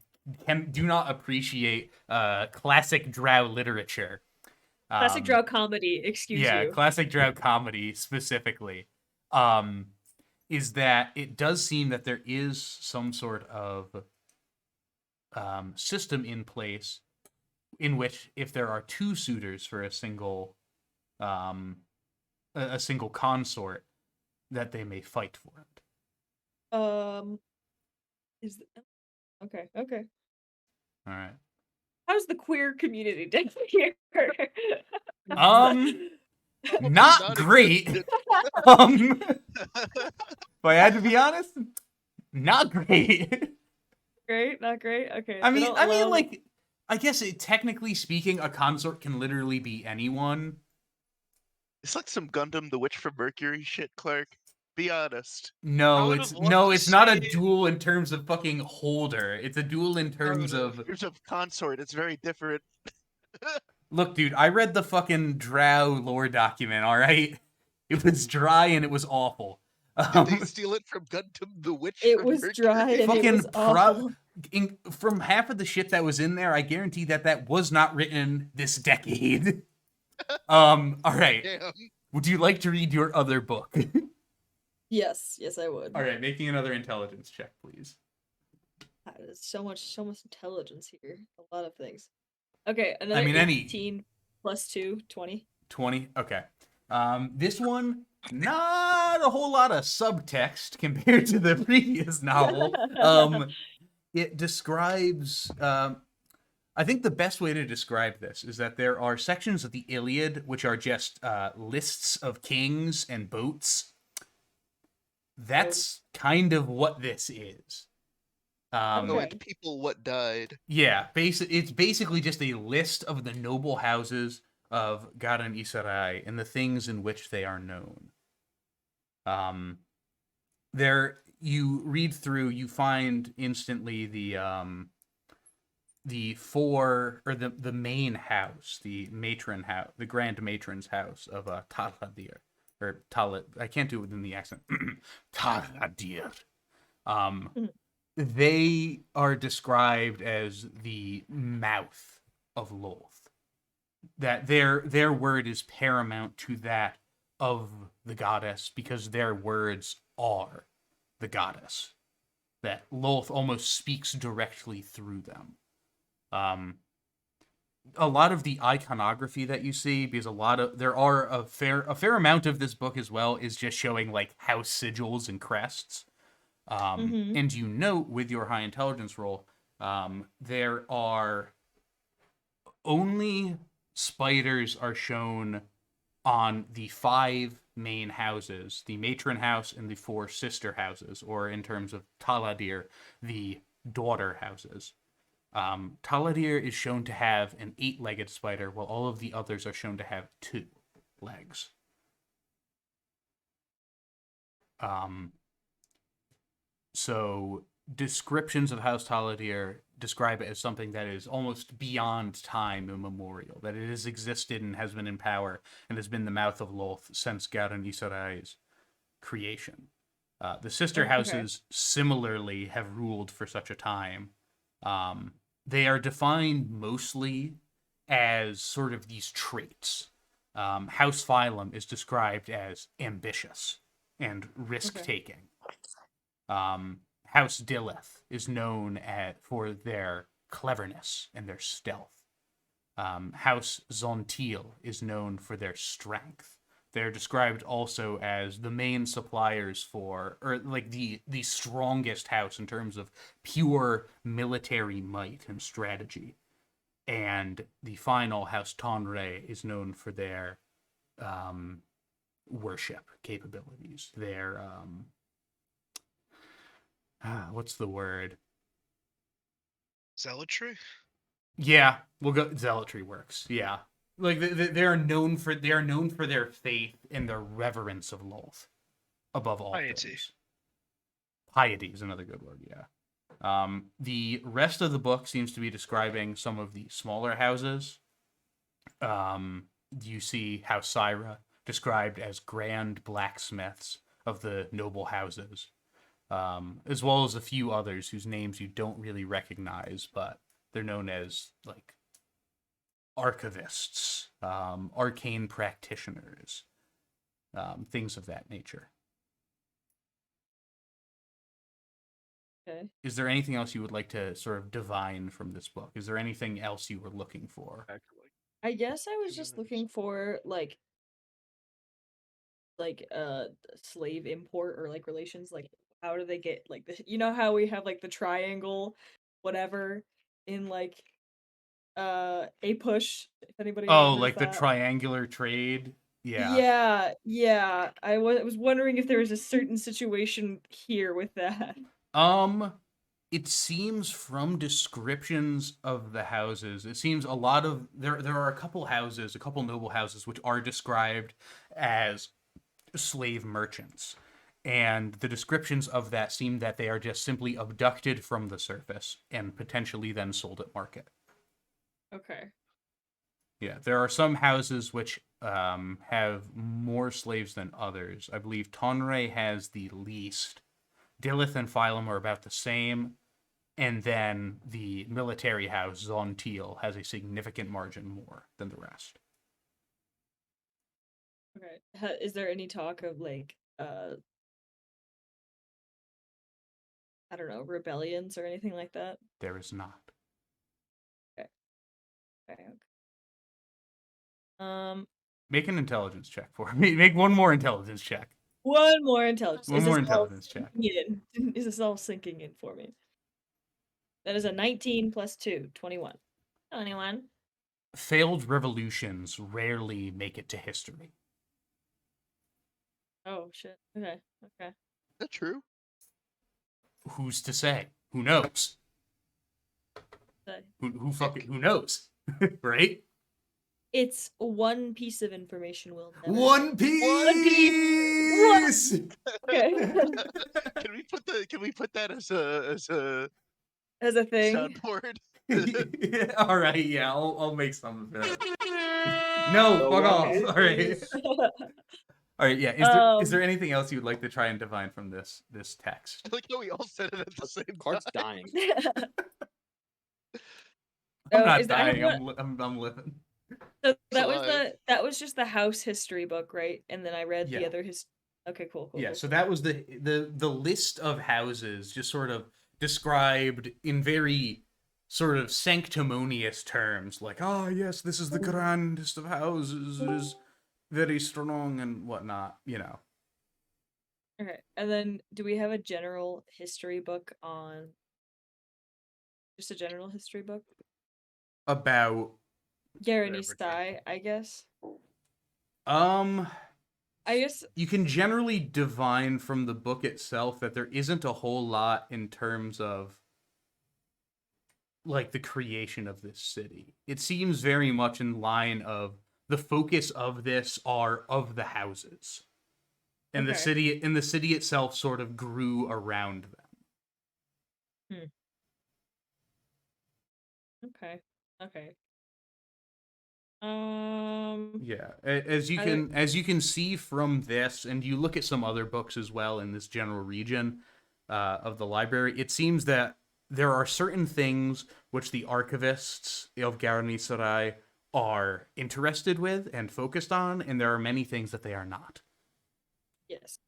do not appreciate classic drow literature. Classic drow comedy, excuse Yeah, you. classic drow comedy specifically. Is that it does seem that there is some sort of system in place in which if there are two suitors for a single consort, that they may fight for it. Okay, okay. All right. How's the queer community down here? Not great. If I had to be honest, not great. Great, not great. Okay. I mean, like, I guess technically speaking, a consort can literally be anyone. It's like some Gundam the Witch from Mercury shit, Clark. Be honest. No, would've it's loved to it's not a see- duel in terms of fucking holder. It's a duel in terms no. of In terms of consort, it's very different. look, dude. I read the fucking drow lore document. All right, it was dry and it was awful. Did they steal it from Gundam the Witch it from was Mercury? dry and it Fucking was awful. from half of the shit that was in there, I guarantee that was not written this decade. All right. Damn. Would you like to read your other book? Yes, I would. All right, making another intelligence check, please. There's so much intelligence here. A lot of things. Okay, another mean, 18 plus 2, 20. 20. Okay. This one, not a whole lot of subtext compared to the previous novel. It describes. I think the best way to describe this is that there are sections of the Iliad which are just lists of kings and boats. That's kind of what this is. Oh, Okay. and people what died. Yeah, it's basically just a list of the noble houses of Garan Isarai and the things in which they are known. There, you read through, you find instantly the four, or the main house, the matron house, the grand matron's house of Taladir, or Talat. I can't do it within the accent. Taladir. They are described as the mouth of Lolth. That their word is paramount to that of the goddess because their words are the goddess. That Lolth almost speaks directly through them. A lot of the iconography that you see, because there are a fair amount of this book as well is just showing like house sigils and crests. And you note with your high intelligence roll, there are only spiders are shown on the 5 main houses, the matron house and the 4 sister houses, or in terms of Taladir, the daughter houses. Taladir is shown to have an 8-legged spider, while all of the others are shown to have 2 legs. So descriptions of House Taladir describe it as something that is almost beyond time immemorial, that it has existed and has been in power and has been the mouth of Lolth since Garan Isarai's creation. The sister houses similarly have ruled for such a time. They are defined mostly as sort of these traits. House Phylum is described as ambitious and risk-taking. House Dilleth is known for their cleverness and their stealth. House Zontil is known for their strength. They're described also as the main suppliers for, or like the strongest house in terms of pure military might and strategy. And the final House Tonre is known for their worship capabilities. Their what's the word? Zealotry? Yeah, we'll go. Zealotry works. Yeah, like they are known for their faith and their reverence of Lolth above all Piety. things. Piety is another good word. Yeah. The rest of the book seems to be describing some of the smaller houses. You see House Syra described as grand blacksmiths of the noble houses, as well as a few others whose names you don't really recognize, but they're known as like archivists, arcane practitioners, things of that nature. Okay. Is there anything else you would like to sort of divine from this book? Is there anything else you were looking for? I guess I was 2 just minutes. looking for like slave import or like relations, like how do they get like the, you know how we have like the triangle whatever in like a push, if anybody Oh, remembers like the that. triangular trade? Yeah. Yeah. I was wondering if there was a certain situation here with that. It seems from descriptions of the houses, it seems a lot of there are a couple houses, a couple noble houses, which are described as slave merchants. And the descriptions of that seem that they are just simply abducted from the surface and potentially then sold at market. Okay. Yeah, there are some houses which have more slaves than others. I believe Tonre has the least. Dilith and Phylum are about the same. And then the military house, Zontil, has a significant margin more than the rest. Okay. Is there any talk of like I don't know, rebellions or anything like that? There is not. Okay. Okay. Make an intelligence check for me. Make one more intelligence check. One more intelligence. One more intelligence check. Is this all sinking in for me? That is a 19 plus 2, 21. 21. Failed revolutions rarely make it to history. Oh shit. Okay. Okay. Is that true? Who's to say? Who knows? So Who knows? Right? it's one piece of information we'll never One piece. Okay. Can we put that as a As a thing. soundboard? All right, yeah, I'll make some of it. No, So fuck off. one All right. piece. All right, yeah. Is there anything else you would like to try and divine from this text? I like how we all said it at the same Cart's time. dying. I'm Oh, not is that- I have dying. one- I'm living. So that was alive. that was just the house history book, right? And then I read the Yeah. other Okay, cool. Yeah, cool. so that was the list of houses, just sort of described in very sort of sanctimonious terms, like, oh yes, this is the grandest of houses, it is very strong and whatnot, you know. Okay. And then do we have a general history book on just a general history book? About Garani Sty, I guess. I guess you can generally divine from the book itself that there isn't a whole lot in terms of like the creation of this city. It seems very much in line of the focus of this are of the houses. And Okay. the city itself sort of grew around them. Okay. Yeah, as you can see from this, and you look at some other books as well in this general region of the library, it seems that there are certain things which the archivists of Garani Sarai are interested with and focused on, and there are many things that they are not. Yes.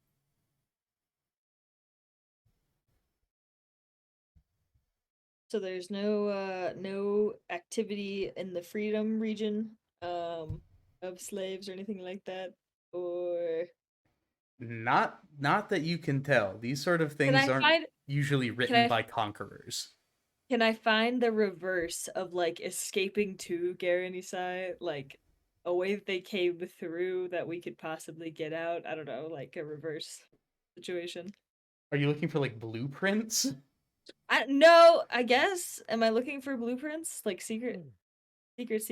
So there's no activity in the freedom region of slaves or anything like that, or Not that you can tell. These sort of can things I aren't find usually written by conquerors. can I find the reverse of like escaping to Garanisai, like a way that they came through that we could possibly get out? I don't know, like a reverse situation. Are you looking for like blueprints? No, I guess. Am I looking for blueprints? Like secrets? Yeah, Secret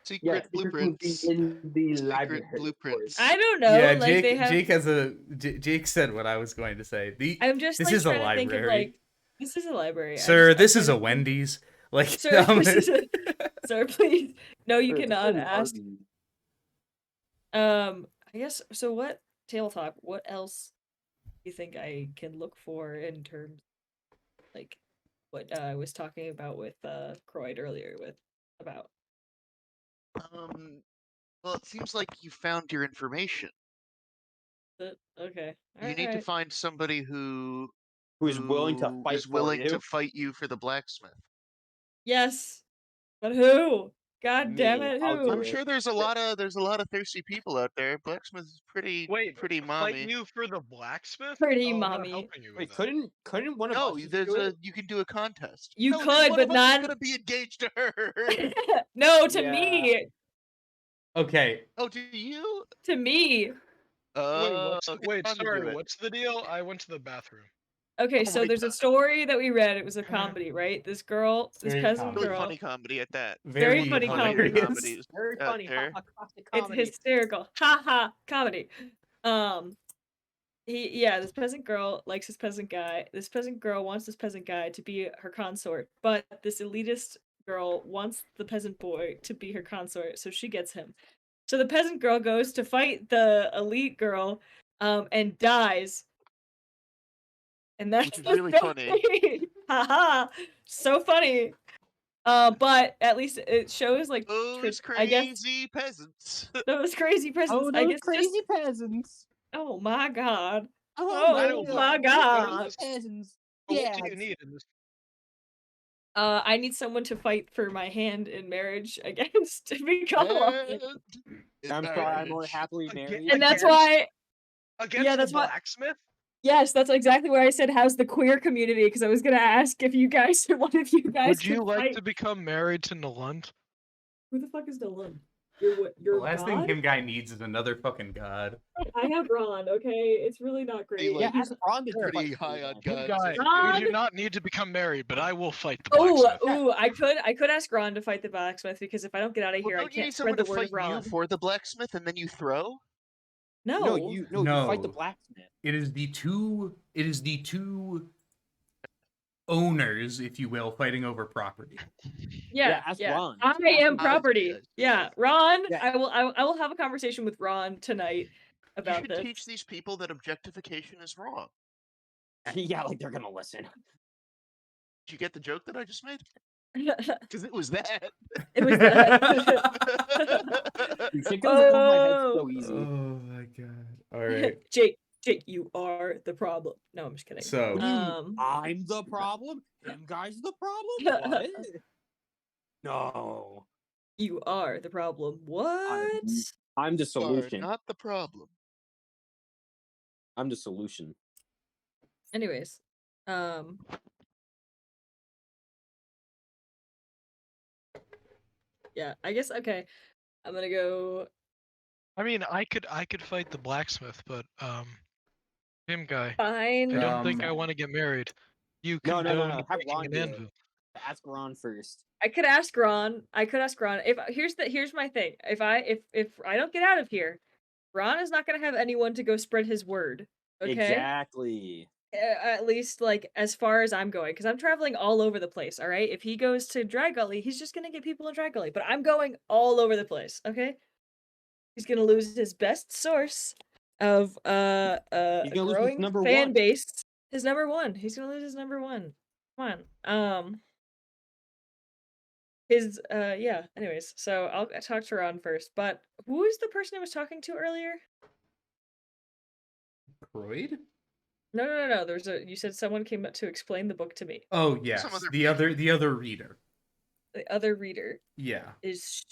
secret would be blueprints. in the Secret library. of blueprints. course. I don't know. Yeah, like they have. Jake said what I was going to say. I'm just this like is a trying to think of library. like this is a library. Sir, I'm this is trying a to think- Wendy's. Like, Sir, sir, please. No, you Or it's cannot an ask. Arby's. I guess so. What table talk? What else do you think I can look for in terms, like, what I was talking about with Croyd earlier about? Well, it seems like you found your information. Okay. You need to find somebody who Who's willing to fight is willing for you? to fight you for the blacksmith. Yes, but who? God damn Me, it, I'll who? do I'm it. sure there's a lot of thirsty people out there. Blacksmith is pretty Wait, pretty fight mommy. you for the blacksmith? Pretty Oh, I'm not mommy. helping you with Wait, that. couldn't one of No, us just there's do a it? you can do a contest. You No, could, one but of us is not. gonna be engaged to her. No, to Yeah. me. okay, Oh, do you? To me. Wait, Time to sorry, do it. what's the deal? I went to the bathroom. Okay, Oh so my there's a God. story that we read. It was a comedy, right? This girl, this Very peasant comedy. Really girl. funny comedy at that. Very funny Hilarious comedy. comedies Very out funny. there. Classic It's comedy. hysterical. Ha ha comedy. This peasant girl likes this peasant guy. This peasant girl wants this peasant guy to be her consort, but this elitist girl wants the peasant boy to be her consort, so she gets him. So the peasant girl goes to fight the elite girl, and dies. And that's Which is really funny. Haha, so funny. But at least it shows like Those I guess crazy peasants. those crazy peasants. Oh, I those guess crazy peasants. oh my god. Oh my god. peasants. But Yeah. what do you need in this? I need someone to fight for my hand in marriage against Mikala. I'm sorry, I'm only happily Again- married. And that's against- why Against that's the what- blacksmith? yes, that's exactly where I said how's the queer community, because I was gonna ask if you guys one of you guys Would you could like fight. to become married to Nalund? Who the fuck is Dylan? You're what? the You're last God? thing him guy needs is another fucking god. I have Ron, okay? It's really not great. like- Yeah, ask Ron to Pretty fight for high you on then. God. Guy, God! we do not need to become married, but I will fight the Oh, blacksmith. I could ask Ron to fight the blacksmith, because if I don't get out of Well, here, I don't you need can't someone spread the to word fight of Ron. you for the blacksmith and then you throw? No, You fight the No. blacksmith. It is the two owners, if you will, fighting over property. yeah, ask yeah. Ron. I Ask am him. property. Yeah. Yeah, Ron. Yeah. I will have a conversation with Ron tonight You about should this. teach these people that objectification is wrong. Yeah, like they're gonna listen. Did you get the joke that I just made? Because it was that. It was that. You think it was above my head Oh. so easy. Oh my god! All right. Jake, you are the problem. No, I'm just kidding. So I'm the problem? Him guy's the problem? What? No. You are the problem. What? I'm the Are solution. not the problem. I'm the solution. Anyways, yeah, I guess okay. I'm gonna go. I mean, I could fight the blacksmith, but him guy. Fine. I don't think Um, I want to get married. You No, condone no, no. Have breaking Ron an do it. anvil. Ask Ron first. I could ask Ron. If here's my thing. If I don't get out of here, Ron is not gonna have anyone to go spread his word. Okay. Exactly. At least like as far as I'm going, because I'm traveling all over the place. All right. If he goes to Dry Gully, he's just gonna get people in Dry Gully. But I'm going all over the place. Okay. He's gonna lose his best source of He's gonna lose his growing number fan one. base. His number one. He's gonna lose his number one. Come on. His yeah. Anyways, so I'll talk to Ron first. But who is the person I was talking to earlier? Croyd? No. You said someone came up to explain the book to me. Oh yes, other the other reader. The other reader Yeah, is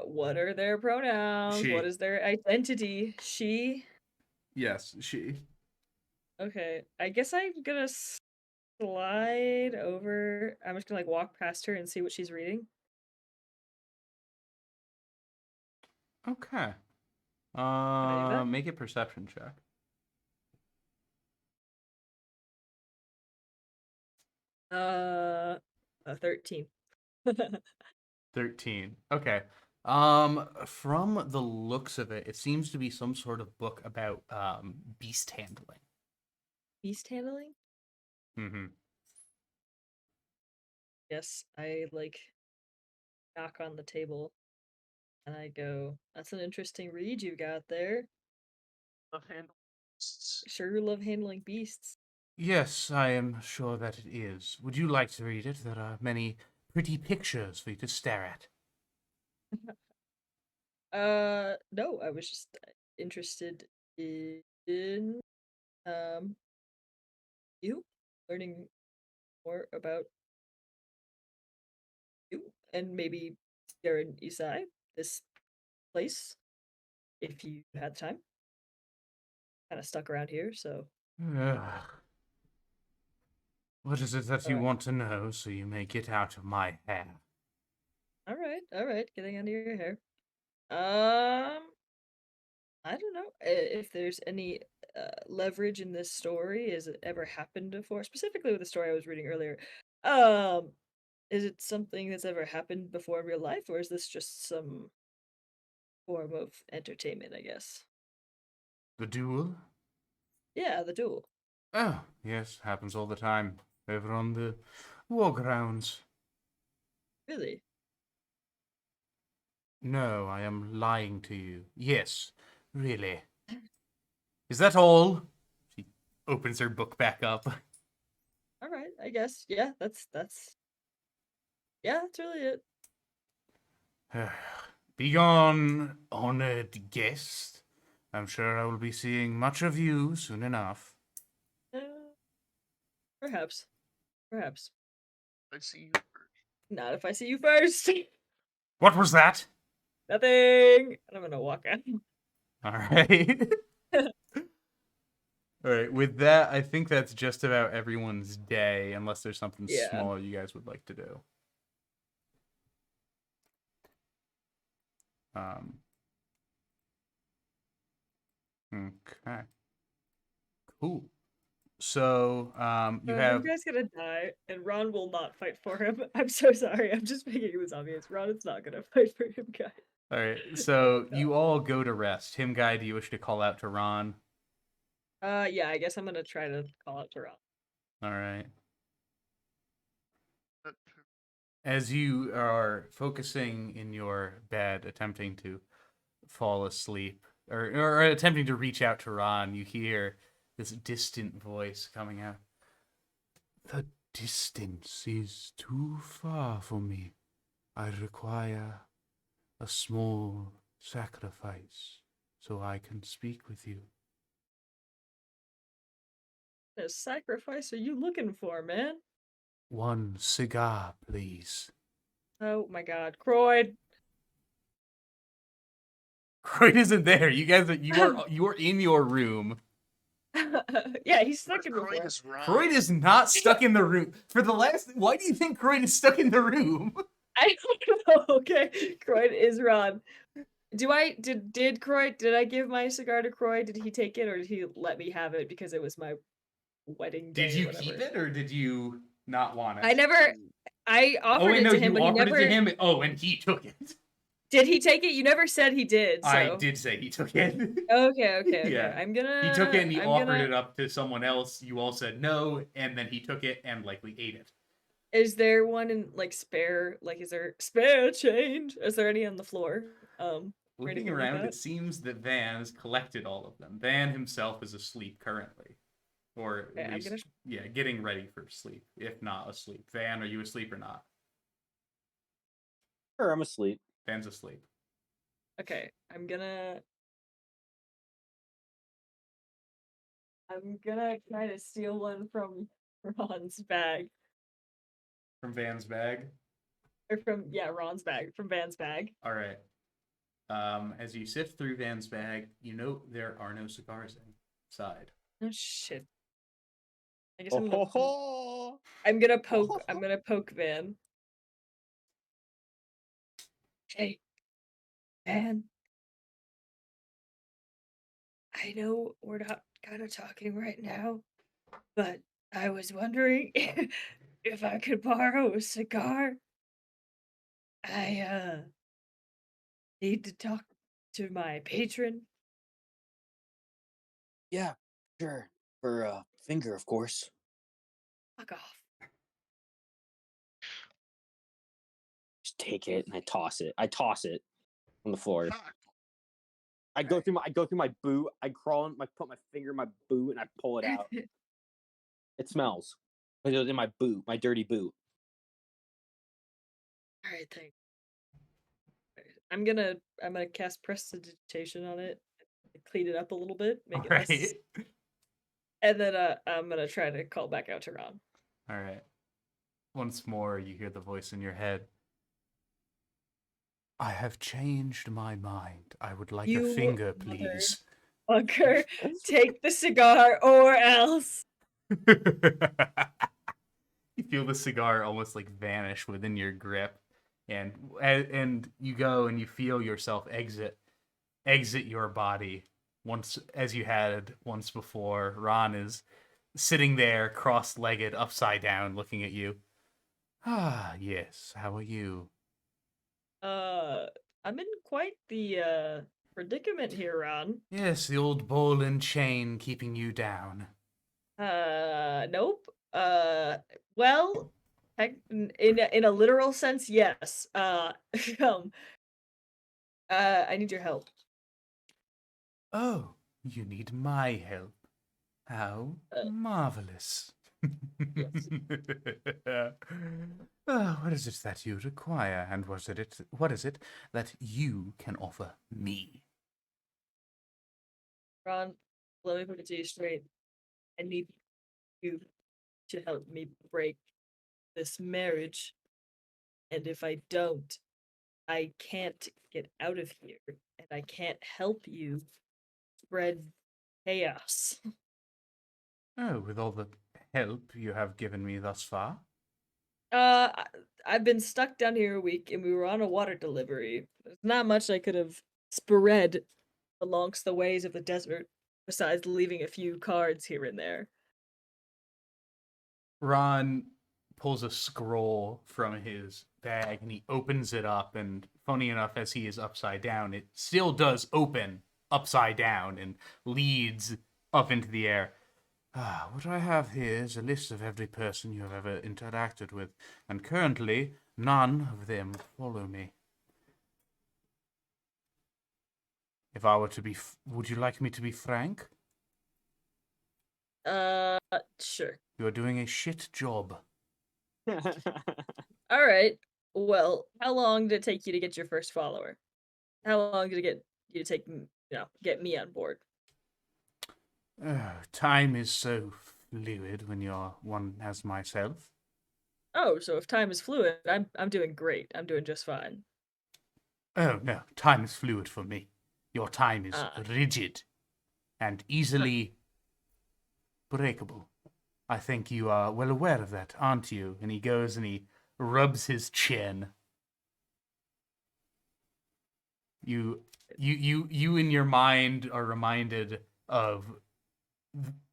what are their pronouns? She. What is their identity? She. yes, she. Okay, I guess I'm gonna slide over. I'm just gonna like walk past her and see what she's reading. Okay. I do that? Make a perception check. A 13. 13. Okay. From the looks of it, it seems to be some sort of book about beast handling. Beast handling? Mm-hmm. Yes, I like knock on the table and I go, "That's an interesting read you got there. Of handle beasts. Sure you love handling beasts." Yes, I am sure that it is. Would you like to read it? There are many pretty pictures for you to stare at. No, I was just interested in you learning more about you and maybe Garen Isai, this place, if you had the time. Kind of stuck around here, so Ugh. What is it that you Alright. want to know so you may get out of my hair? all right, getting under your hair. I don't know if there's any leverage in this story. Has it ever happened before? Specifically with the story I was reading earlier. Um, is it something that's ever happened before in real life, or is this just some form of entertainment, I guess? The duel? Yeah, the duel. Oh, yes, happens all the time. Over on the war grounds. Really? No, I am lying to you. Yes, really. Is that all? She opens her book back up. All right, I guess. Yeah, that's yeah, that's really it. Begone, honored guest. I'm sure I will be seeing much of you soon enough. Uh, perhaps. Perhaps. I see you first. Not if I see you first. What was that? Nothing. And I'm gonna walk out. All right. All right. With that, I think that's just about everyone's day, unless there's something Yeah. small you guys would like to do. Okay. Cool. So, you Him have guy's gonna die, and Ron will not fight for him. I'm so sorry. I'm just making this obvious. Ron is not gonna fight for him, guy. all right. So you all go to rest. Him guy, do you wish to call out to Ron? Yeah, I guess I'm gonna try to call out to Ron. All right. But As you are focusing in your bed, attempting to fall asleep, or attempting to reach out to Ron, you hear this distant voice coming out. The distance is too far for me. I require a small sacrifice so I can speak with you. What kind of sacrifice are you looking for, man? One cigar, please. Oh my god, Croyd. Croyd isn't there. You guys you are in your room. Yeah, he's stuck what in Croyd before. is wrong. Croyd is not stuck in the room. For the last why do you think Croyd is stuck in the room? I don't know. Okay, Croyd is Ron. Did Croyd? Did I give my cigar to Croyd? Did he take it, or did he let me have it because it was my wedding day? Did or you whatever? keep it or did you not want it? I never. I Oh offered wait, it no, to him, you but he offered never. it to him. Oh, and he took it. Did he take it? You never said he did. So. I did say he took it. Okay. Yeah. I'm gonna. He took it and he I'm offered gonna... it up to someone else. You all said no, and then he took it and likely ate it. Is there one in like spare? Like, is there spare change? Is there any on the floor? Or Looking anything like around, that? it seems that Van has collected all of them. Van himself is asleep currently. Or Okay, at I'm least, gonna- yeah, getting ready for sleep, if not asleep. Van, are you asleep or not? Sure, I'm asleep. Van's asleep. Okay, I'm gonna I'm gonna try to steal one from Ron's bag. From Van's bag. Or from, yeah, Ron's bag. From Van's bag. All right. As you sift through Van's bag, you note there are no cigars inside. Oh, shit. I guess Oh, I'm gonna poke Van. Hey, Van. I know we're not kind of talking right now, but I was wondering if I could borrow a cigar. I need to talk to my patron. yeah, sure. For finger, of course. Fuck off. Just take it and I toss it. I toss it on the floor. Fuck. I go through my boot. I crawl in. I put my finger in my boot and I pull it out. It smells. It was in my boot, my dirty boot. All right, thanks. I'm gonna cast prestidigitation on it, clean it up a little bit, make it less, Right. and then I'm gonna try to call back out to Ron. All right. Once more, you hear the voice in your head. I have changed my mind. I would like You a finger, mother- please. Fucker, take the cigar or else. You feel the cigar almost like vanish within your grip, and you go and you feel yourself exit your body once, as you had once before. Ron is sitting there, cross-legged, upside down, looking at you. Ah, yes. How are you? I'm in quite the predicament here, Ron. Yes, the old ball and chain keeping you down. Nope. Well, in a literal sense, yes. I need your help. Oh, you need my help. How marvelous. Yes. What is it that you require, and what is it that you can offer me? Ron, let me put it to you straight. I need you to help me break this marriage. And if I don't, I can't get out of here. And I can't help you spread chaos. Oh, with all the help you have given me thus far? I've been stuck down here a week and we were on a water delivery. There's not much I could have spread amongst the ways of the desert, besides leaving a few cards here and there. Ron pulls a scroll from his bag and he opens it up, and funny enough, as he is upside down, it still does open upside down and leads up into the air. What I have here is a list of every person you have ever interacted with, and currently none of them follow me. If I were to be, would you like me to be frank? Sure. You're doing a shit job. All right. Well, how long did it take you to get your first follower? How long did it get you to get me on board? Time is so fluid when you're one as myself. Oh, so if time is fluid, I'm doing great. I'm doing just fine. Oh no, time is fluid for me. Your time is Ah. rigid and easily breakable. I think you are well aware of that, aren't you? And he goes and he rubs his chin. You in your mind are reminded of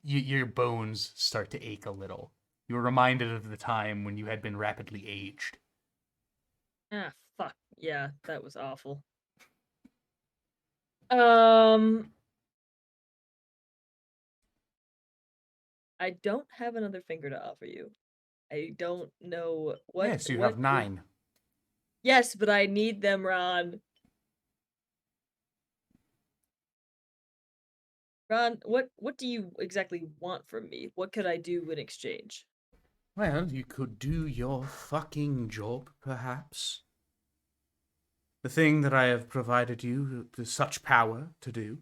your bones start to ache a little. You're reminded of the time when you had been rapidly aged. Ah, fuck. Yeah, that was awful. I don't have another finger to offer you. I don't know what. Yes, you what have 9. Yes, but I need them, Ron. Ron, what do you exactly want from me? What could I do in exchange? Well, you could do your fucking job, perhaps. The thing that I have provided you with such power to do.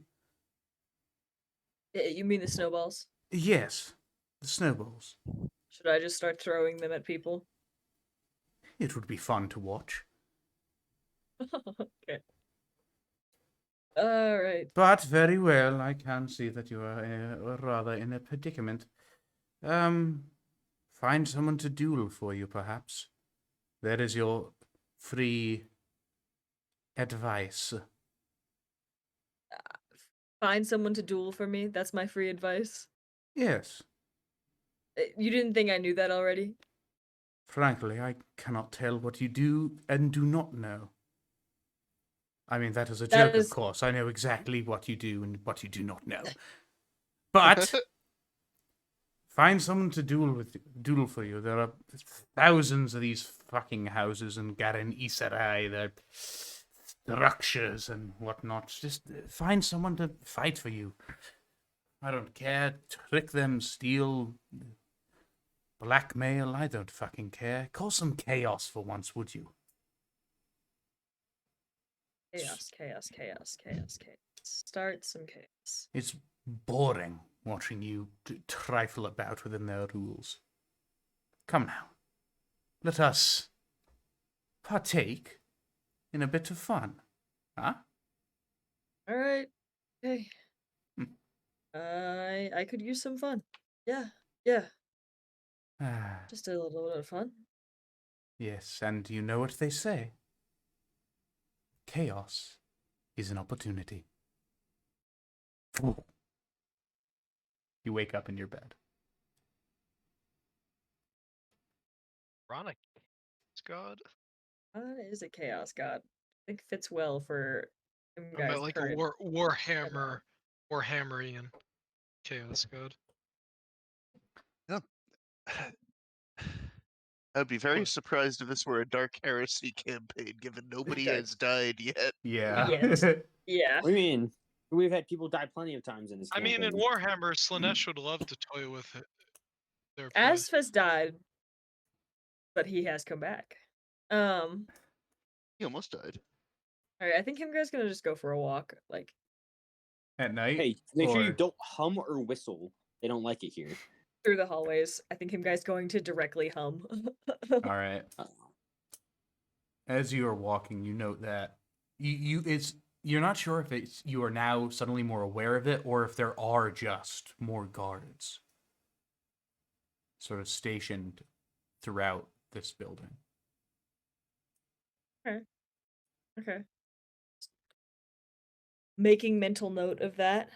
You mean the snowballs? Yes, the snowballs. Should I just start throwing them at people? It would be fun to watch. Okay. All right. But very well, I can see that you are rather in a predicament. Find someone to duel for you, perhaps. That is your free advice. Find someone to duel for me. That's my free advice. Yes. You didn't think I knew that already? Frankly, I cannot tell what you do and do not know. I mean, that is a joke, of course. I know exactly what you do and what you do not know. But find someone to duel for you. There are thousands of these fucking houses in Garin Isarai. They're structures and whatnot. Just find someone to fight for you. I don't care. Trick them, steal, blackmail. I don't fucking care. Cause some chaos for once, would you? Chaos. Start some chaos. It's boring watching you trifle about within their rules. Come now. Let us partake in a bit of fun. Huh? All right. Okay. Hmm. I could use some fun. Yeah. Just a little bit of fun. Yes, and you know what they say. Chaos is an opportunity. You wake up in your bed. Ironic. God. Is a chaos god. I think fits well for him I guys. bet like a Warhammerian chaos god. I'd be very surprised if this were a Dark Heresy campaign, given nobody has died yet. Yeah. Yes. Yeah. What do you mean? We've had people die plenty of times in this I campaign. mean, in Warhammer, Slanesh would love to toy with it. Their play. Asfest died, but he has come back. He almost died. All right, I think him guys gonna just go for a walk, like At night? Hey, make sure you Or- don't hum or whistle. They don't like it here. through the hallways. I think him guys going to directly hum. All right. As you are walking, you note that you're not sure if you are now suddenly more aware of it or if there are just more guards sort of stationed throughout this building. Okay. Making mental note of that.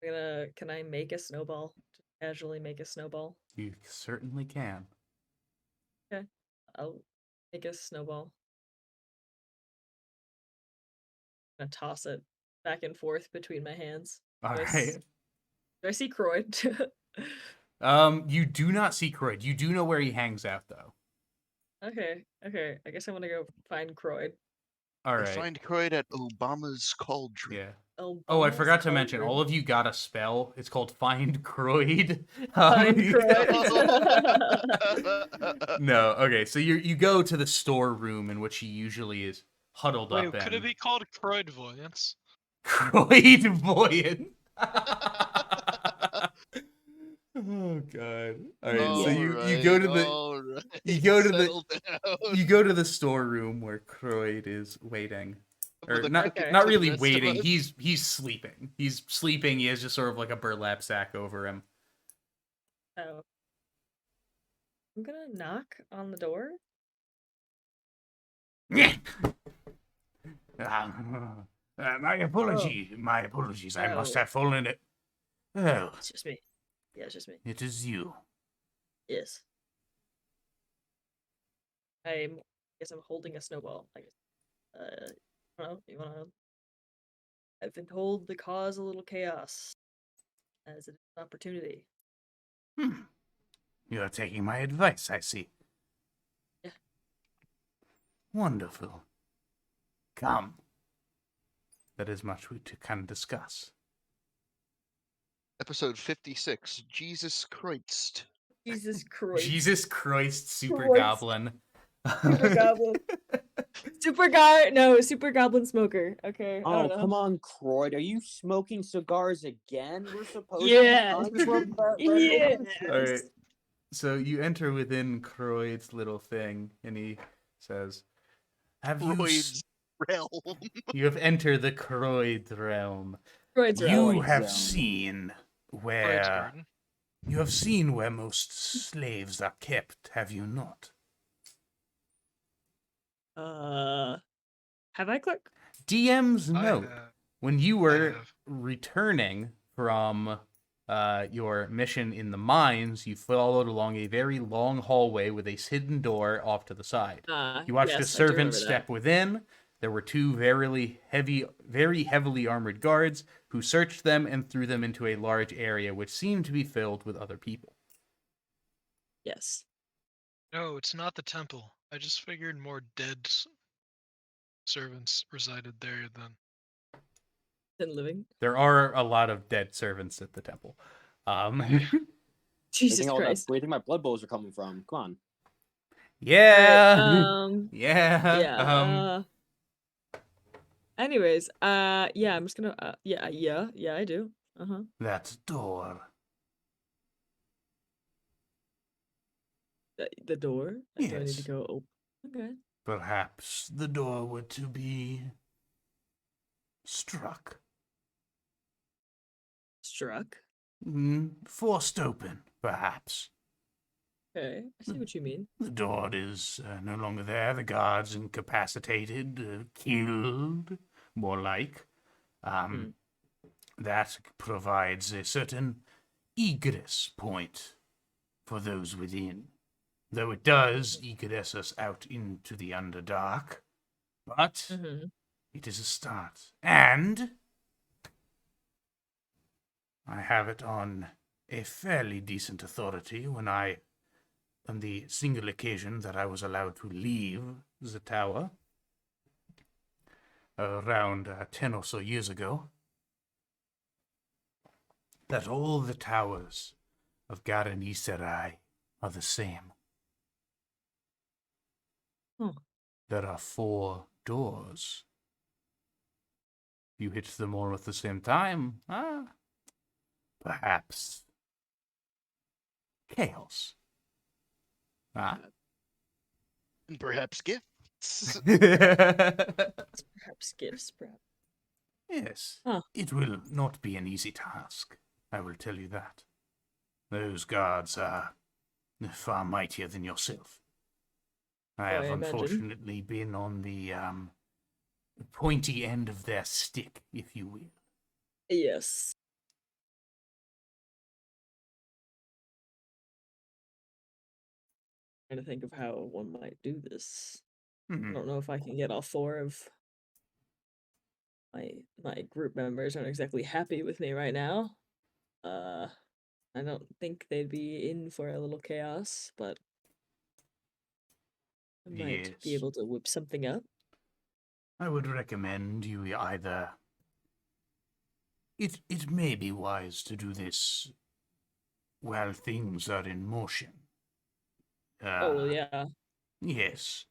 Can I make a snowball? Just casually make a snowball. You certainly can. Okay. I'll make a snowball. I'm gonna toss it back and forth between my hands. All Do I right. Do I see Croyd? You do not see Croyd. You do know where he hangs out, though. Okay. I guess I'm gonna go find Croyd. All And right. find Croyd at Obama's Cauldron. Yeah. Oh, I forgot to mention, all of you got a spell. It's called Find Croyd. Find Croyd. No, okay. So you go to the storeroom in which he usually is huddled Wait, up in. could it be called Croydvoyance? Croydvoyant. Oh god. All right. So you go to the you go to the storeroom where Croyd is waiting. Or not really waiting. He's sleeping. He's sleeping. He has just sort of like a burlap sack over him. Oh. I'm gonna knock on the door. My apologies. I must have fallen it. Oh, It's just me. Yeah, it's just me. it is you. Yes. I guess I'm holding a snowball. I guess. I don't know. You wanna? I've been told to cause a little chaos as an opportunity. You are taking my advice, I see. Yeah. Wonderful. Come. That is much we can discuss. Episode 56, Jesus Christ. Jesus Christ. Jesus Christ, Super Christ. Goblin. Super Goblin. Super Goblin Smoker. Okay, I Oh, don't know. come on, Croyd. Are you smoking cigars again? We're supposed Yes. to be trying to Yes. All right. So you enter within Croyd's little thing, and he says, "Have you? Royd's realm. You have entered the Croyd realm. Droids are You out. have zone. seen Freud's where garden. you have seen where most slaves are kept, have you not? Have I, Clark? DM's I note: have. when you were have. returning from your mission in the mines, you followed along a very long hallway with a hidden door off to the side. You watched a Yes, I do servant remember step that. within. There were two very heavily armored guards who searched them and threw them into a large area which seemed to be filled with other people. Yes. No, it's not the temple. I just figured more dead servants resided there than. Been living. There are a lot of dead servants at the temple. Jesus Where do Christ. you think my blood bowls are coming from? Come on. Yeah. Yeah. Yeah. Anyways, yeah, I'm just gonna. Yeah, I do. That door. The door. Do I need to Yes. go open? Okay. Perhaps the door were to be struck. Struck. Forced open, perhaps. Okay, I see what you mean. The door is no longer there. The guards incapacitated, killed, more like. That provides a certain egress point for those within. Though it does egress us out into the Underdark. But it is a start. And I have it on a fairly decent authority when on the single occasion that I was allowed to leave the tower, around 10 or so years ago, that all the towers of Garaniserai are the same. There are 4 doors. You hit them all at the same time, perhaps chaos. And perhaps gifts. Perhaps gifts, perhaps. Yes, Huh. it will not be an easy task, I will tell you that. Those guards are far mightier than yourself. I have I imagine. unfortunately been on the pointy end of their stick, if you will. Yes. Trying to think of how one might do this. I don't know if I can get all 4 of my group members aren't exactly happy with me right now. I don't think they'd be in for a little chaos, but I might be Yes. able to whip something up. I would recommend you either... It may be wise to do this while things are in motion. Oh, yeah. Yes.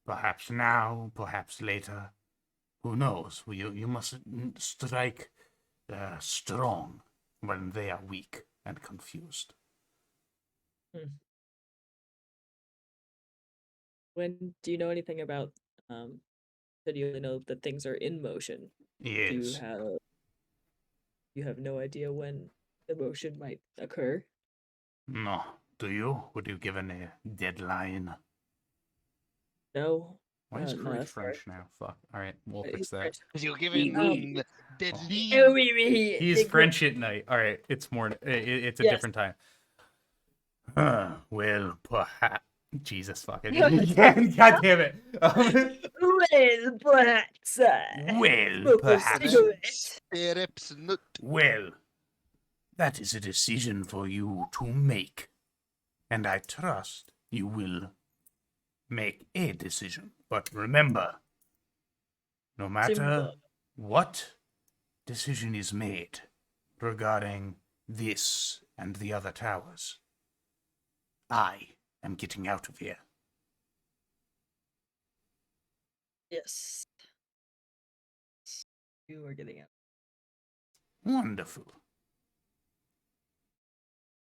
Perhaps now, perhaps later. Who knows? You must strike strong when they are weak and confused. When do you know anything about that you only know that things are in motion? Yes. Do you have no idea when the motion might occur? No. Do you? Would you given a deadline? No. Why is no, Croyd that's fair. French now? Fuck. All right, we'll He's fix that. French. Because you're giving deadly. Oh, oui. He's French at night. All right, it's morning. It's a different time. Well, perhaps. Jesus fucking. God damn it. Well, perhaps. Well, perhaps. Perhaps not. Well, that is a decision for you to make. And I trust you will make a decision. But remember, no matter Simba. what decision is made regarding this and the other towers, I am getting out of here. Yes. You are getting out. Wonderful.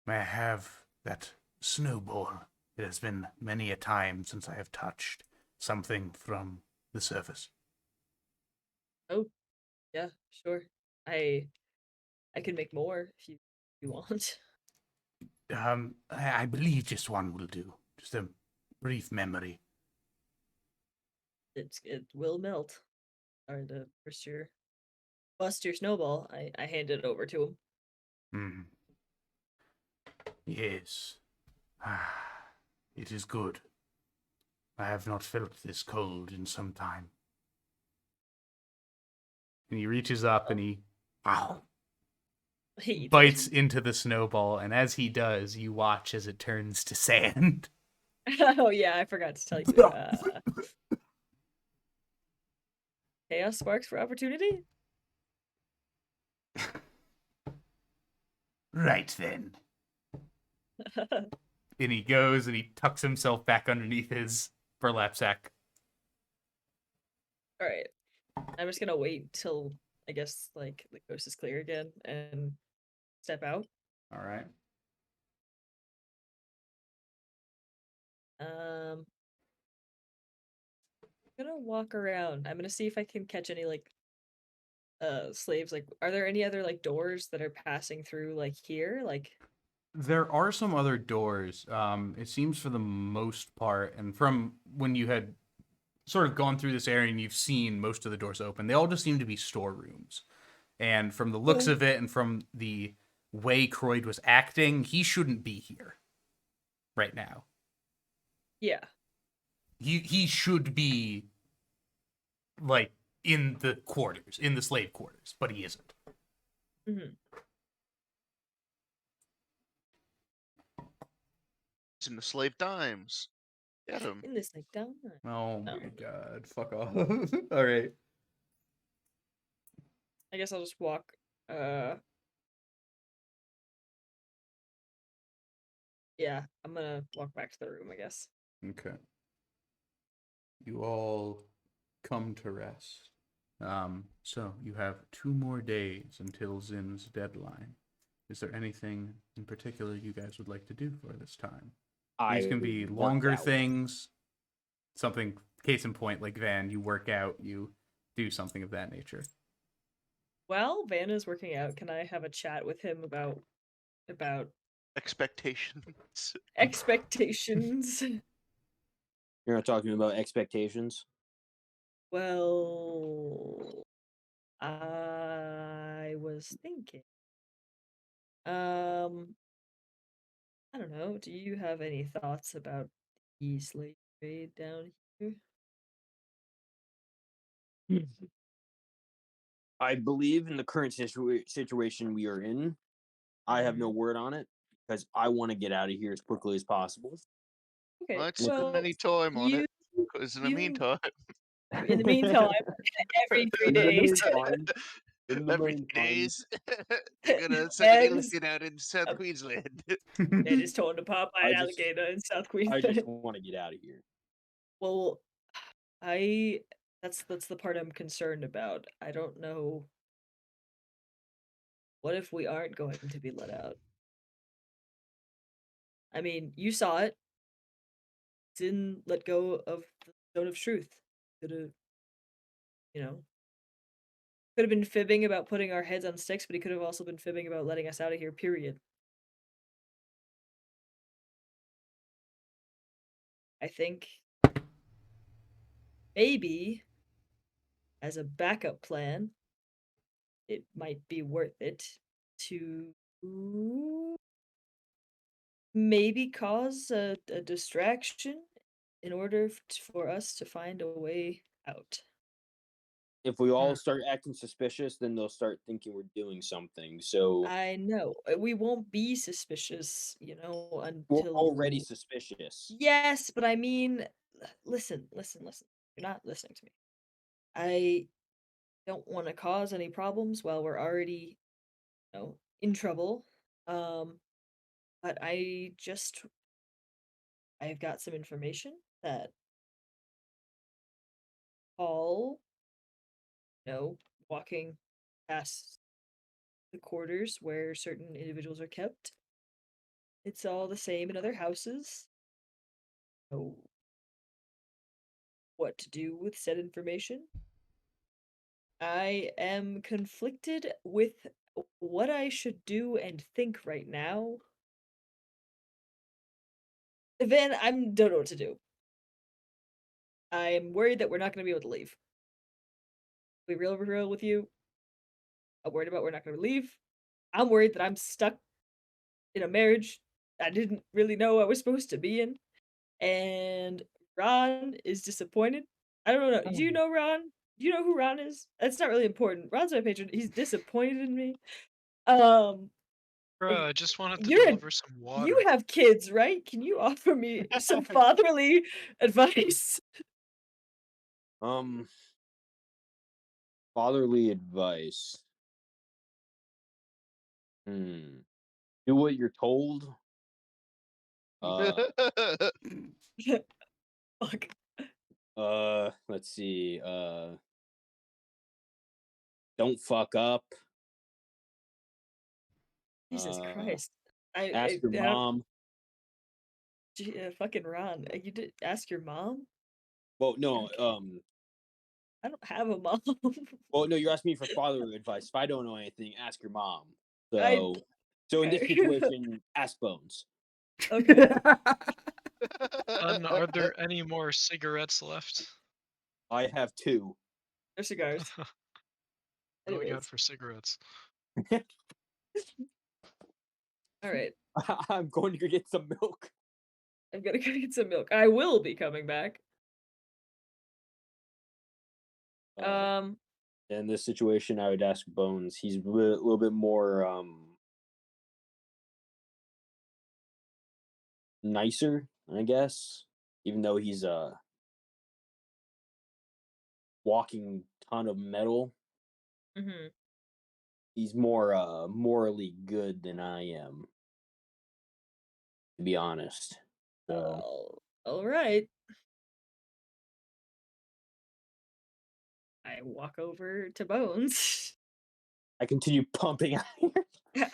May I have that snowball? It has been many a time since I have touched something from the surface. Oh, yeah, sure. I can make more if you want. I believe just one will do. Just a brief memory. It will melt. Or to bust your snowball. I hand it over to him. Hmm. Yes. It is good. I have not felt this cold in some time. And he reaches up and he He bites into the snowball, and as he does, you watch as it turns to sand. Oh yeah, I forgot to tell you. Chaos sparks for opportunity? Right then. And he goes and he tucks himself back underneath his burlap sack. Alright. I'm just gonna wait till I guess like the coast is clear again and step out. All right. I'm gonna walk around. I'm gonna see if I can catch any like slaves. Like, are there any other like doors that are passing through like here? Like, There are some other doors. It seems for the most part, and from when you had sort of gone through this area and you've seen most of the doors open, they all just seem to be storerooms. And from the looks of it and from the way Croyd was acting, he shouldn't be here right now. yeah. He should be like in the quarters, in the slave quarters, but he isn't. Mm-hmm. He's in the slave dimes. Get him. In this like down. Oh No. my god, fuck off. All right. I guess I'll just walk. Yeah, I'm gonna walk back to the room. I guess. Okay. You all come to rest. So you have 2 more days until Zin's deadline. Is there anything in particular you guys would like to do for this time? These can be work longer out. things. Something, case in point, like Van, you work out, you do something of that nature. While Vanna's working out, can I have a chat with him about Expectations. expectations? You're not talking about expectations. Well, I was thinking. I don't know. Do you have any thoughts about the slave trade down here? I believe in the current situation we are in. I have no word on it because I want to get out of here as quickly as possible. Okay. Let's spend any time on it. Because in the you- meantime, In the meantime, every 3 days. In the every meantime, days, they're gonna send an Ed's- alien out in South Queensland. Ned is torn apart by I an just- alligator in South I Queensland. just want to get out of here. Well, that's the part I'm concerned about. I don't know. What if we aren't going to be let out? I mean, you saw it. Didn't let go of the stone of truth. Could have, could have been fibbing about putting our heads on sticks, but he could have also been fibbing about letting us out of here, period. I think maybe as a backup plan, it might be worth it to maybe cause a distraction in order for us to find a way out. If we all start acting suspicious, then they'll start thinking we're doing something. So I know. We won't be suspicious, until we're already suspicious. Yes, but I mean, listen. You're not listening to me. I don't want to cause any problems while we're already, in trouble. But I've got some information that hall, walking past the quarters where certain individuals are kept. It's all the same in other houses. Know what to do with said information. I am conflicted with what I should do and think right now. Then I don't know what to do. I'm worried that we're not going to be able to leave. Be real with you. I'm worried about we're not going to leave. I'm worried that I'm stuck in a marriage I didn't really know I was supposed to be in. And Ron is disappointed. I don't know. Do you know Ron? Do you know who Ron is? That's not really important. Ron's my patron. He's disappointed in me. Bruh, I just wanted to You're deliver some water. You have kids, right? Can you offer me some fatherly advice? Fatherly advice. Do what you're told. Fuck. Let's see. Don't fuck up. Jesus Christ. Ask your mom. Fucking Ron. You did ask your mom? Well, no. I don't have a mom. Well, no. You're asking me for fatherly advice. If I don't know anything, ask your mom. I- So in this okay. situation, ask Bones. Okay. Are there any more cigarettes left? I have 2. They're cigars. Going out Anyways. for cigarettes. All right. I'm going to go get some milk. I'm gonna go get some milk. I will be coming back. In this situation, I would ask Bones. He's a little bit more nicer, I guess. Even though he's a walking ton of metal, he's more morally good than I am, to be honest. So, all right. I walk over to Bones. I continue pumping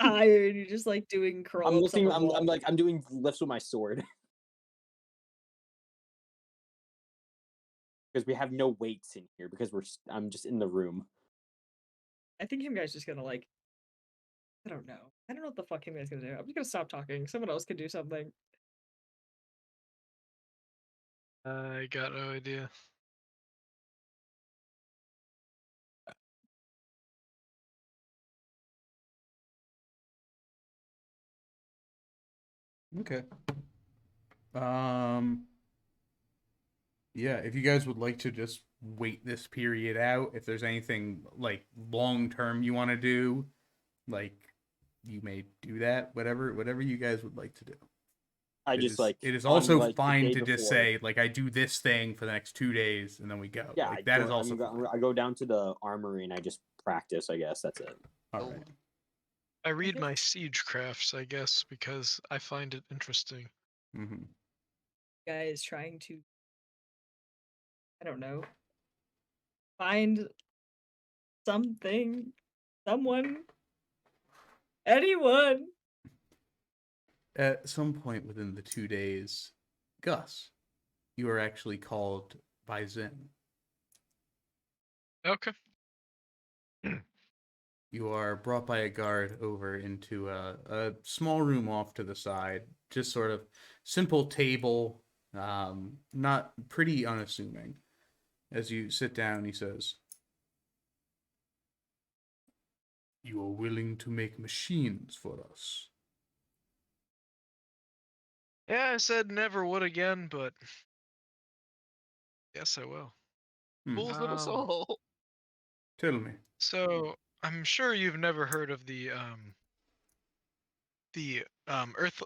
Iron. You're just like doing I'm curl-ups on looking. the wall. I'm doing lifts with my sword because we have no weights in here because I'm just in the room. I think him guy's just gonna like. I don't know. I don't know what the fuck him guy's gonna do. I'm just gonna stop talking. Someone else can do something. I got no idea. Okay. Yeah, if you guys would like to just wait this period out, if there's anything like long term you want to do, like you may do that. Whatever you guys would like to do. I It just is- like it is on, also like, the fine day to just before. say like I do this thing for the next 2 days and then we go. Yeah, like, that is also I go down to the armory and I just practice. I guess that's it. all right. I read Okay. my siege crafts, I guess, because I find it interesting. Mm-hmm. Guy is trying to. I don't know. Find something, someone, anyone. At some point within the 2 days, Gus, you are actually called by Zen. Okay. You are brought by a guard over into a small room off to the side. Just sort of simple table, not pretty unassuming. As you sit down, he says, "You are willing to make machines for us." Yeah, I said never would again, but yes, I will. Fool's little soul. Tell me. So I'm sure you've never heard of Earth,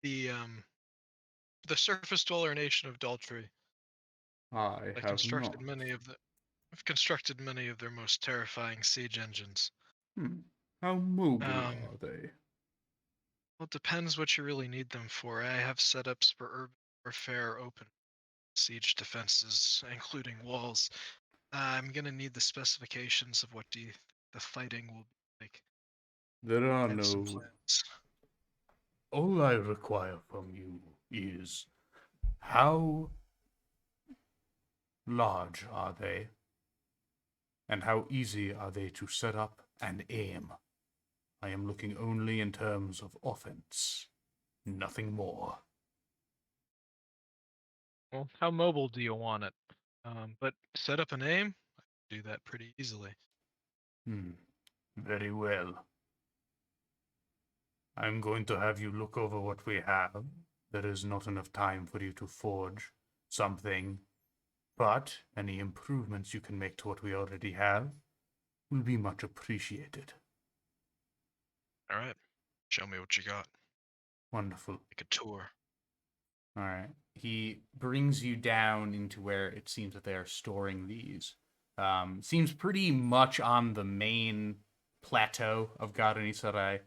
the the surface dweller nation of Daltrey. I I have constructed not. many of the. I've constructed many of their most terrifying siege engines. How mobile Um, are they? Well, it depends what you really need them for. I have setups for urban warfare, open siege defenses, including walls. I'm gonna need the specifications of what the fighting will be like. There I are have some no. plans. All I require from you is how large are they, and how easy are they to set up and aim. I am looking only in terms of offense, nothing more. Well, how mobile do you want it? But set up a name, I can do that pretty easily. Very well. I'm going to have you look over what we have. There is not enough time for you to forge something, but any improvements you can make to what we already have will be much appreciated. All right, show me what you got. Wonderful. Like a tour. All right. He brings you down into where it seems that they are storing these. Seems pretty much on the main plateau of Garanisarai.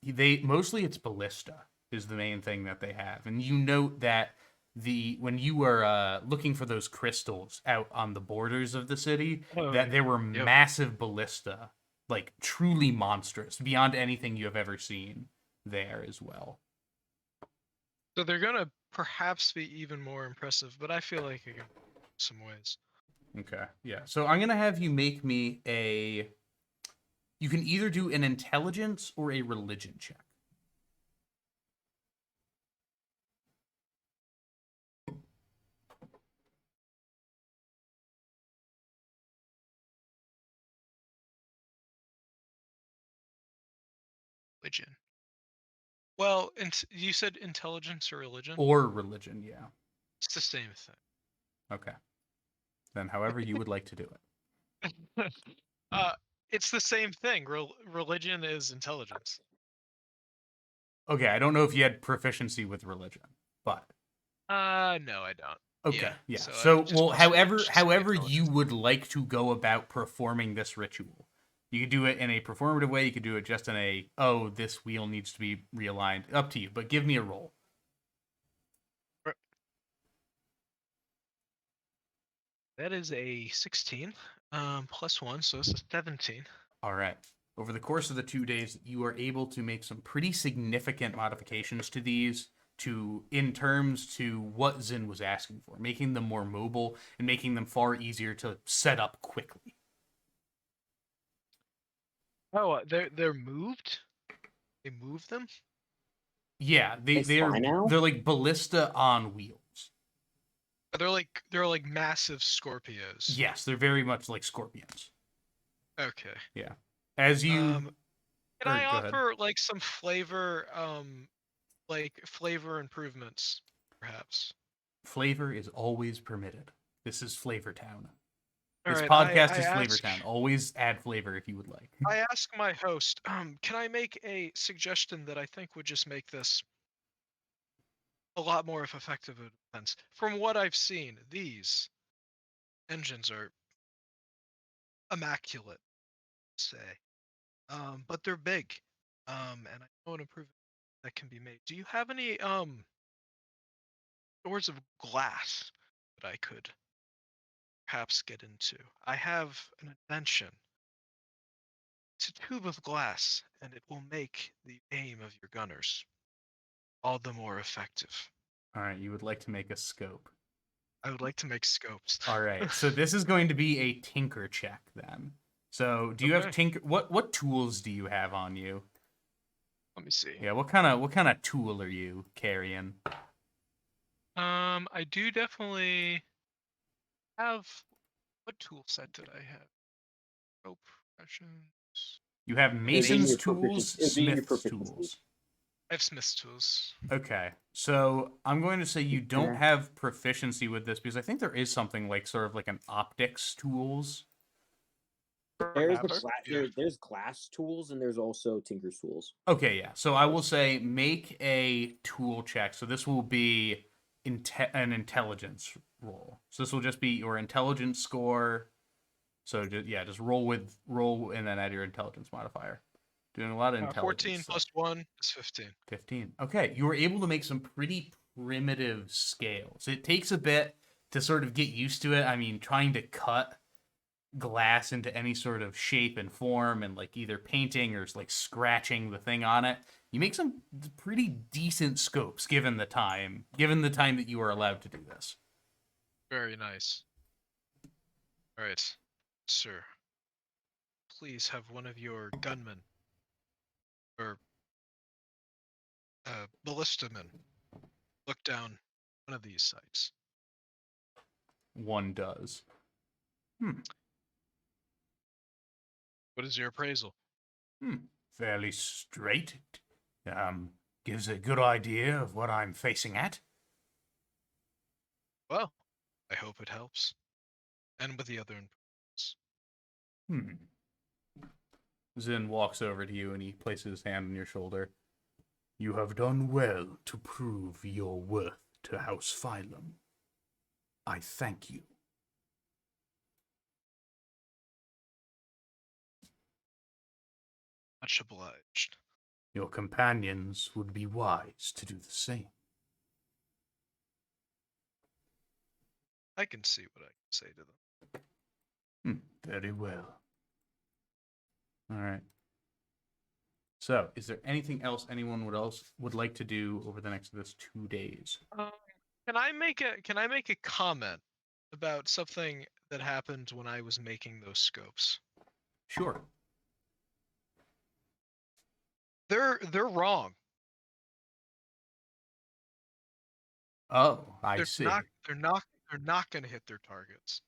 They mostly it's ballista is the main thing that they have, and you note that when you were looking for those crystals out on the borders of the city, that there were massive ballista, like truly monstrous, beyond anything you have ever seen there as well. So they're gonna perhaps be even more impressive, but I feel like I can some ways. Okay, yeah. So I'm gonna have you make me you can either do an intelligence or a religion check. Religion. Well, you said intelligence or religion? Or religion, yeah. It's the same thing. Okay. Then however you would like to do it. It's the same thing. Religion is intelligence. Okay, I don't know if you had proficiency with religion, but No, I don't. okay, yeah. So, So just well, plus one, however it's just my you intelligence. would like to go about performing this ritual. You could do it in a performative way, you could do it just in a this wheel needs to be realigned. Up to you, but give me a roll. That is a 16, plus 1, so it's a 17. All right. Over the course of the 2 days, you are able to make some pretty significant modifications to these in terms to what Zin was asking for, making them more mobile and making them far easier to set up quickly. Oh, they're moved? They move them? Yeah, they're fly now? they're like ballista on wheels. They're like massive Scorpios. Yes, they're very much like scorpions. Okay. Yeah. As you Can I go ahead. offer like some flavor flavor improvements, perhaps? Flavor is always permitted. This is Flavor Town. All This right, podcast is I Flavor ask- Town. Always add flavor if you would like. I ask my host, can I make a suggestion that I think would just make this a lot more effective of a defense? From what I've seen, these engines are immaculate, say. But they're big. And I know an improvement that can be made. Do you have any doors of glass that I could perhaps get into? I have an invention. It's a tube of glass, and it will make the aim of your gunners all the more effective. All right, you would like to make a scope. I would like to make scopes. All right, so this is going to be a tinker check then. So, do you have tinker? What tools do you have on you? Let me see. Yeah, what kind of tool are you carrying? I do definitely have. What tool set did I have? Rope impressions. You have mason's tools, It'd be in your smith's proficiency. tools. I have Smith's tools. Okay, so I'm going to say you don't have proficiency with this because I think there is something like sort of like an optics tools. There's glass tools and there's also tinker's tools. Okay, yeah. So I will say make a tool check. So this will be an intelligence roll. So this will just be your intelligence score. So just roll and then add your intelligence modifier. Doing a lot of intelligence. 14 stuff. plus 1 is 15. 15. Okay, you were able to make some pretty primitive scales. It takes a bit to sort of get used to it. I mean, trying to cut glass into any sort of shape and form and like either painting or like scratching the thing on it, you make some pretty decent scopes given the time that you are allowed to do this. Very nice. All right, sir. Please have one of your gunmen or ballistamen look down one of these sites. One does. What is your appraisal? Fairly straight. Gives a good idea of what I'm facing at. Well, I hope it helps. And with the other improvements. Zin walks over to you and he places his hand on your shoulder. You have done well to prove your worth to House Phylum. I thank you. Much obliged. Your companions would be wise to do the same. I can see what I can say to them. Very well. All right. So, is there anything else anyone would like to do over the next 2 days? Can I make a comment about something that happened when I was making those scopes? Sure. They're wrong. Oh, I see. They're not going to hit their targets.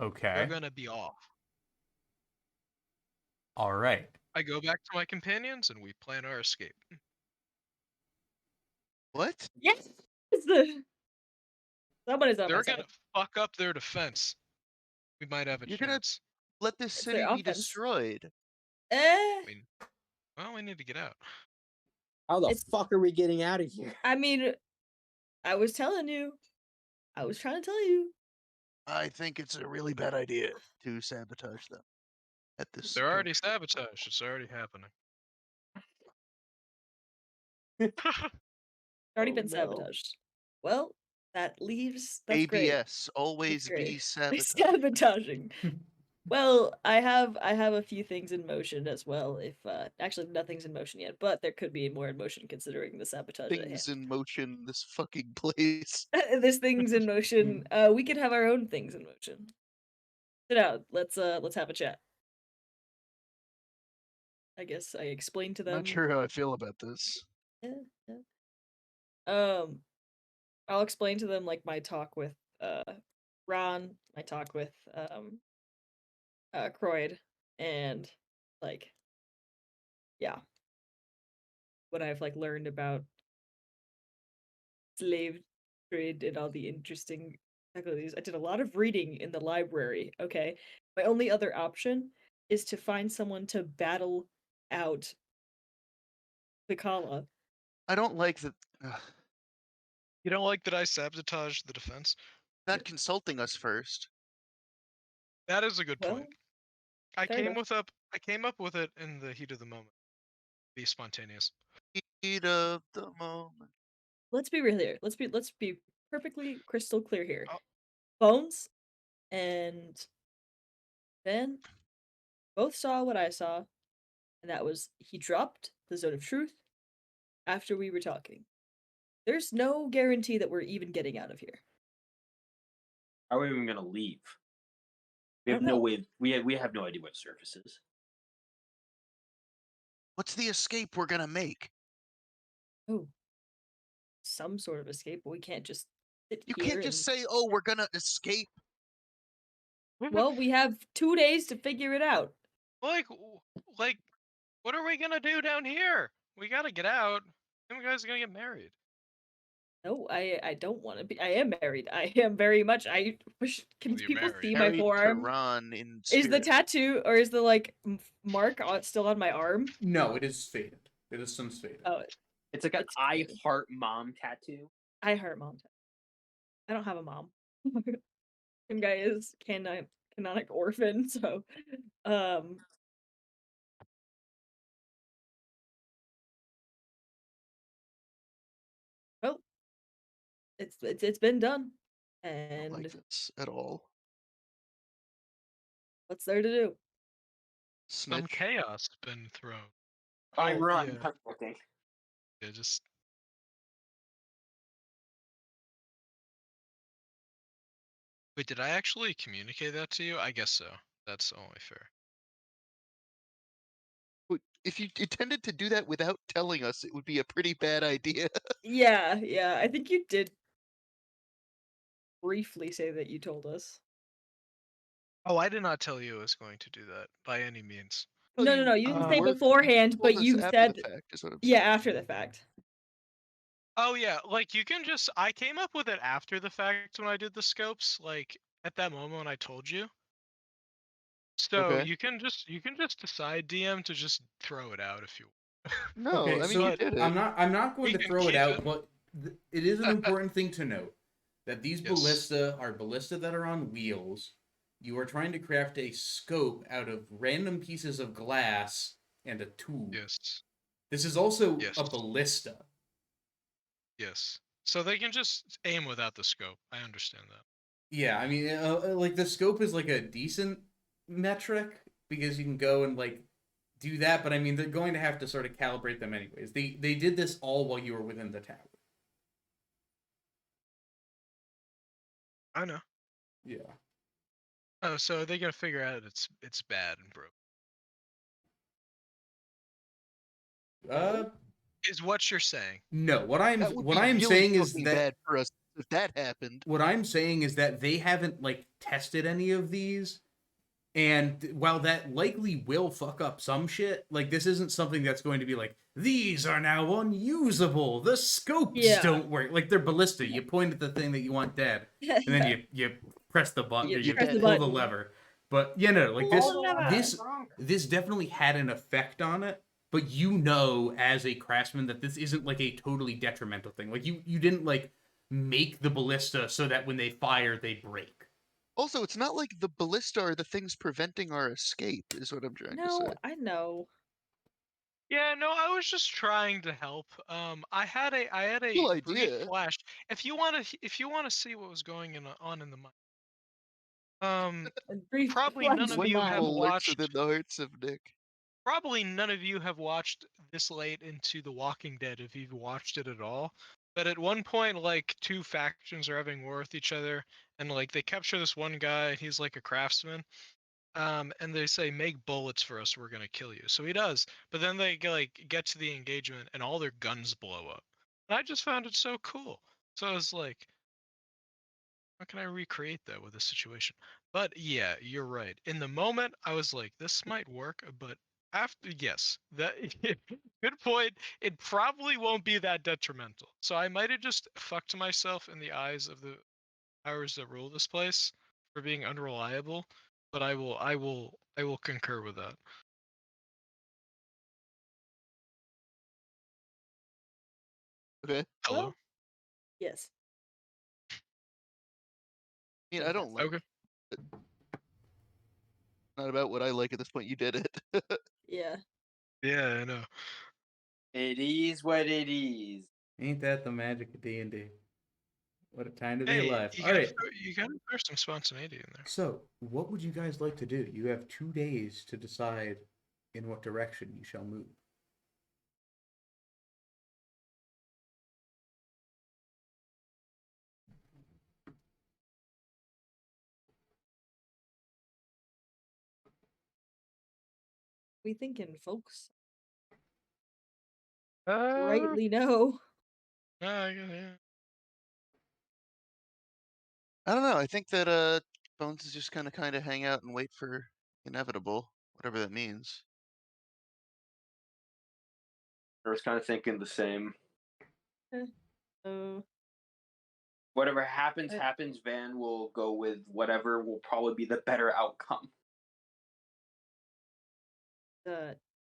Okay. They're going to be off. All right. I go back to my companions and we plan our escape. What? Yes. Somebody's on my They're side. going to fuck up their defense. We might have a You're gonna chance. let this It's their city be offense. destroyed. I mean, well, we need to get out. How the It's- fuck are we getting out of here? I mean, I was telling you. I was trying to tell you. I think it's a really bad idea to sabotage them at this They're already juncture. sabotaged. It's already happening. Already Oh, been no. sabotaged. Well, that leaves. That's great. ABS, always That's be great. sabotaged. Sabotaging. Well, I have a few things in motion as well. If actually nothing's in motion yet, but there could be more in motion considering the sabotage at Things hand. in motion, this fucking place. This thing's in motion. We could have our own things in motion. Sit down. Let's have a chat. I guess I explained to them. Not sure how I feel about this. Yeah. I'll explain to them like my talk with Ron, my talk with Croyd, and like what I've like learned about slave trade and all the interesting faculties. I did a lot of reading in the library. Okay, my only other option is to find someone to battle out the Kala. I don't like that. You don't like that I sabotaged the defense? Not consulting us first. That is a good Well, point. I fair came enough. up with it in the heat of the moment. Be spontaneous. Heat of the moment. Let's be real here. Let's be perfectly crystal clear here. Oh. Bones and Ben both saw what I saw, and that was he dropped the zone of truth after we were talking. There's no guarantee that we're even getting out of here. How are we even gonna leave? We I have don't no know. way. We have no idea what surface is. What's the escape we're gonna make? Oh, some sort of escape, but we can't just sit You here can't just and- say, "Oh, we're gonna escape." Well, we have 2 days to figure it out. like, what are we gonna do down here? We gotta get out. Then we guys are gonna get married. No, I don't want to be. I am married. I am very much. I wish. Can Well, you're people married. see my Married to forearm? Ron in Is the spirit. tattoo or is the like mark still on my arm? No, it is faded. It is since faded. Oh, It's like an It's I cool. heart mom tattoo. I heart mom. I don't have a mom. Some guy is canonic orphan, so well, it's been done. I don't like And this at all. what's there to do? Some Snitch. chaos been thrown. I Oh, run. yeah. I'm looking. Yeah, just wait, did I actually communicate that to you? I guess so. That's only fair. If you intended to do that without telling us, it would be a pretty bad idea. Yeah, I think you did briefly say that you told us. Oh, I did not tell you I was going to do that by any means. Well, No, you didn't say were- beforehand, told but us you after said the fact, is what I'm yeah, saying. after the fact. Oh yeah, like you can just I came up with it after the fact when I did the scopes, like at that moment when I told you. So Okay. you can just decide DM to just throw it out if you No, Okay, I mean so you did it. I'm not going You to can throw it keep out, it. but it is an important thing to note that these Yes. ballista are ballista that are on wheels. You are trying to craft a scope out of random pieces of glass and a tube. Yes. This is also Yes. a ballista. Yes. So they can just aim without the scope. I understand that. Yeah, I mean, like the scope is like a decent metric because you can go and like do that, but I mean, they're going to have to sort of calibrate them anyways. They did this all while you were within the tower. I know. Yeah. Oh, so they're gonna figure out it's bad and broke. Uh, Is what you're saying. no. What That would what be I'm really saying is fucking that bad for us if that happened. what I'm saying is that they haven't like tested any of these, and while that likely will fuck up some shit, like this isn't something that's going to be like these are now unusable. The scopes Yeah. don't work. Like they're ballista. You point at the thing that you want dead, and then you press the button. You You press the pull the button. lever. But you know, like this Oh, never. this definitely had an effect on it. But you know, as a craftsman, that this isn't like a totally detrimental thing. Like you didn't like make the ballista so that when they fire they break. Also, it's not like the ballista are the things preventing our escape, is what I'm trying to say. No, I know. Yeah, no, I was just trying to help. I had a Cool brief idea. flash. If you want to see what was going on in the mind, A brief probably flash none of of you have Wonderful lurks watched. within the hearts of Nick. Probably none of you have watched this late into The Walking Dead if you've watched it at all. But at one point, like two factions are having war with each other, and like they capture this one guy. He's like a craftsman. And they say, "Make bullets for us. We're gonna kill you." So he does. But then they get to the engagement, and all their guns blow up. And I just found it so cool. So I was like, how can I recreate that with a situation? But yeah, you're right. In the moment, I was like, this might work. But after, yes, that good point. It probably won't be that detrimental. So I might have just fucked myself in the eyes of the powers that rule this place for being unreliable. But I will concur with that. Okay. Hello. Well, yes. I mean, I don't like Okay. it. Not about what I like at this point. You did it. Yeah. Yeah, I know. It is what it is. Ain't that the magic of D&D? What a time to be Hey, alive. you All right. gotta throw some spontaneity in there. So, what would you guys like to do? You have 2 days to decide in what direction you shall move. We thinking, folks. Uh, Rightly no. yeah. I don't know. I think that Bones is just gonna kind of hang out and wait for inevitable, whatever that means. I was kind of thinking the same. So Whatever happens, I- happens. Van will go with whatever will probably be the better outcome.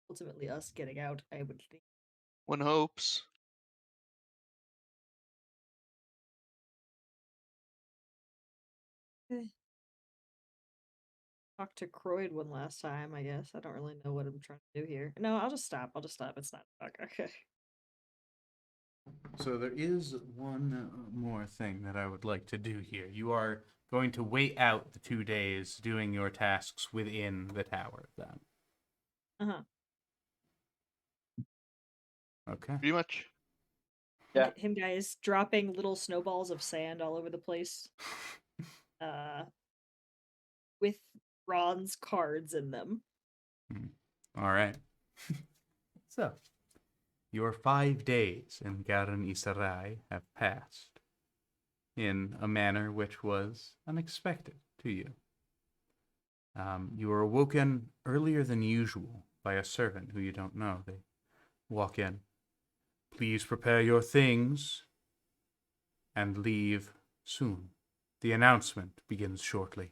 ultimately us getting out, I would think. One hopes. Talked to Croyd one last time, I guess. I don't really know what I'm trying to do here. No, I'll just stop. It's not okay. So there is one more thing that I would like to do here. You are going to wait out the 2 days doing your tasks within the tower, then. Uh-huh. Okay. Pretty much. Yeah. Him guys dropping little snowballs of sand all over the place. With Ron's cards in them. All right. So, your 5 days in Garan Isarai have passed in a manner which was unexpected to you. You were awoken earlier than usual by a servant who you don't know. They walk in. Please prepare your things and leave soon. The announcement begins shortly.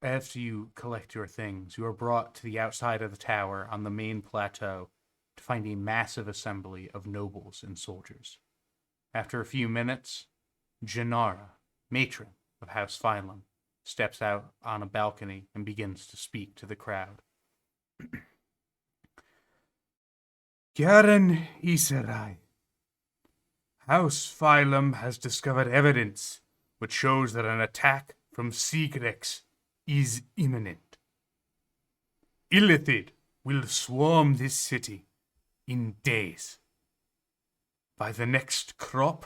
After you collect your things, you are brought to the outside of the tower on the main plateau to find a massive assembly of nobles and soldiers. After a few minutes, Janara, matron of House Phylum, steps out on a balcony and begins to speak to the crowd. Garen Iserai. House Phylum has discovered evidence which shows that an attack from Sigrex is imminent. Illithid will swarm this city in days. By the next crop,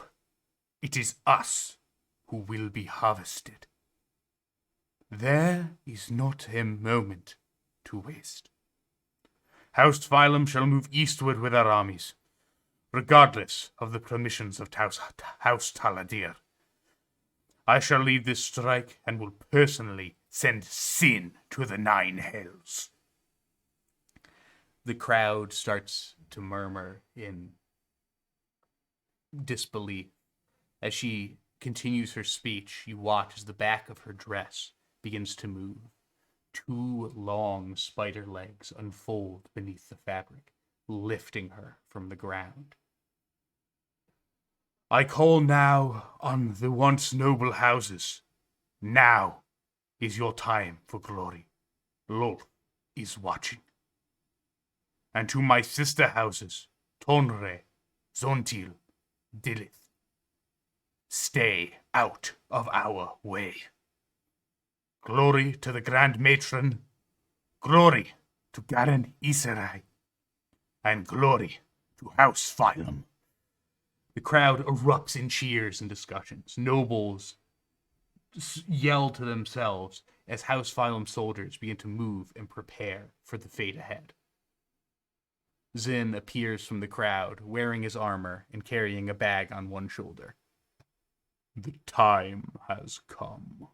it is us who will be harvested. There is not a moment to waste. House Phylum shall move eastward with our armies, regardless of the permissions of House Taladir. I shall lead this strike and will personally send sin to the 9 hells. The crowd starts to murmur in disbelief. As she continues her speech, you watch as the back of her dress begins to move. 2 long spider legs unfold beneath the fabric, lifting her from the ground. I call now on the once noble houses. Now is your time for glory. Lolth is watching. And to my sister houses, Tonre, Zontil, Dilith, stay out of our way. Glory to the Grand Matron, glory to Garen Iserai, and glory to House Phylum. The crowd erupts in cheers and discussions. Nobles yell to themselves as House Phylum soldiers begin to move and prepare for the fate ahead. Zin appears from the crowd, wearing his armor and carrying a bag on one shoulder. The time has come.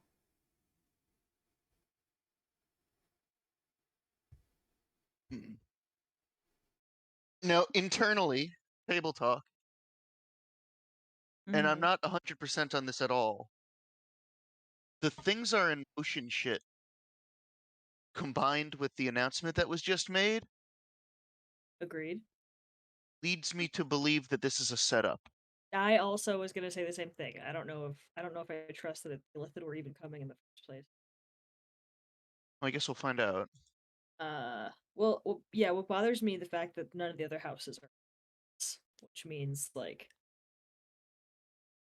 Now, internally, table talk, and I'm Mhm. not 100% on this at all. The things are in motion shit, combined with the announcement that was just made, Agreed. leads me to believe that this is a setup. I also was gonna say the same thing. I don't know if I trust that Illithid were even coming in the first place. I guess we'll find out. Yeah. What bothers me the fact that none of the other houses are, which means like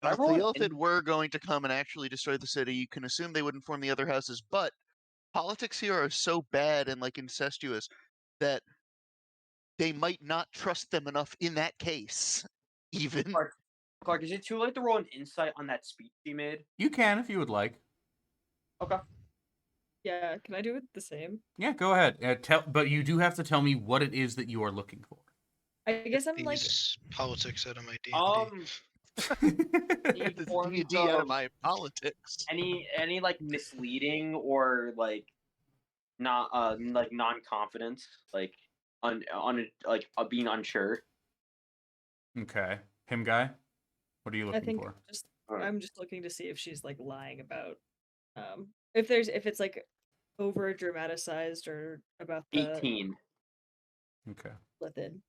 Can I If roll the an Illithid were going to come and actually destroy the city, you can assume they would inform the other houses, but politics here are so bad and like incestuous that they might not trust them enough in that case. Even Clark, is it too late to roll an insight on that speech he made? You can if you would like. Okay. yeah. Can I do it the same? Yeah, go ahead. But you do have to tell me what it is that you are looking for. I guess I'm like These politics out of my D&D. Any the forms D&D out of of my politics. any like misleading or like not like non-confidence, like being unsure. Okay. Him guy? What are you I looking think for? I'm just looking to see if she's like lying about if it's like over dramatized or about the 18. Okay. Illithid.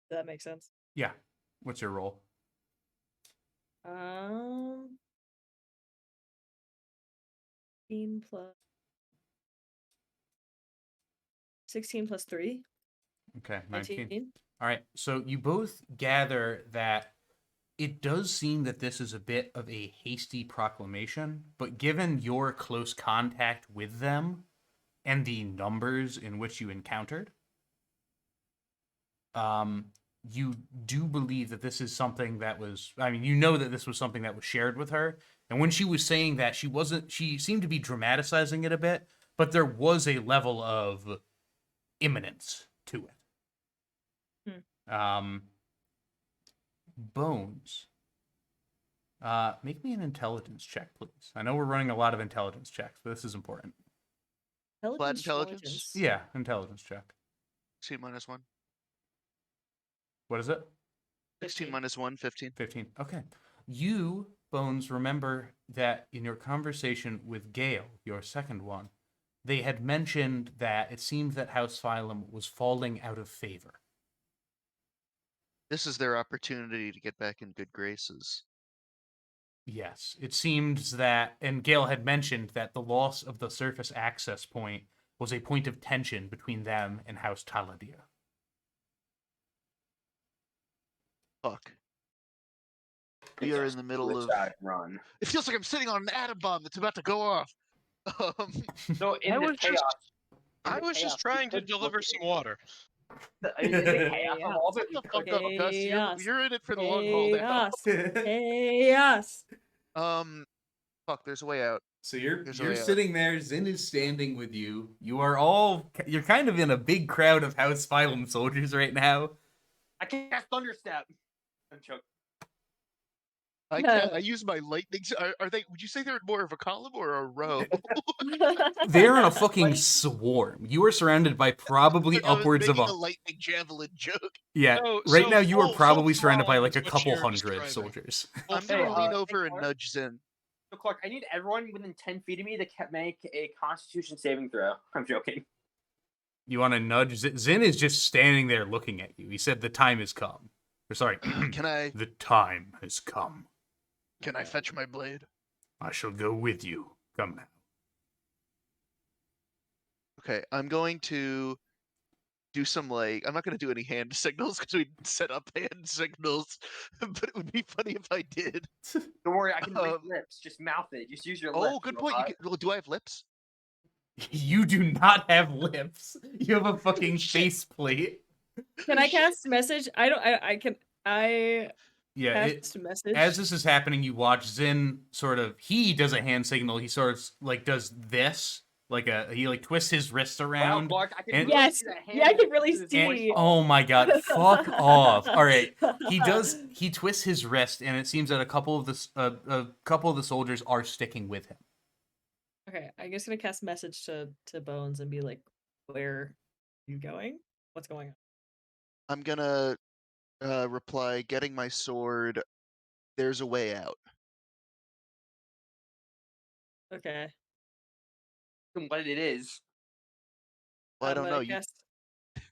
Does that make sense? Yeah. What's your role? Um 16 plus 16 plus 3. Okay, 19. 19. All right, so you both gather that it does seem that this is a bit of a hasty proclamation, but given your close contact with them and the numbers in which you encountered, you do believe that this is something that was, I mean, you know that this was something that was shared with her. And when she was saying that, she seemed to be dramatizing it a bit, but there was a level of imminence to it. Bones. Make me an intelligence check, please. I know we're running a lot of intelligence checks, but this is important. Intelligence? Yeah, intelligence check. 16 minus 1. What is it? 16 minus 1, 15. 15. Okay. You, Bones, remember that in your conversation with Gale, your second one, they had mentioned that it seemed that House Phylum was falling out of favor. This is their opportunity to get back in good graces. Yes, it seems that, and Gale had mentioned that the loss of the surface access point was a point of tension between them and House Taladir. Fuck. We are in the middle of... run. It feels like I'm sitting on an atom bomb that's about to go off. So in the chaos, I was just trying to deliver some water. in the chaos of all of it, Shut the fuck up, Gus. Chaos. You're in it for the long haul now. Chaos. Fuck, there's a way out. So you're There's a way out. sitting there, Zin is standing with you. You're kind of in a big crowd of House Phylum soldiers right now. I can't thunderstep. I'm joking. I use my lightning. Are they? Would you say they're more of a column or a row? They're in a fucking swarm. You are surrounded by probably Like I was upwards of making a... a lightning javelin joke. Yeah, So- right so now you are full probably surrounded by column like a is what couple you're hundred describing. soldiers. Full I'm gonna throttle. lean hey, over and Clark? nudge Zin. So Clark, I need everyone within 10 feet of me to make a Constitution saving throw. I'm joking. You want to nudge Zin? Zin is just standing there looking at you. He said the time has come. Or sorry, Can I the time has come. fetch my blade? I shall go with you. Come now. Okay, I'm going to do some I'm not gonna do any hand signals because we set up hand signals, but it would be funny if I did. Don't worry, I can read lips. Just mouth it. Just use your lips. Oh, good point. Well, do I have lips? You do not have lips. You have a fucking faceplate. Can I cast message? I Yeah, cast message. as this is happening, you watch Zin he does a hand signal. He sort of like does this, he like twists his wrist around. Wow, Clark, I can and- really Yes. see that hand Yeah, I can really in his voice see. fall. Oh my god, fuck off. All right. He twists his wrist and it seems that a couple of the soldiers are sticking with him. Okay, I'm just gonna cast message to Bones and be like, "Where are you going? What's going on?" I'm gonna reply, getting my sword. There's a way out. Okay. What it is. Well, I I'm don't gonna know. You cast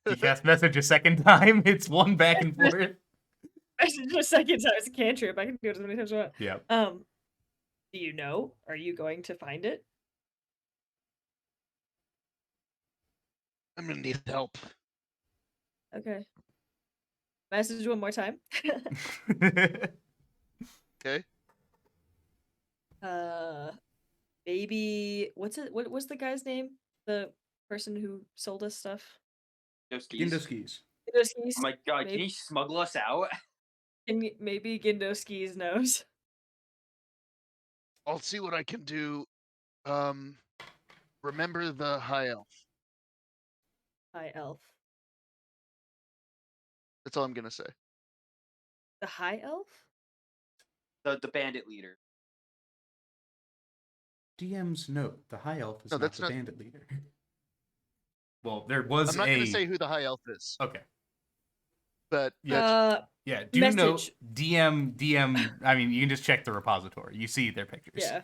You cast message a second time. It's one back and forth. message a second time. It's a cantrip. I can do it as many times as I want. Yeah. Do you know? Are you going to find it? I'm gonna need help. Okay. Message one more time. Okay. Maybe what's it? What was the guy's name? The person who sold us stuff. Gindoskis. Gindoskis. Oh my god, maybe, can you smuggle us out? maybe Gindoskis knows. I'll see what I can do. Remember the high elf. High elf. That's all I'm gonna say. The high elf? The bandit leader. DM's note: the high elf is No, not that's the not- bandit leader. Well, there was I'm not gonna say who the high elf is, Okay. but Yeah. Yeah. Do Message. note DM. I mean, you can just check the repository. You see their pictures. Yeah.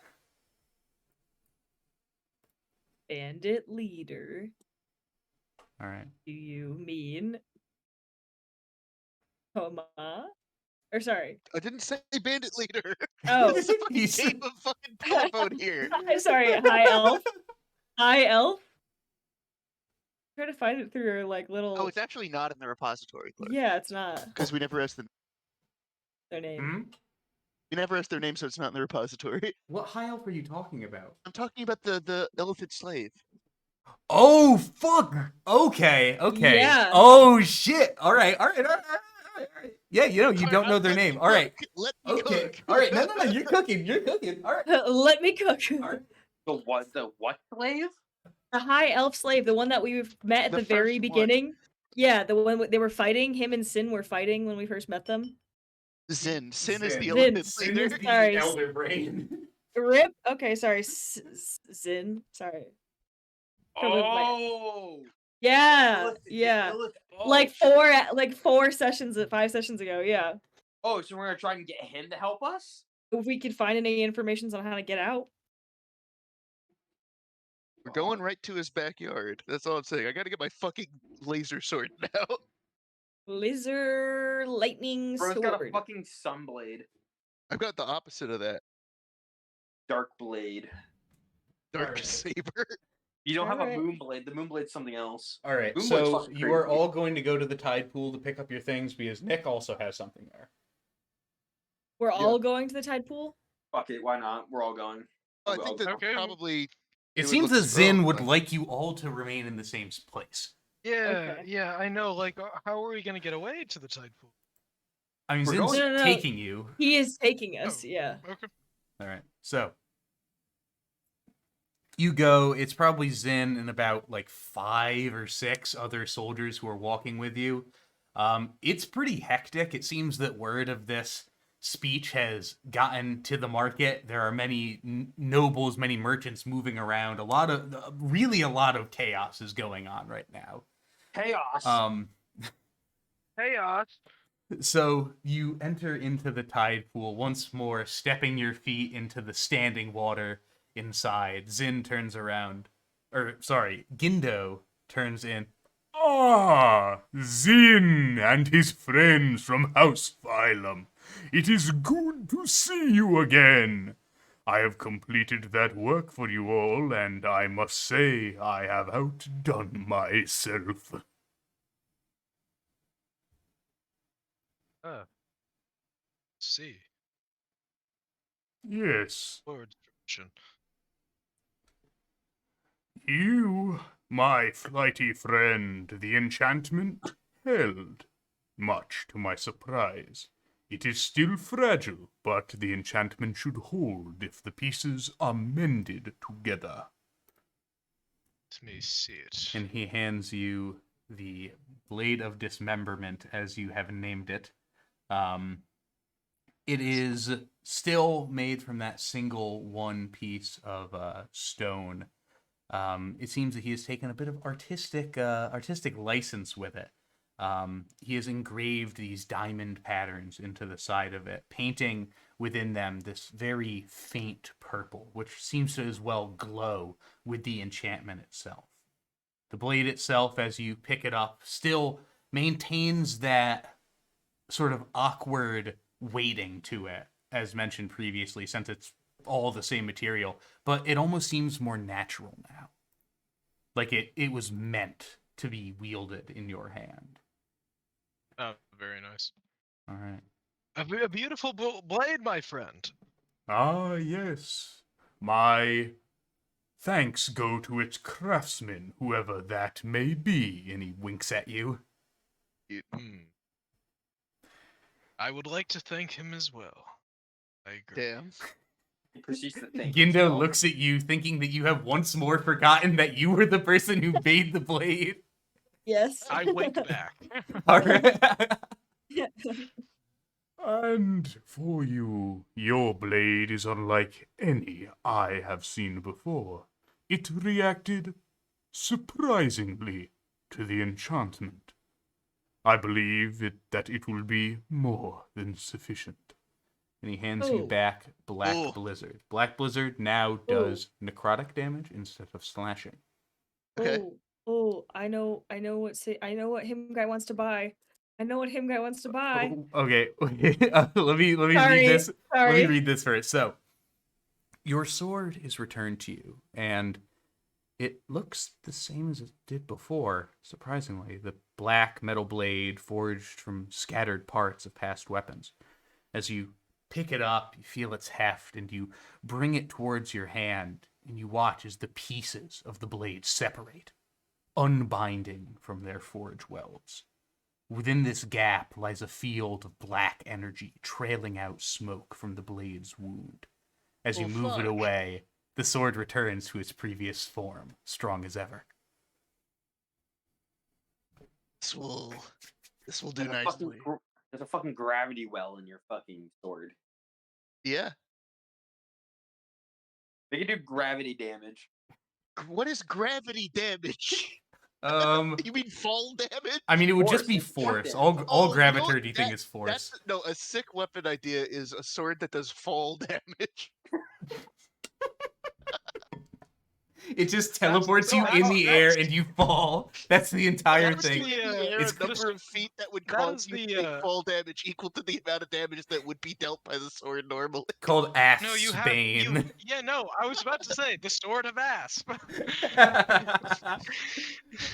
Bandit leader. All right. Do you mean Toma? Or sorry. I didn't say bandit leader. Oh. This is a fucking He's- game of fucking telephone here. I'm sorry, high elf. High elf? Try to find it through your like little. Oh, it's actually not in the repository, Yeah, it's not because we never asked their name. Hmm? we never asked their name, so it's not in the repository. What high elf are you talking about? I'm talking about the elephant slave. Oh fuck! Okay. Yeah. Oh shit! All right. Yeah, you don't know their Let me name. All right. cook, Let me Okay. cook. All right. No. You're cooking. All right. Let me cook. All right. The what? The what slave? The high elf slave, the one that we met at The the very first one. beginning. Yeah, the one they were fighting. Him and Sin were fighting when we first met them. Sin is the Zin. elephant Sin leader. is the Sorry. elder brain. Rip. Okay, sorry. Sin. Sorry. Oh. Yeah, yeah. Oh, Like 5 sessions ago. Yeah. Oh, so we're gonna try and get him to help us? If we could find any information on how to get out. We're going right to his backyard. That's all I'm saying. I gotta get my fucking laser sword now. Laser lightning Bro's sword. got a fucking sunblade. I've got the opposite of that. Dark blade. Dark Alright. saber. You don't have a Alright. moon blade. The moon blade's something else. All right. Moonlight's So fucking you are crazy. all going to go to the tide pool to pick up your things because Nick also has something there. We're all going to the tide pool. Fuck it, why not? We're all going. I think that Okay. probably. It would seems look that Zin strong, would but- like you all to remain in the same place. Yeah, Okay. yeah, I know. Like, how are we gonna get away to the tide pool? I mean, We're Zin's going- No. taking you. He is taking us. Oh. Yeah. Okay. All right. So you go. It's probably Zin and about like 5 or 6 other soldiers who are walking with you. It's pretty hectic. It seems that word of this speech has gotten to the market. There are many nobles, many merchants moving around. A lot of chaos is going on right now. Chaos. Chaos. So you enter into the tide pool once more, stepping your feet into the standing water inside. Zin turns around. Gindo turns in. Ah, Zin and his friends from House Phylum. It is good to see you again. I have completed that work for you all, and I must say I have outdone myself. See. Yes, Forward description. you, my flighty friend, the enchantment held. Much to my surprise. It is still fragile, but the enchantment should hold if the pieces are mended together. Let me see it. And he hands you the Blade of Dismemberment, as you have named it. It is still made from that single one piece of stone. It seems that he has taken a bit of artistic license with it. He has engraved these diamond patterns into the side of it, painting within them this very faint purple, which seems to as well glow with the enchantment itself. The blade itself, as you pick it up, still maintains that sort of awkward weighting to it, as mentioned previously, since it's all the same material, but it almost seems more natural now. Like it was meant to be wielded in your hand. Oh, very nice. All right. A beautiful blade, my friend. Ah, yes. My thanks go to its craftsman, whoever that may be. And he winks at you. I would like to thank him as well. I agree. Damn. He proceeds to thank Gindo himself. looks at you, thinking that you have once more forgotten that you were the person who made the blade. Yes. I wink back. All right. And for you, your blade is unlike any I have seen before. It reacted surprisingly to the enchantment. I believe that it will be more than sufficient. And he hands you Ooh. back Black Ooh. Blizzard. Black Blizzard now does necrotic damage instead of slashing. Okay. Oh, I know what him guy wants to buy. I know what him guy wants to buy. Okay, let me Sorry, read this. Let me sorry. read this first. So, your sword is returned to you, and it looks the same as it did before. Surprisingly, the black metal blade forged from scattered parts of past weapons. As you pick it up, you feel its heft, and you bring it towards your hand, and you watch as the pieces of the blade separate, unbinding from their forge welds. Within this gap lies a field of black energy trailing out smoke from the blade's wound. As you Oh, move it fuck. away, the sword returns to its previous form, strong as ever. This will do There's a fucking nicely. there's a fucking gravity well in your fucking sword. Yeah. They can do gravity damage. What is gravity damage? You mean fall damage? I mean, it would just Force, be it's force force. damage. All Oh, you know what? gravity thing is force. No, a sick weapon idea is a sword that does fall damage. It just teleports you no, in the air that's- and you fall. That's the entire That's thing. in the air It's a number of feet that would that cause is you the, to take fall damage equal to the amount of damage that would be dealt by the sword normally. called Asp No, you have you. Bane. Yeah, no, I was about to say the Sword of Asp.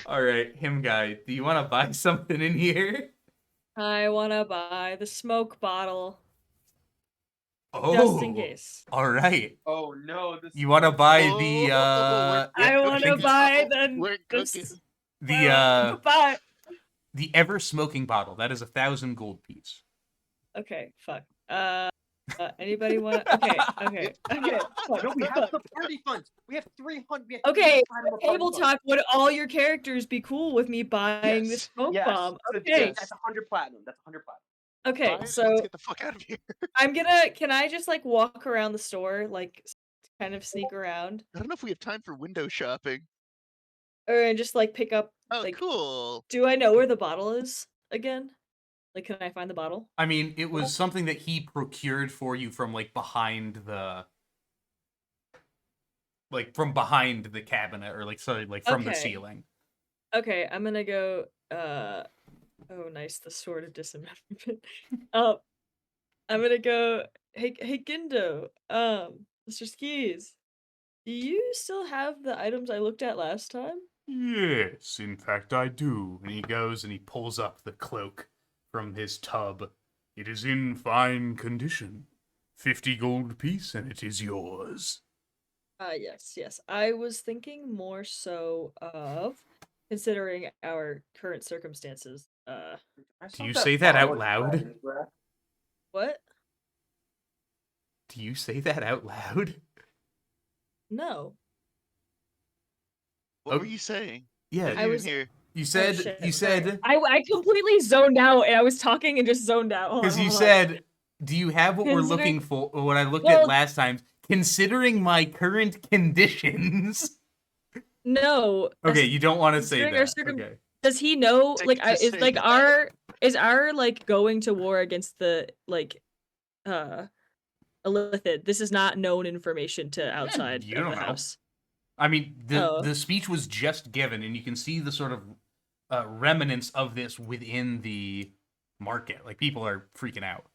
All right, him guy. Do you want to buy something in here? I wanna buy the smoke bottle. Oh, Just in case. All right. Oh no! This You want to buy Oh, we're I wanna cooking buy now. the We're cooking. buy. the ever smoking bottle. That is 1,000 gold piece. Okay, fuck. Anybody want? Okay. Fuck, no, we have fuck. the party funds. We have 300. Okay, 300 table talk. Would all your characters be cool with me buying the Yes, smoke Yes. bomb? So Okay. that's 100 platinum. That's 100 platinum. Okay, Buy it, so let's get the fuck out of here. can I just like walk around the store, like kind of sneak around, I don't know if we have time for window shopping. or just like pick up? Oh, Like, cool. do I know where the bottle is again? Like, can I find the bottle? I mean, it was something that he procured for you from behind the cabinet, or from the Okay. ceiling. Okay, I'm gonna go. Oh, nice, the sword of dismemberment. I'm gonna go. Hey, Gindo. Mr. Skis, do you still have the items I looked at last time? Yes, in fact I do. And he goes and he pulls up the cloak from his tub. It is in fine condition. 50 gold piece, and it is yours. Yes. I was thinking more so of considering our current circumstances. Do you say that out loud? What? Do you say that out loud? No. What Oh, were you saying? Yeah, I I didn't was- hear. you said shit, you sorry. said I completely zoned out, and I was talking and just zoned out. Hold because on, you hold on. said, "Do you have what we're Considering- looking for?" Or what I looked Well- at last time. Considering my current conditions. No. Okay, you don't want to say Considering our that. circum- Okay. Does he know? Safe Like, to is say like that. our like going to war against the Illithid? This is not known information to outside you of don't the know. house. I mean, Oh. the speech was just given, and you can see the sort of remnants of this within the market. Like, people are freaking out.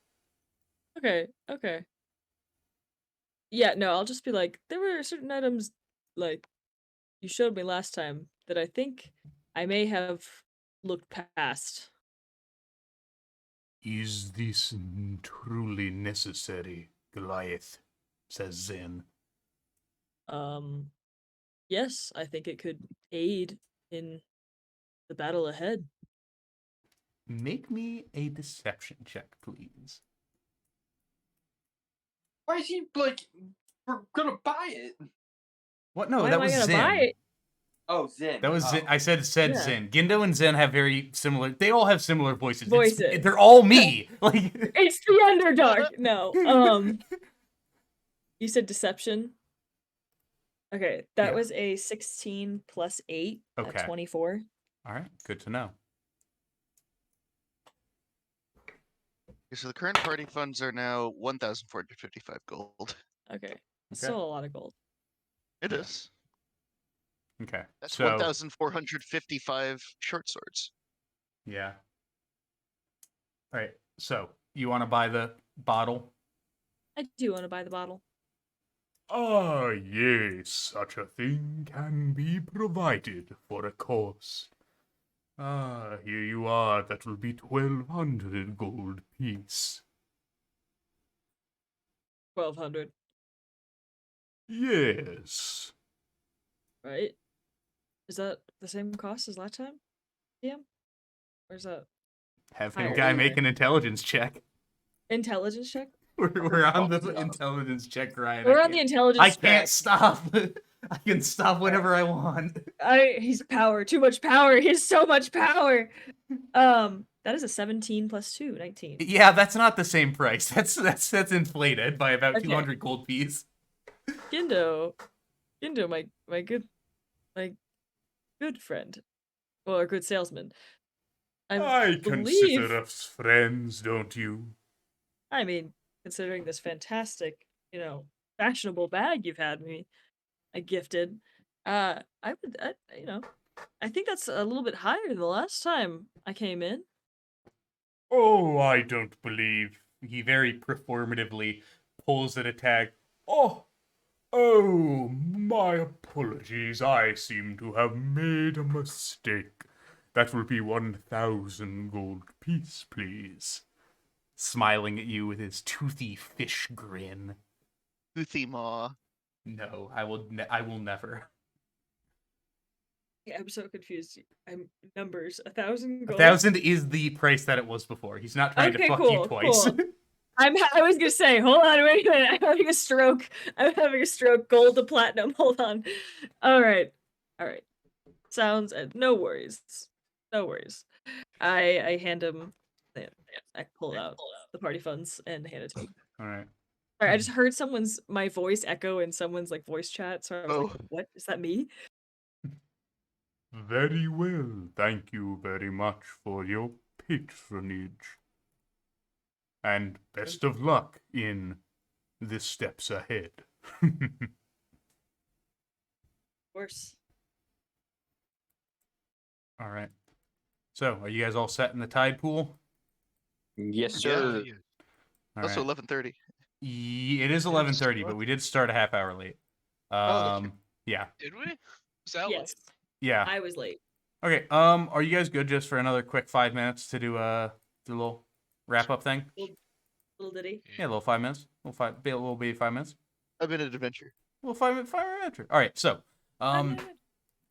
Okay. Yeah, no, I'll just be like, there were certain items like you showed me last time that I think I may have looked past. Is this truly necessary, Goliath? Says Zen. Yes, I think it could aid in the battle ahead. Make me a deception check, please. Why is he like? We're gonna buy it. What? No, Why that am I was gonna Zen. buy it? Oh, Zen. That was oh. Zen. I said Yeah. Zen. Gindo and Zen have very similar. They all have similar voices. Voices. They're all me. Like. It's the Underdark. No. You said deception. Okay, that Yeah. was a 16 plus 8 Okay. at 24. All right. Good to know. Okay, so the current party funds are now 1,455 gold. Okay. Still a lot of gold. It is. Okay. That's so 1,455 short swords. yeah. All right. So you want to buy the bottle? I do want to buy the bottle. Ah, yes, such a thing can be provided for a cost. Ah, here you are. That will be 1,200 gold piece. 1,200, Yes. right? Is that the same cost as last time? Yeah. Or is that Have Higher, him guy make lower? an intelligence check. intelligence check? We're on the Fuck yeah. intelligence check, Ryan. We're on the intelligence I can't track. stop. I can stop whenever I want. He's power. Too much power. He has so much power. That is a 17 plus 2, 19. Yeah, that's not the same price. That's inflated by about Okay. 200 gold piece. Gindo, my good friend, or good salesman. I believe, consider us friends, don't you? I mean, considering this fantastic, fashionable bag you've had me, gifted, I would, I think that's a little bit higher than the last time I came in. Oh, I don't Believe he very performatively pulls at a tag. Oh, my apologies. I seem to have made a mistake. That will be 1,000 gold piece, please. Smiling at you with his toothy fish grin. Toothy maw. No, I will never. Yeah, I'm so confused. I'm numbers. 1,000 gold. 1,000 is the price that it was before. He's not trying to Okay, fuck you cool, twice. cool. I was gonna say, hold on, wait a minute. I'm having a stroke. Gold to platinum. Hold on. All right. Sounds no worries. No worries. I hand him. I pull out the party funds and hand it to him. All right. Sorry, I just heard my voice echo in someone's like voice chat, so I was like, "What is that? Me?" Very well. Thank you very much for your patronage. And best of luck in the steps ahead. Of course. All right. So, are you guys all set in the tide pool? Yes, Yeah. sir. All Also right. 11:30. It is 11:30, but we did start a half hour late. okay. Yeah. Did we? Was that Yes, Yeah. I was late. Okay. Are you guys good just for another quick 5 minutes to do a little wrap up thing? Little ditty. Yeah, a little 5 minutes. Be a little 5 minutes. A minute adventure. A little 5 minute adventure. All right. So, Yeah.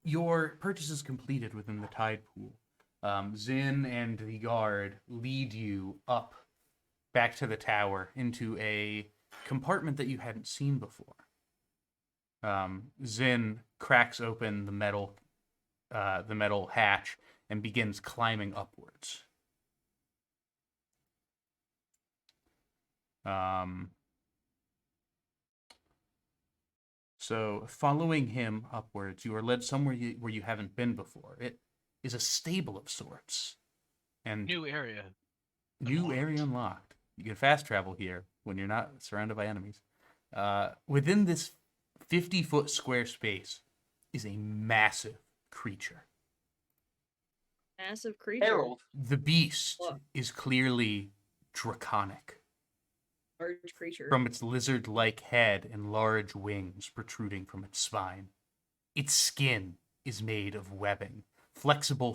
your purchase is completed within the tide pool. Zin and the guard lead you up back to the tower into a compartment that you hadn't seen before. Zin cracks open the metal hatch and begins climbing upwards. So following him upwards, you are led somewhere where you haven't been before. It is a stable of sorts, and New area. new area unlocked. You can fast travel here when you're not surrounded by enemies. Within this 50-foot square space is a massive creature. Massive creature. Harold. The beast What? is clearly draconic. Large creature. From its lizard-like head and large wings protruding from its spine. Its skin is made of webbing, flexible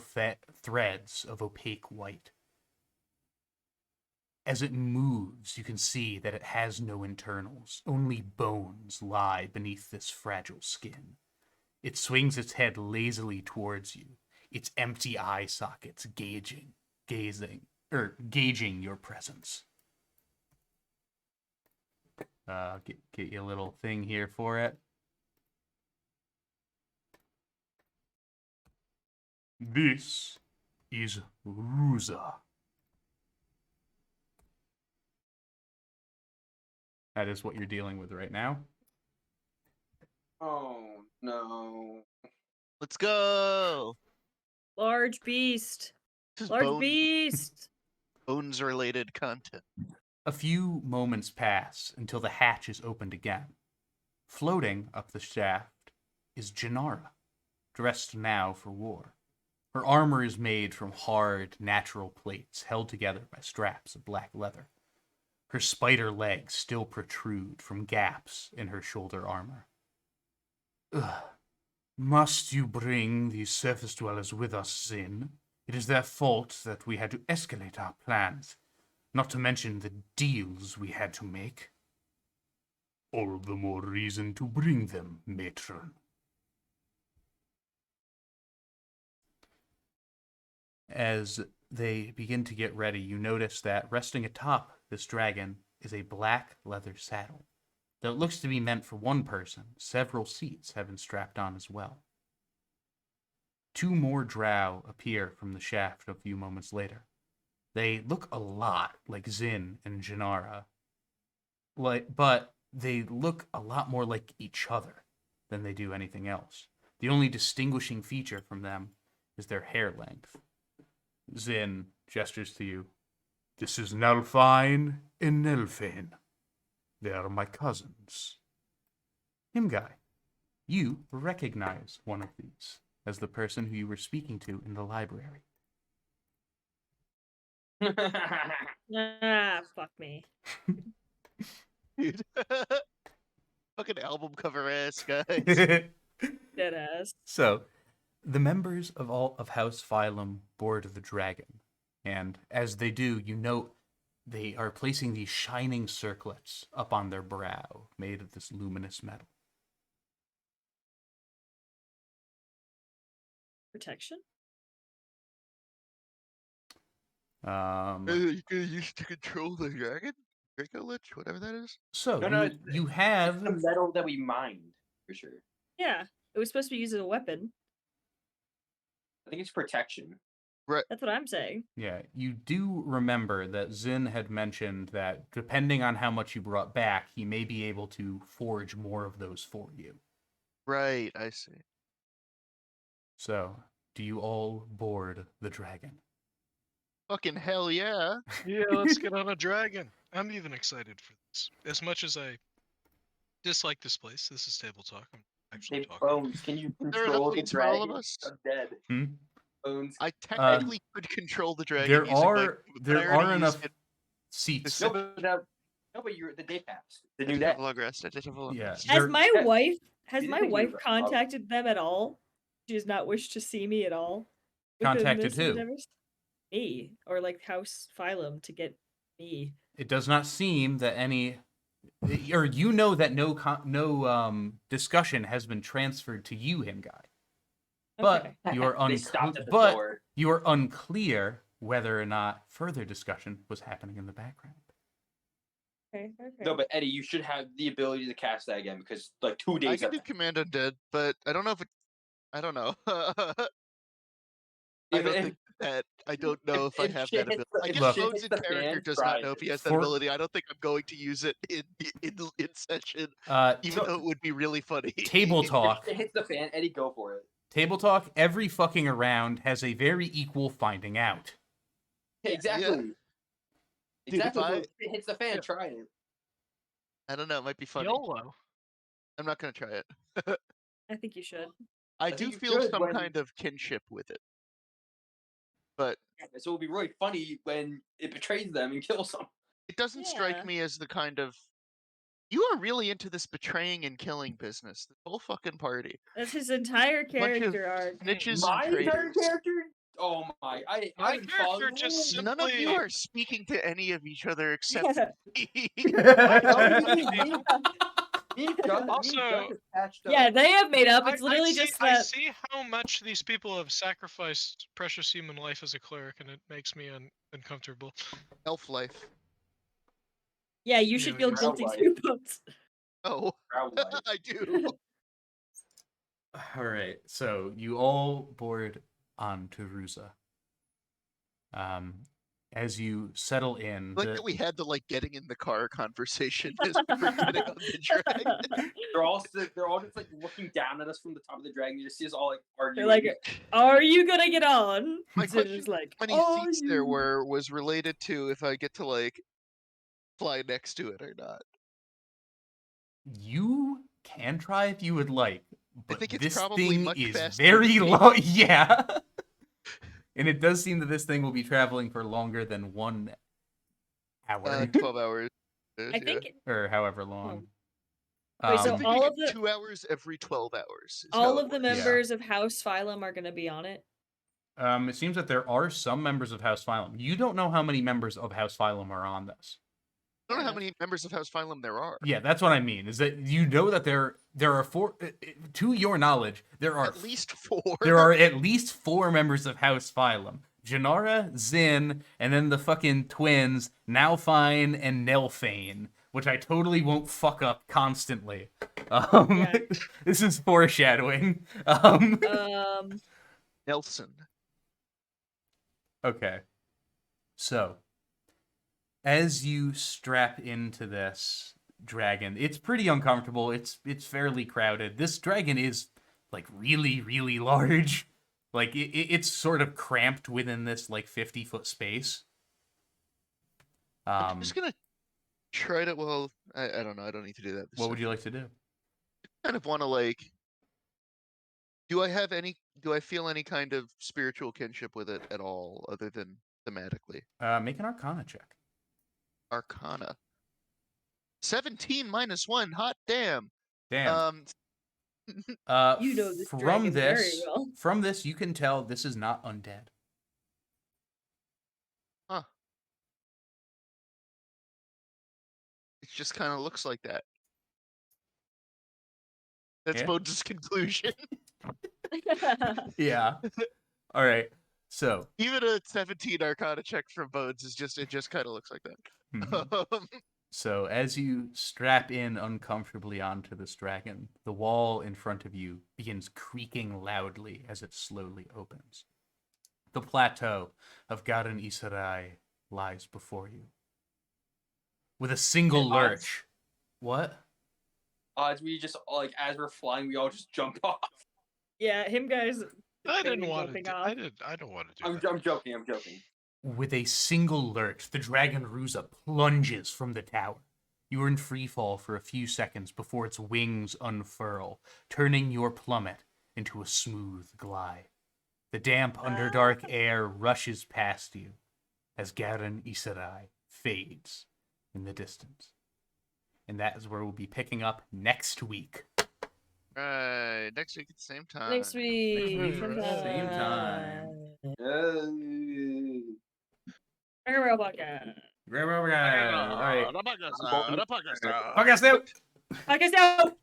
threads of opaque white. As it moves, you can see that it has no internals. Only bones lie beneath this fragile skin. It swings its head lazily towards you, its empty eye sockets gauging your presence. Get you a little thing here for it. This is Ruza. That is what you're dealing with right now. Oh no. Let's go. Large beast. This is Large beast. bones related content. A few moments pass until the hatch is opened again. Floating up the shaft is Janara, dressed now for war. Her armor is made from hard, natural plates held together by straps of black leather. Her spider legs still protrude from gaps in her shoulder armor. Ugh. Must you bring these surface dwellers with us, Zin? It is their fault that we had to escalate our plans, not to mention the deals we had to make. All the more reason to bring them, matron. As they begin to get ready, you notice that resting atop this dragon is a black leather saddle. Though it looks to be meant for one person, several seats have been strapped on as well. 2 more drow appear from the shaft a few moments later. They look a lot like Zin and Janara, but they look a lot more like each other than they do anything else. The only distinguishing feature from them is their hair length. Zin gestures to you. This is Nalfine and Nelfane. They are my cousins. Himgai, you recognize one of these as the person who you were speaking to in the library. Ah, fuck me. Dude. Fucking album cover ass, guys. Deadass. So, the members of all of House Phylum board the dragon, and as they do, you note they are placing these shining circlets up on their brow, made of this luminous metal. Protection? You can use to control the dragon? Draco Lich, whatever that is. So, No, you It's have... the metal that we mined, for sure. Yeah. It was supposed to be used as a weapon. I think it's protection. That's what I'm saying. Yeah, you do remember that Zin had mentioned that depending on how much you brought back, he may be able to forge more of those for you. Right, I see. So, do you all board the dragon? Fucking hell yeah. Yeah, let's get on a dragon. I'm even excited for this. As much as I dislike this place, this is table talk. I'm actually Hey, talking. Bones, can you There are control the updates for all of dragon? us? I'm dead. Hmm? Bones. I technically could control the dragon There using my are but I already used enough it. seats. No, But you're the day pass. The I new did day. have a long rest. I did have a long Yeah. rest. Has There- my Yeah. wife You didn't think we were- contacted them at all? She does not wish to see me at all. within Contacted this who? endeavors? Me. Or like House Phylum to get me. It does not seem that any, or you know that no discussion has been transferred to you, Himgai. But Okay. you are They stopped at the but door. you are unclear whether or not further discussion was happening in the background. Okay. No, but Eddie, you should have the ability to cast that again because like 2 I days. can do Command Undead, but I don't know if it. I don't know. I don't know if I have that ability. I guess Look, Bones in character does not know if he has that For- ability. I don't think I'm going to use it in session, even though it would be really funny. Table talk. If it hits the fan, Eddie, go for it. Table talk. Every fucking around has a very equal finding out. Exactly. Dude, Exactly. if so I- if it hits the fan, try it. I don't know. It might be funny. YOLO. I'm not gonna try it. I think you should. I think do you feel should some when- kind of kinship with it, but So it'll be really funny when it betrays them and kills them. it doesn't Yeah. strike me as the kind of. You are really into this betraying and killing business. The whole fucking party. That's his entire Bunch of character arc. snitches My and entire traitors. character? Oh my! My I character just None of you simply- are speaking to any of each other except me. Also- Yeah, they have made up. It's I literally see, just I that. see how much these people have sacrificed precious human life as a cleric, and it makes me uncomfortable. Elf life. Yeah, you should Yeah, feel you're guilty right. too, Bones. Oh, I do. All right, so you all board on to Ruza. As you settle in, Like that we had the getting in the car conversation as we were getting on the dragon. They're all just like looking down at us from the top of the dragon. You just see us all like They're arguing. like, "Are you gonna get on?" My Zin question is like, How many "Are seats there you?" were was related to if I get to fly next to it or not. you can try if you would like, but think it's this probably thing much is faster very than me. low. Yeah. And it does seem that this thing will be traveling for longer than 1 hour. 12 hours. I think. Or however long. Wait, so I'm thinking all of the 2 hours every 12 hours. is all how of it the works. members of House Phylum are going to be on it. It seems that there are some members of House Phylum. You don't know how many members of House Phylum are on this. I don't know how many members of House Phylum there are. Yeah, that's what I mean. Is that you know that there are 4. To your knowledge, there are At least 4. There are at least 4 members of House Phylum. Janara, Zin, and then the fucking twins, Nalfine and Nelfane, which I totally won't fuck up constantly. Yeah. This is foreshadowing. Nelson. Okay. So, as you strap into this dragon, it's pretty uncomfortable. It's fairly crowded. This dragon is like really, really large. Like it's sort of cramped within this like 50-foot space. I'm just gonna try to. Well, I don't know. I don't need to do that. What would you like to do? Kind of want to like. Do I feel any kind of spiritual kinship with it at all, other than thematically? Make an Arcana check. Arcana. 17 minus 1. Hot damn. Damn. You know this from dragon very this, well. From this, you can tell this is not undead. Huh. It just kind of looks like that. That's Yeah. Bones' conclusion. Yeah. All right. So Even a 17 Arcana check from Bones is just kind of looks like that. mhm. So as you strap in uncomfortably onto this dragon, the wall in front of you begins creaking loudly as it slowly opens. The plateau of Garan Isarai lies before you. With a single Hey, odds? lurch. What? Odds we just like as we're flying, we all just jump off. Yeah, him guys. I didn't maybe want to. jumping off. I don't want to do that. I'm joking. I'm joking. With a single lurch, the dragon Ruza plunges from the tower. You are in free fall for a few seconds before its wings unfurl, turning your plummet into a smooth glide. The damp, underdark air rushes past you as Garan Isarai fades in the distance. And that is where we'll be picking up next week. Right. Next week at the same time. Next week. week, same time. Yay. Real podcast. All right. The podcast. Podcast out. Podcast out.